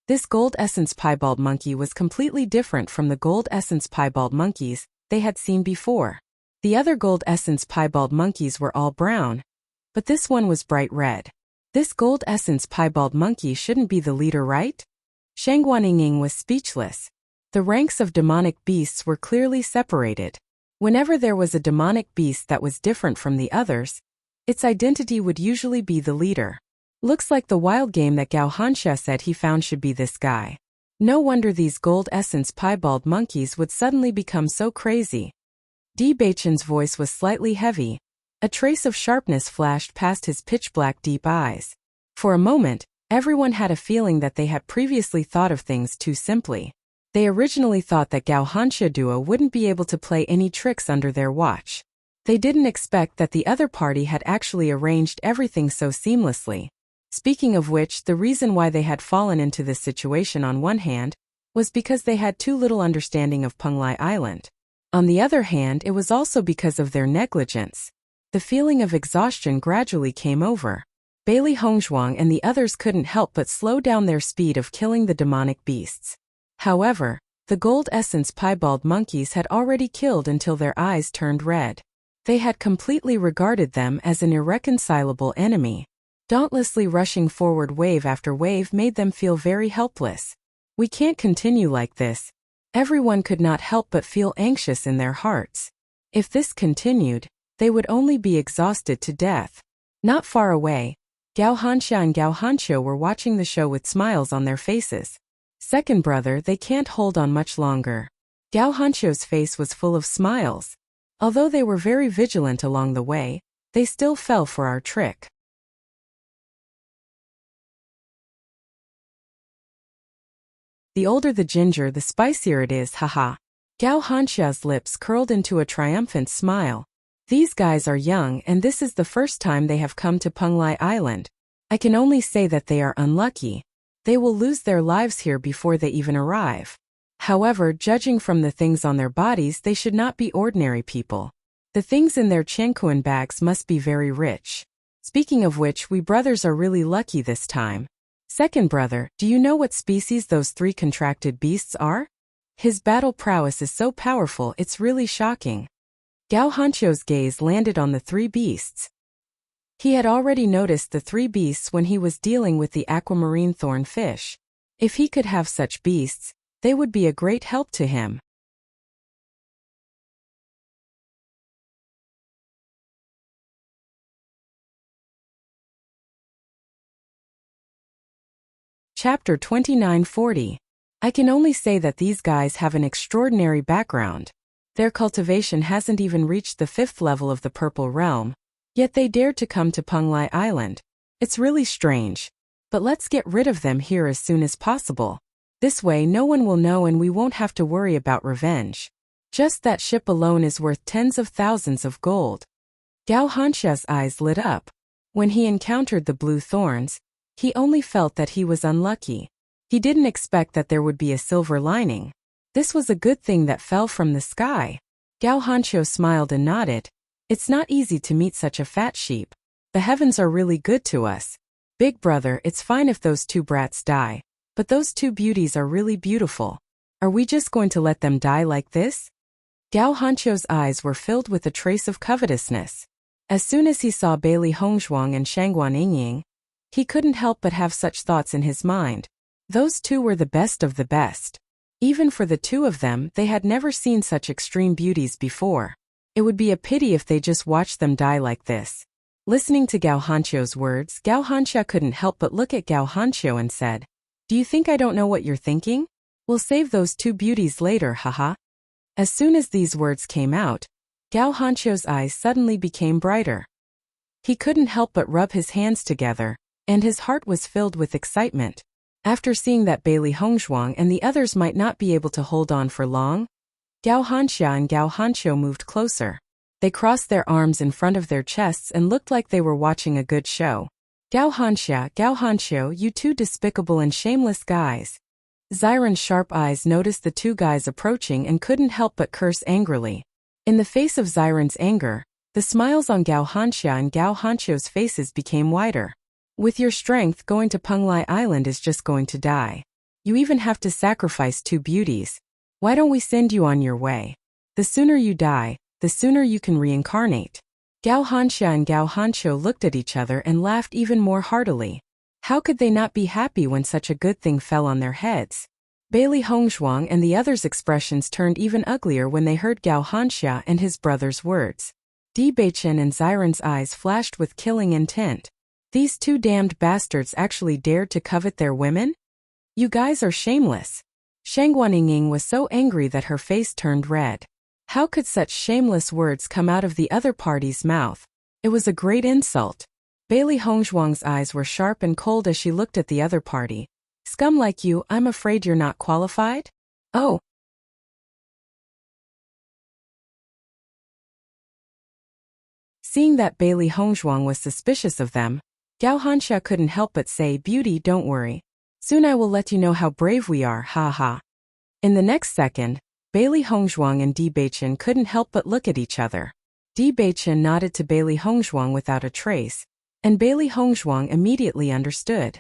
this gold essence piebald monkey was completely different from the gold essence piebald monkeys they had seen before. The other gold essence piebald monkeys were all brown, but this one was bright red. This gold essence piebald monkey shouldn't be the leader, right? Shangguaninging was speechless. The ranks of demonic beasts were clearly separated. Whenever there was a demonic beast that was different from the others, its identity would usually be the leader. Looks like the wild game that Gao Hanxia said he found should be this guy. No wonder these gold essence piebald monkeys would suddenly become so crazy. Di Beichen's voice was slightly heavy. A trace of sharpness flashed past his pitch-black deep eyes. For a moment, everyone had a feeling that they had previously thought of things too simply. They originally thought that Gao Hanxia duo wouldn't be able to play any tricks under their watch. They didn't expect that the other party had actually arranged everything so seamlessly. Speaking of which, the reason why they had fallen into this situation on one hand was because they had too little understanding of Penglai Island. On the other hand, it was also because of their negligence. The feeling of exhaustion gradually came over. Bailey Hongzhuang and the others couldn't help but slow down their speed of killing the demonic beasts. However, the gold essence piebald monkeys had already killed until their eyes turned red. They had completely regarded them as an irreconcilable enemy. Dauntlessly rushing forward wave after wave made them feel very helpless. We can't continue like this. Everyone could not help but feel anxious in their hearts. If this continued, they would only be exhausted to death. Not far away, Gao Hanxia and Gao Hanqiu were watching the show with smiles on their faces. Second brother, they can't hold on much longer. Gao Hanqiu's face was full of smiles. Although they were very vigilant along the way, they still fell for our trick. The older the ginger, the spicier it is, haha. Gao Hanxia's lips curled into a triumphant smile. These guys are young and this is the first time they have come to Penglai Island. I can only say that they are unlucky. They will lose their lives here before they even arrive. However, judging from the things on their bodies, they should not be ordinary people. The things in their Qiankuan bags must be very rich. Speaking of which, we brothers are really lucky this time. Second brother, do you know what species those three contracted beasts are? His battle prowess is so powerful it's really shocking. Gao Hanqiu's gaze landed on the three beasts. He had already noticed the three beasts when he was dealing with the aquamarine thorn fish. If he could have such beasts, they would be a great help to him. Chapter 2940. I can only say that these guys have an extraordinary background. Their cultivation hasn't even reached the 5th level of the Purple Realm, yet they dared to come to Penglai Island. It's really strange. But let's get rid of them here as soon as possible. This way no one will know and we won't have to worry about revenge. Just that ship alone is worth tens of thousands of gold. Gao Hanxia's eyes lit up. When he encountered the blue thorns, he only felt that he was unlucky. He didn't expect that there would be a silver lining. This was a good thing that fell from the sky. Gao Hanqiu smiled and nodded. It's not easy to meet such a fat sheep. The heavens are really good to us. Big brother, it's fine if those two brats die. But those two beauties are really beautiful. Are we just going to let them die like this? Gao Hanqiu's eyes were filled with a trace of covetousness. As soon as he saw Bailey Hongzhuang and Shangguaningyin, he couldn't help but have such thoughts in his mind. Those two were the best of the best. Even for the two of them, they had never seen such extreme beauties before. It would be a pity if they just watched them die like this. Listening to Gao Hanqiu's words, Gao Hanqia couldn't help but look at Gao Hanqiu and said, "Do you think I don't know what you're thinking? We'll save those two beauties later, haha." As soon as these words came out, Gao Hanqiu's eyes suddenly became brighter. He couldn't help but rub his hands together, and his heart was filled with excitement. After seeing that Bailey Hongzhuang and the others might not be able to hold on for long, Gao Hanxia and Gao Hanqiu moved closer. They crossed their arms in front of their chests and looked like they were watching a good show. "Gao Hanxia, Gao Hanqiu, you two despicable and shameless guys." Xiren's sharp eyes noticed the two guys approaching and couldn't help but curse angrily. In the face of Xiren's anger, the smiles on Gao Hanxia and Gao Hanqiu's faces became wider. "With your strength, going to Penglai Island is just going to die. You even have to sacrifice two beauties. Why don't we send you on your way? The sooner you die, the sooner you can reincarnate." Gao Hanxia and Gao Hanqiu looked at each other and laughed even more heartily. How could they not be happy when such a good thing fell on their heads? Bailey Hongzhuang and the others' expressions turned even uglier when they heard Gao Hanxia and his brother's words. Di Beichen and Xiren's eyes flashed with killing intent. These two damned bastards actually dared to covet their women? You guys are shameless. Shangguan Yingying was so angry that her face turned red. How could such shameless words come out of the other party's mouth? It was a great insult. Bailey Hongzhuang's eyes were sharp and cold as she looked at the other party. "Scum like you, I'm afraid you're not qualified?" "Oh." Seeing that Bailey Hongzhuang was suspicious of them, Gao Hanxia couldn't help but say, "Beauty, don't worry. Soon I will let you know how brave we are, ha ha." In the next second, Bailey Hongzhuang and Di Beichen couldn't help but look at each other. Di Beichen nodded to Bailey Hongzhuang without a trace, and Bailey Hongzhuang immediately understood.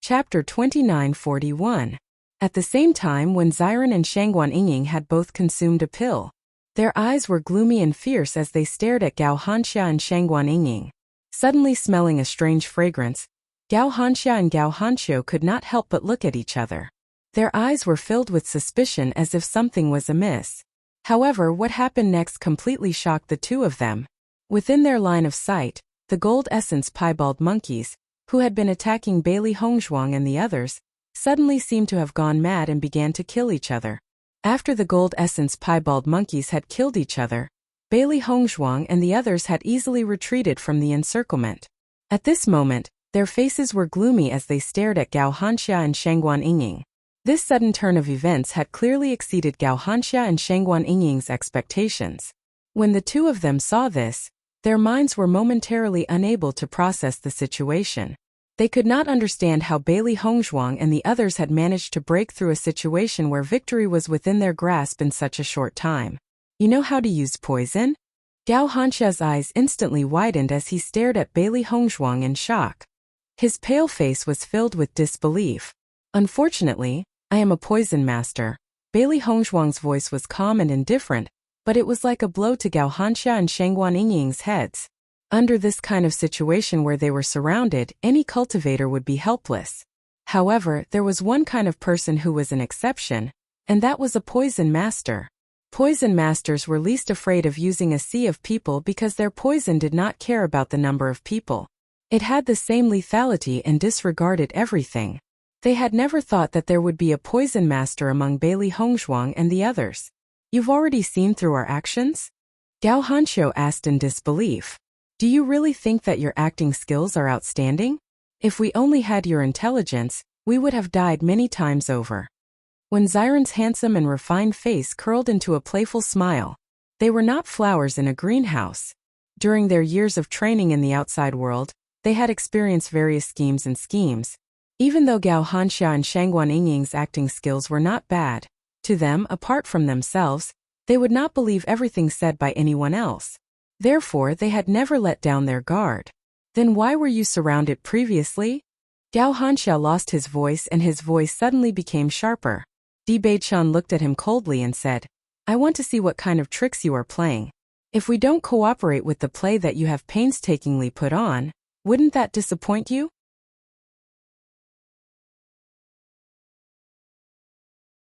Chapter 2941. At the same time when Xiren and Shangguan Yingying had both consumed a pill, their eyes were gloomy and fierce as they stared at Gao Hanxia and Shangguan Yingying. Suddenly smelling a strange fragrance, Gao Hanxia and Gao Hanqiu could not help but look at each other. Their eyes were filled with suspicion as if something was amiss. However, what happened next completely shocked the two of them. Within their line of sight, the gold essence piebald monkeys, who had been attacking Bailey Hongzhuang and the others, suddenly seemed to have gone mad and began to kill each other. After the gold essence piebald monkeys had killed each other, Bailey Hongzhuang and the others had easily retreated from the encirclement. At this moment, their faces were gloomy as they stared at Gao Hanxia and Shangguan Yingying. This sudden turn of events had clearly exceeded Gao Hanxia and Shangguan Yingying's expectations. When the two of them saw this, their minds were momentarily unable to process the situation. They could not understand how Bailey Hongzhuang and the others had managed to break through a situation where victory was within their grasp in such a short time. "You know how to use poison?" Gao Hanxia's eyes instantly widened as he stared at Bailey Hongzhuang in shock. His pale face was filled with disbelief. "Unfortunately, I am a poison master." Bailey Hongzhuang's voice was calm and indifferent, but it was like a blow to Gao Hanxia and Shangguan Yingying's heads. Under this kind of situation where they were surrounded, any cultivator would be helpless. However, there was one kind of person who was an exception, and that was a poison master. Poison masters were least afraid of using a sea of people because their poison did not care about the number of people. It had the same lethality and disregarded everything. They had never thought that there would be a poison master among Bailey Hongzhuang and the others. "You've already seen through our actions?" Gao Hanqiu asked in disbelief. "Do you really think that your acting skills are outstanding? If we only had your intelligence, we would have died many times over." When Xiren's handsome and refined face curled into a playful smile, they were not flowers in a greenhouse. During their years of training in the outside world, they had experienced various schemes. Even though Gao Hanxia and Shangguan Yingying's acting skills were not bad, to them, apart from themselves, they would not believe everything said by anyone else. Therefore, they had never let down their guard. "Then why were you surrounded previously?" Gao Hanxia lost his voice and his voice suddenly became sharper. Di Beichen looked at him coldly and said, "I want to see what kind of tricks you are playing. If we don't cooperate with the play that you have painstakingly put on, wouldn't that disappoint you?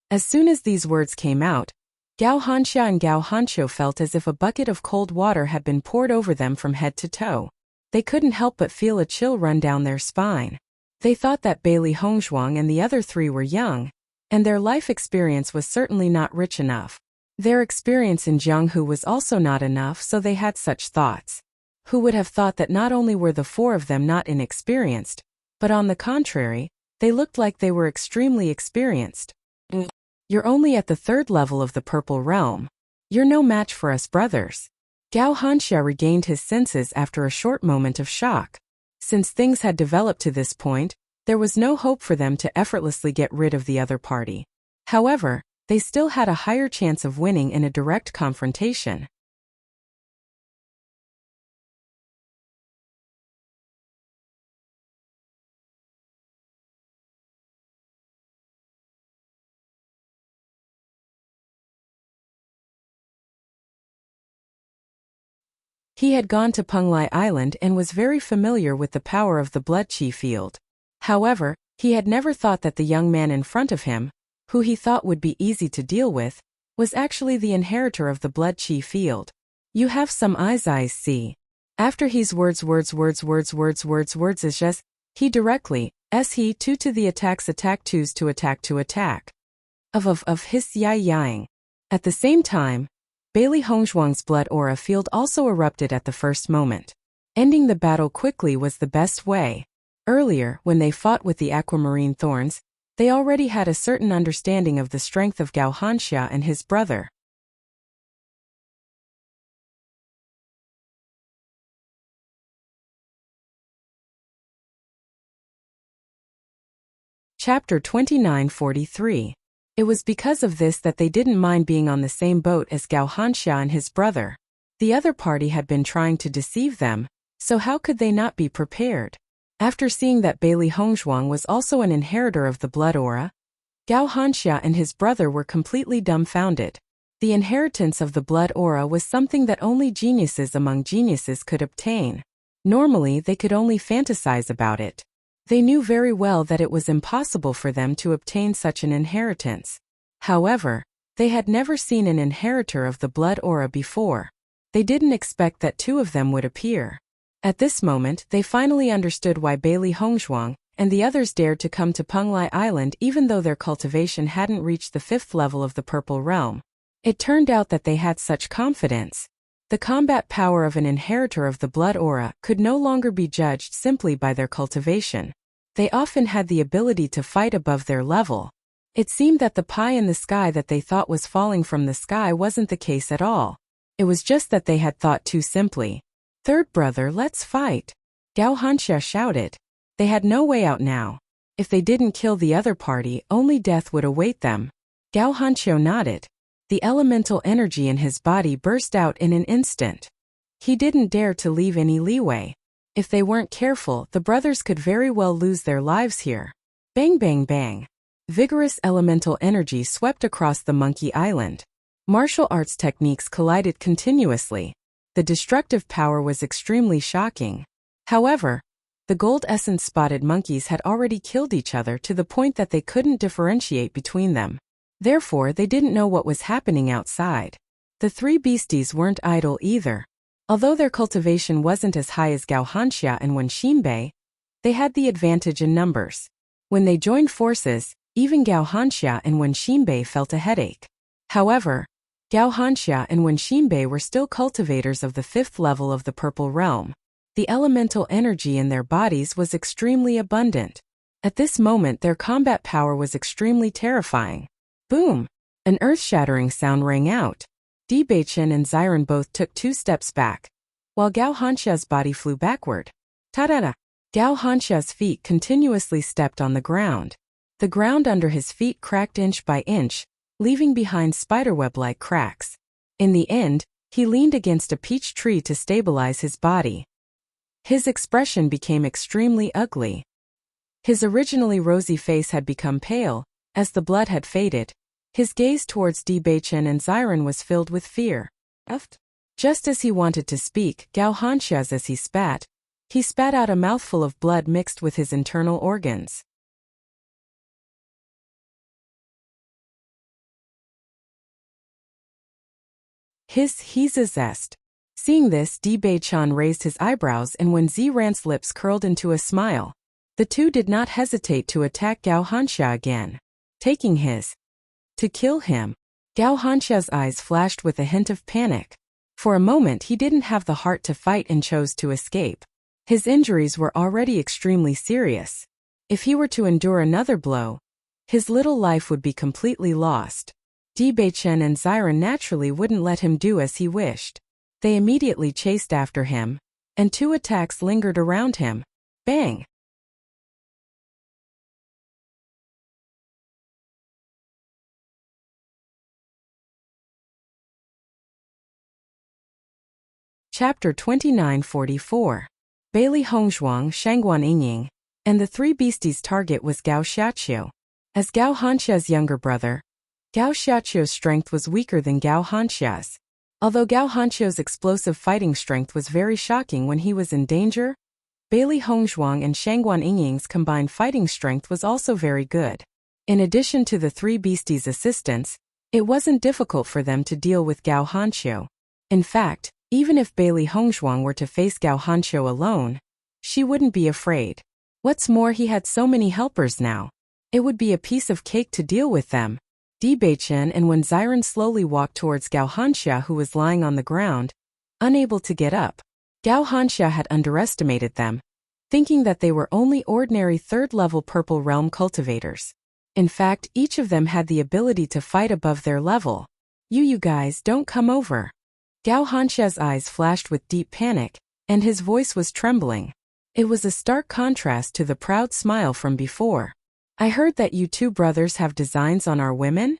As soon as these words came out, Gao Hanxia and Gao Hanqiu felt as if a bucket of cold water had been poured over them from head to toe. They couldn't help but feel a chill run down their spine. They thought that Bailey Hongzhuang and the other three were young, and their life experience was certainly not rich enough. Their experience in Jianghu was also not enough, so they had such thoughts. Who would have thought that not only were the four of them not inexperienced, but on the contrary, they looked like they were extremely experienced. You're only at the 3rd level of the Purple Realm. You're no match for us brothers. Gao Hanxia regained his senses after a short moment of shock. Since things had developed to this point, there was no hope for them to effortlessly get rid of the other party. However, they still had a higher chance of winning in a direct confrontation. He had gone to Penglai Island and was very familiar with the power of the blood chi field. However, he had never thought that the young man in front of him, who he thought would be easy to deal with, was actually the inheritor of the blood chi field. You have some eyes see. After his words is just, he directly, he two to the attack twos to attack. Of his yang. At the same time, Bailey Hongzhuang's blood aura field also erupted at the first moment. Ending the battle quickly was the best way. Earlier, when they fought with the aquamarine thorns, they already had a certain understanding of the strength of Gao Hanxia and his brother. Chapter 2943. It was because of this that they didn't mind being on the same boat as Gao Hanxia and his brother. The other party had been trying to deceive them, so how could they not be prepared? After seeing that Bailey Hongzhuang was also an inheritor of the blood aura, Gao Hanxia and his brother were completely dumbfounded. The inheritance of the blood aura was something that only geniuses among geniuses could obtain. Normally, they could only fantasize about it. They knew very well that it was impossible for them to obtain such an inheritance. However, they had never seen an inheritor of the blood aura before. They didn't expect that two of them would appear. At this moment, they finally understood why Bailey Hongzhuang and the others dared to come to Penglai Island even though their cultivation hadn't reached the 5th level of the Purple Realm. It turned out that they had such confidence. The combat power of an inheritor of the blood aura could no longer be judged simply by their cultivation. They often had the ability to fight above their level. It seemed that the pie in the sky that they thought was falling from the sky wasn't the case at all. It was just that they had thought too simply. "Third brother, let's fight," Gao Hanxia shouted. They had no way out now. If they didn't kill the other party, only death would await them. Gao Hanqiu nodded. The elemental energy in his body burst out in an instant. He didn't dare to leave any leeway. If they weren't careful, the brothers could very well lose their lives here. Bang bang bang. Vigorous elemental energy swept across the Monkey Island. Martial arts techniques collided continuously. The destructive power was extremely shocking. However, the gold essence-spotted monkeys had already killed each other to the point that they couldn't differentiate between them. Therefore, they didn't know what was happening outside. The three beasties weren't idle either. Although their cultivation wasn't as high as Gao Hanxia and Wen Xinbei, they had the advantage in numbers. When they joined forces, even Gao Hanxia and Wen Xinbei felt a headache. However, Gao Hanxia and Wen Xinbei were still cultivators of the 5th level of the Purple Realm. The elemental energy in their bodies was extremely abundant. At this moment, their combat power was extremely terrifying. Boom! An earth-shattering sound rang out. Di Beichen and Xiren both took 2 steps back, while Gao Hanxia's body flew backward. Ta-da-da! Gao Hanxia's feet continuously stepped on the ground. The ground under his feet cracked inch by inch, leaving behind spiderweb-like cracks. In the end, he leaned against a peach tree to stabilize his body. His expression became extremely ugly. His originally rosy face had become pale, as the blood had faded. His gaze towards Di Beichen and Xiren was filled with fear. Just as he wanted to speak, Gao Hanxia's as he spat out a mouthful of blood mixed with his internal organs. He's a zest. Seeing this, Di Beichan raised his eyebrows, and when Ziran's lips curled into a smile, the two did not hesitate to attack Gao Hanxia again, taking his to kill him. Gao Hanxia's eyes flashed with a hint of panic. For a moment he didn't have the heart to fight and chose to escape. His injuries were already extremely serious. If he were to endure another blow, his little life would be completely lost. Di Beichen and Ziran naturally wouldn't let him do as he wished. They immediately chased after him, and two attacks lingered around him. Bang! Chapter 2944. Bailey Hongzhuang, Shangguan Yingying, and the three beasties' target was Gao Xiaqiu. As Gao Hanxia's younger brother, Gao Xiaqiu's strength was weaker than Gao Hanxia's. Although Gao Hanxiu's explosive fighting strength was very shocking when he was in danger, Bailey Hongzhuang and Shangguan Yingying's combined fighting strength was also very good. In addition to the three beasties' assistance, it wasn't difficult for them to deal with Gao Hanxiu. In fact, even if Bailey Hongzhuang were to face Gao Hanxiu alone, she wouldn't be afraid. What's more, he had so many helpers now. It would be a piece of cake to deal with them. Di Beichen and when Ziran slowly walked towards Gao Hanxia, who was lying on the ground, unable to get up. Gao Hanxia had underestimated them, thinking that they were only ordinary third-level Purple Realm cultivators. In fact, each of them had the ability to fight above their level. You guys don't come over. Gao Hanxia's eyes flashed with deep panic, and his voice was trembling. It was a stark contrast to the proud smile from before. I heard that you two brothers have designs on our women?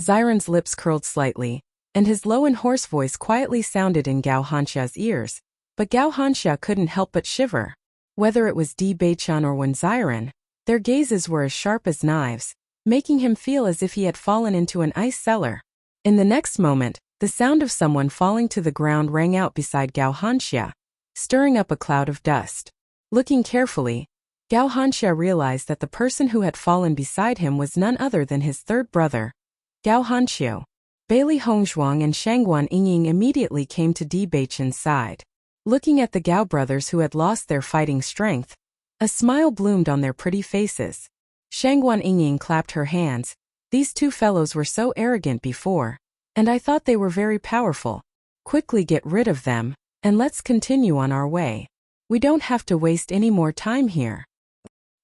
Ziran's lips curled slightly, and his low and hoarse voice quietly sounded in Gao Hanxia's ears. But Gao Hanxia couldn't help but shiver. Whether it was Di Beichan or Wen Ziran, their gazes were as sharp as knives, making him feel as if he had fallen into an ice cellar. In the next moment, the sound of someone falling to the ground rang out beside Gao Hanxia, stirring up a cloud of dust. Looking carefully, Gao Hanxia realized that the person who had fallen beside him was none other than his third brother, Gao Hanxiu. Bailey Hongzhuang and Shangguan Yingying immediately came to Di Beichen's side. Looking at the Gao brothers who had lost their fighting strength, a smile bloomed on their pretty faces. Shangguan Yingying clapped her hands. These two fellows were so arrogant before, and I thought they were very powerful. Quickly get rid of them, and let's continue on our way. We don't have to waste any more time here.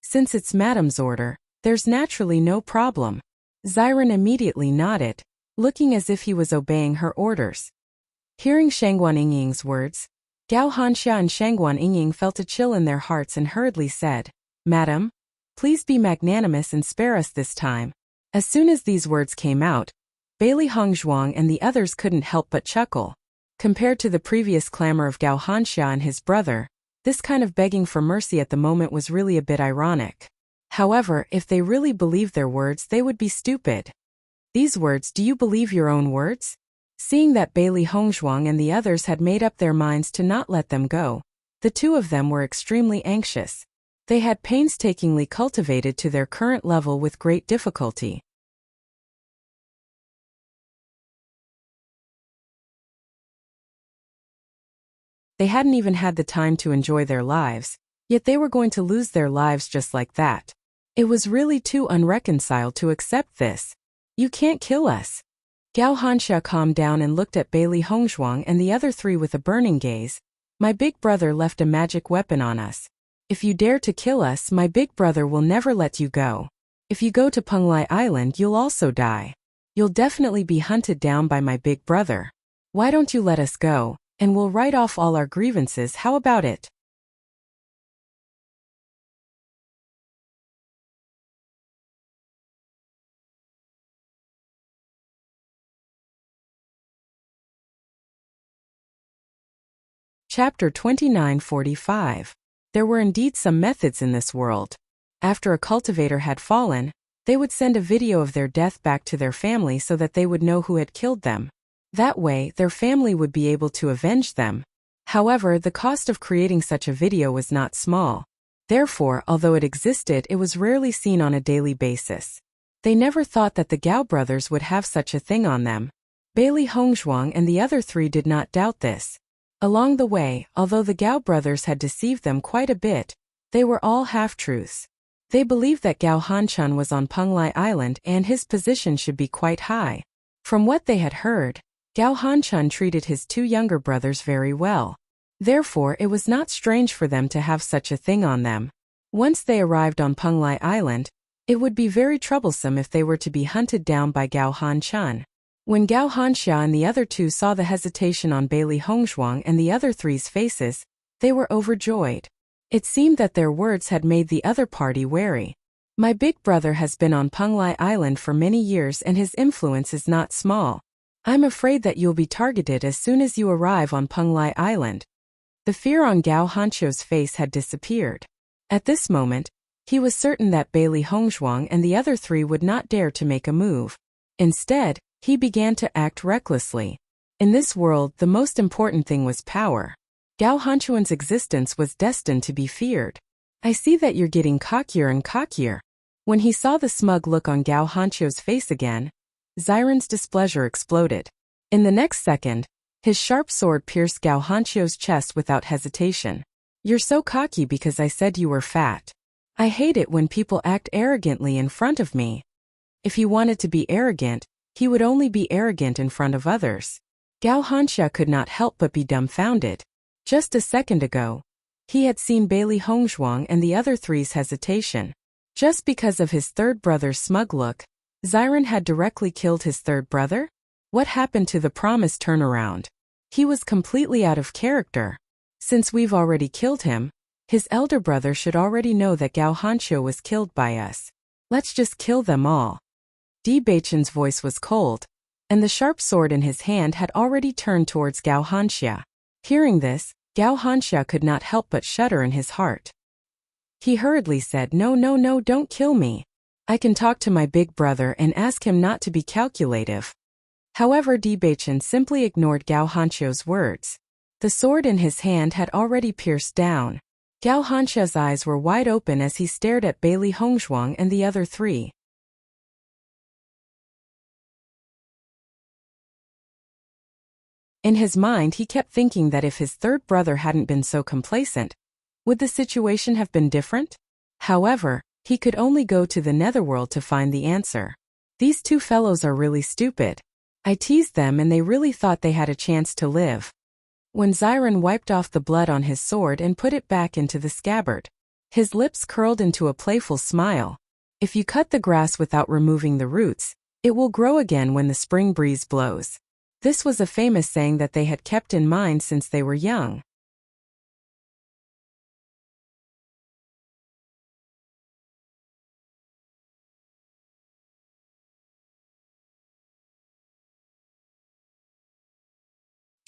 Since it's Madame's order, there's naturally no problem. Ziran immediately nodded, looking as if he was obeying her orders. Hearing Shangguan Yingying's words, Gao Hanxia and Shangguan Yingying felt a chill in their hearts and hurriedly said, "Madam, please be magnanimous and spare us this time." As soon as these words came out, Bailey Hongzhuang and the others couldn't help but chuckle. Compared to the previous clamor of Gao Hanxia and his brother, this kind of begging for mercy at the moment was really a bit ironic. However, if they really believed their words, they would be stupid. These words, do you believe your own words? Seeing that Bailey Hongzhuang and the others had made up their minds to not let them go, the two of them were extremely anxious. They had painstakingly cultivated to their current level with great difficulty. They hadn't even had the time to enjoy their lives, yet they were going to lose their lives just like that. It was really too unreconciled to accept this. You can't kill us. Gao Hanxia calmed down and looked at Bailey Hongzhuang and the other three with a burning gaze. My big brother left a magic weapon on us. If you dare to kill us, my big brother will never let you go. If you go to Penglai Island, you'll also die. You'll definitely be hunted down by my big brother. Why don't you let us go, and we'll write off all our grievances, how about it? Chapter 2945. There were indeed some methods in this world. After a cultivator had fallen, they would send a video of their death back to their family so that they would know who had killed them. That way, their family would be able to avenge them. However, the cost of creating such a video was not small. Therefore, although it existed, it was rarely seen on a daily basis. They never thought that the Gao brothers would have such a thing on them. Bailey Hongzhuang and the other three did not doubt this. Along the way, although the Gao brothers had deceived them quite a bit, they were all half-truths. They believed that Gao Hanchun was on Penglai Island and his position should be quite high. From what they had heard, Gao Hanchun treated his two younger brothers very well. Therefore, it was not strange for them to have such a thing on them. Once they arrived on Penglai Island, it would be very troublesome if they were to be hunted down by Gao Hanchun. When Gao Hanxia and the other two saw the hesitation on Bailey Hongzhuang and the other three's faces, they were overjoyed. It seemed that their words had made the other party wary. My big brother has been on Penglai Island for many years and his influence is not small. I'm afraid that you'll be targeted as soon as you arrive on Penglai Island. The fear on Gao Hanxia's face had disappeared. At this moment, he was certain that Bailey Hongzhuang and the other three would not dare to make a move. Instead, he began to act recklessly. In this world, the most important thing was power. Gao Hanchuan's existence was destined to be feared. I see that you're getting cockier and cockier. When he saw the smug look on Gao Hanchuan's face again, Xiren's displeasure exploded. In the next second, his sharp sword pierced Gao Hanchuan's chest without hesitation. You're so cocky because I said you were fat. I hate it when people act arrogantly in front of me. If he wanted to be arrogant, he would only be arrogant in front of others. Gao Hanxia could not help but be dumbfounded. Just a second ago, he had seen Bailey Hongzhuang and the other three's hesitation. Just because of his third brother's smug look, Xiren had directly killed his third brother? What happened to the promised turnaround? He was completely out of character. Since we've already killed him, his elder brother should already know that Gao Hanxia was killed by us. Let's just kill them all. Di Beichen's voice was cold, and the sharp sword in his hand had already turned towards Gao Hanxia. Hearing this, Gao Hanxia could not help but shudder in his heart. He hurriedly said, No, don't kill me. I can talk to my big brother and ask him not to be calculative. However, Di Beichen simply ignored Gao Hanxia's words. The sword in his hand had already pierced down. Gao Hanxia's eyes were wide open as he stared at Bailey Hongzhuang and the other three. In his mind, he kept thinking that if his third brother hadn't been so complacent, would the situation have been different? However, he could only go to the netherworld to find the answer. These two fellows are really stupid. I teased them and they really thought they had a chance to live. When Xiren wiped off the blood on his sword and put it back into the scabbard, his lips curled into a playful smile. If you cut the grass without removing the roots, it will grow again when the spring breeze blows. This was a famous saying that they had kept in mind since they were young.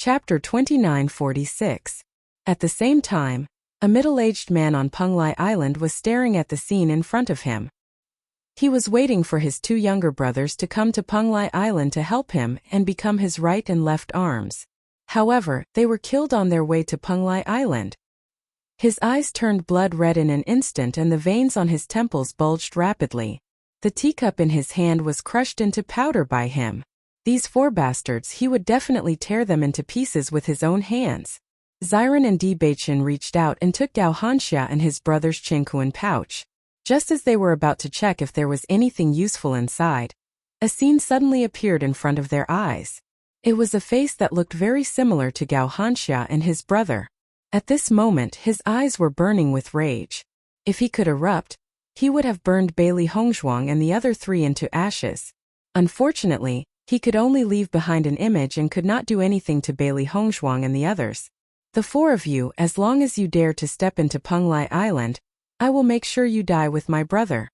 Chapter 2946. At the same time, a middle-aged man on Penglai Island was staring at the scene in front of him. He was waiting for his two younger brothers to come to Penglai Island to help him and become his right and left arms. However, they were killed on their way to Penglai Island. His eyes turned blood red in an instant and the veins on his temples bulged rapidly. The teacup in his hand was crushed into powder by him. These four bastards, he would definitely tear them into pieces with his own hands. Xiren and Di Beichen reached out and took Gao Hanxia and his brother's Qingkuan pouch. Just as they were about to check if there was anything useful inside, a scene suddenly appeared in front of their eyes. It was a face that looked very similar to Gao Hanxia and his brother. At this moment, his eyes were burning with rage. If he could erupt, he would have burned Bailey Hongzhuang and the other three into ashes. Unfortunately, he could only leave behind an image and could not do anything to Bailey Hongzhuang and the others. The four of you, as long as you dare to step into Penglai Island, I will make sure you die with my brother.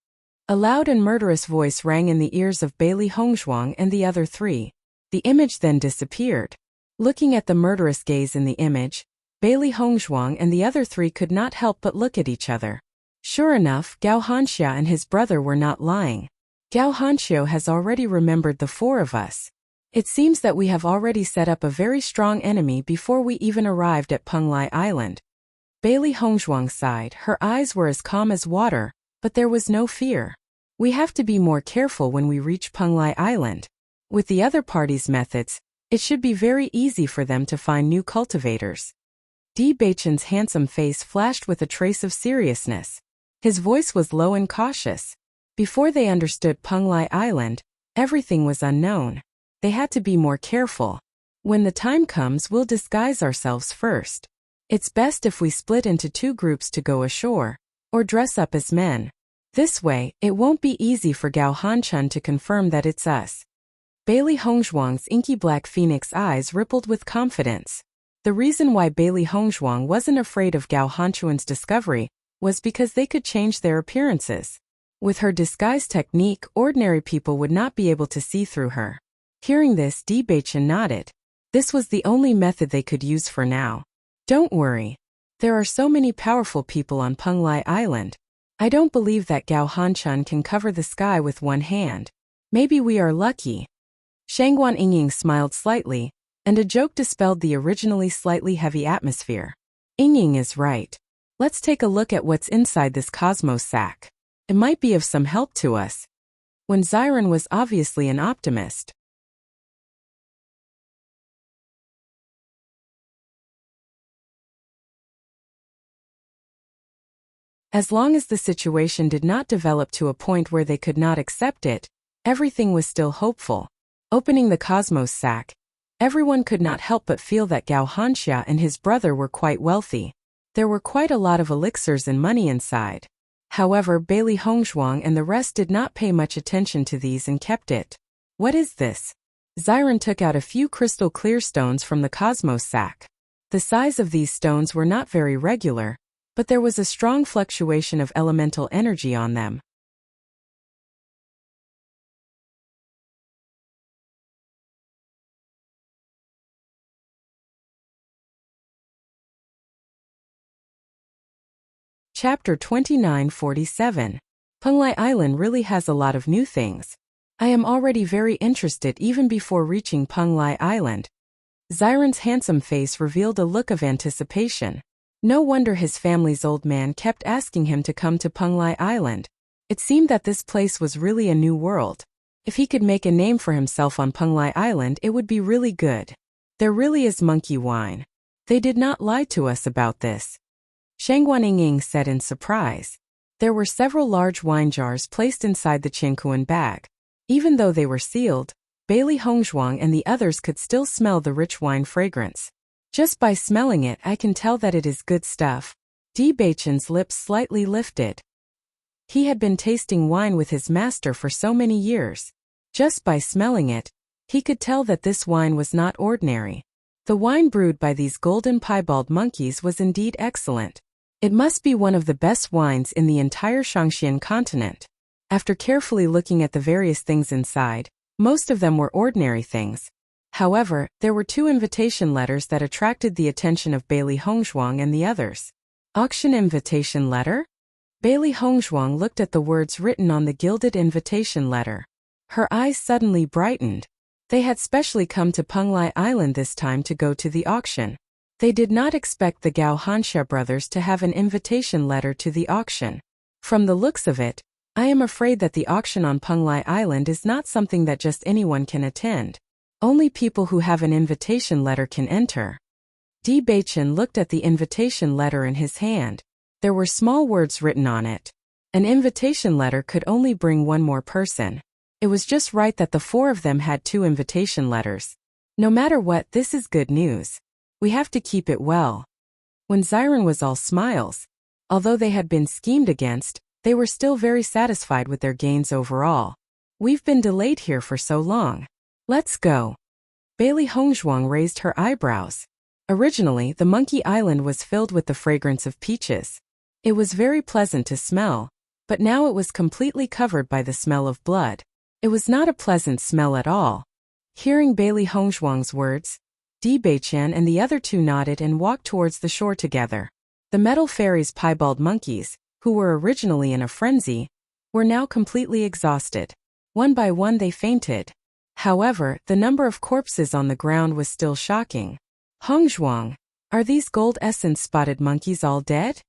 A loud and murderous voice rang in the ears of Bailey Hongzhuang and the other three. The image then disappeared. Looking at the murderous gaze in the image, Bailey Hongzhuang and the other three could not help but look at each other. Sure enough, Gao Hanxia and his brother were not lying. Gao Hanxiu has already remembered the four of us. It seems that we have already set up a very strong enemy before we even arrived at Penglai Island. Bailey Hongzhuang sighed. Her eyes were as calm as water, but there was no fear. We have to be more careful when we reach Penglai Island. With the other party's methods, it should be very easy for them to find new cultivators. Di Beichen's handsome face flashed with a trace of seriousness. His voice was low and cautious. Before they understood Penglai Island, everything was unknown. They had to be more careful. When the time comes, we'll disguise ourselves first. It's best if we split into 2 groups to go ashore, or dress up as men. This way, it won't be easy for Gao Hanchun to confirm that it's us. Bailey Hongzhuang's inky black phoenix eyes rippled with confidence. The reason why Bailey Hongzhuang wasn't afraid of Gao Hanchun's discovery was because they could change their appearances. With her disguise technique, ordinary people would not be able to see through her. Hearing this, Di Beichen nodded. This was the only method they could use for now. Don't worry. There are so many powerful people on Penglai Island. I don't believe that Gao Hanchun can cover the sky with one hand. Maybe we are lucky. Shangguan Yingying smiled slightly, and a joke dispelled the originally slightly heavy atmosphere. Yingying is right. Let's take a look at what's inside this cosmos sack. It might be of some help to us. When Xiren was obviously an optimist. As long as the situation did not develop to a point where they could not accept it, everything was still hopeful. Opening the cosmos sack, everyone could not help but feel that Gao Hanxia and his brother were quite wealthy. There were quite a lot of elixirs and money inside. However, Bailey Hongzhuang and the rest did not pay much attention to these and kept it. What is this? Xiren took out a few crystal clear stones from the cosmos sack. The size of these stones were not very regular, but there was a strong fluctuation of elemental energy on them. Chapter 2947. Penglai Island really has a lot of new things. I am already very interested even before reaching Penglai Island. Xiren's handsome face revealed a look of anticipation. No wonder his family's old man kept asking him to come to Penglai Island. It seemed that this place was really a new world. If he could make a name for himself on Penglai Island, it would be really good. There really is monkey wine. They did not lie to us about this. Shangguan Yingying said in surprise. There were several large wine jars placed inside the Qiankuan bag. Even though they were sealed, Bailey Hongzhuang and the others could still smell the rich wine fragrance. Just by smelling it, I can tell that it is good stuff. Di Beichen's lips slightly lifted. He had been tasting wine with his master for so many years. Just by smelling it, he could tell that this wine was not ordinary. The wine brewed by these golden piebald monkeys was indeed excellent. It must be one of the best wines in the entire Shangxian continent. After carefully looking at the various things inside, most of them were ordinary things. However, there were 2 invitation letters that attracted the attention of Bailey Hongzhuang and the others. Auction invitation letter? Bailey Hongzhuang looked at the words written on the gilded invitation letter. Her eyes suddenly brightened. They had specially come to Penglai Island this time to go to the auction. They did not expect the Gao Hanxia brothers to have an invitation letter to the auction. From the looks of it, I am afraid that the auction on Penglai Island is not something that just anyone can attend. Only people who have an invitation letter can enter. Di Beichen looked at the invitation letter in his hand. There were small words written on it. An invitation letter could only bring one more person. It was just right that the 4 of them had 2 invitation letters. No matter what, this is good news. We have to keep it well. When Xiren was all smiles, although they had been schemed against, they were still very satisfied with their gains overall. We've been delayed here for so long. Let's go. Bailey Hongzhuang raised her eyebrows. Originally, the Monkey Island was filled with the fragrance of peaches. It was very pleasant to smell, but now it was completely covered by the smell of blood. It was not a pleasant smell at all. Hearing Bailey Hongzhuang's words, Di Beichen and the other 2 nodded and walked towards the shore together. The metal fairies' piebald monkeys, who were originally in a frenzy, were now completely exhausted. One by one they fainted. However, the number of corpses on the ground was still shocking. Hongzhuang, are these gold essence spotted monkeys all dead?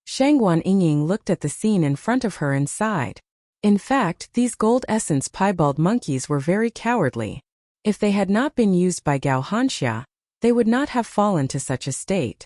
Shangguan Yingying looked at the scene in front of her and sighed. In fact, these gold essence piebald monkeys were very cowardly. If they had not been used by Gao Hanxia, they would not have fallen to such a state.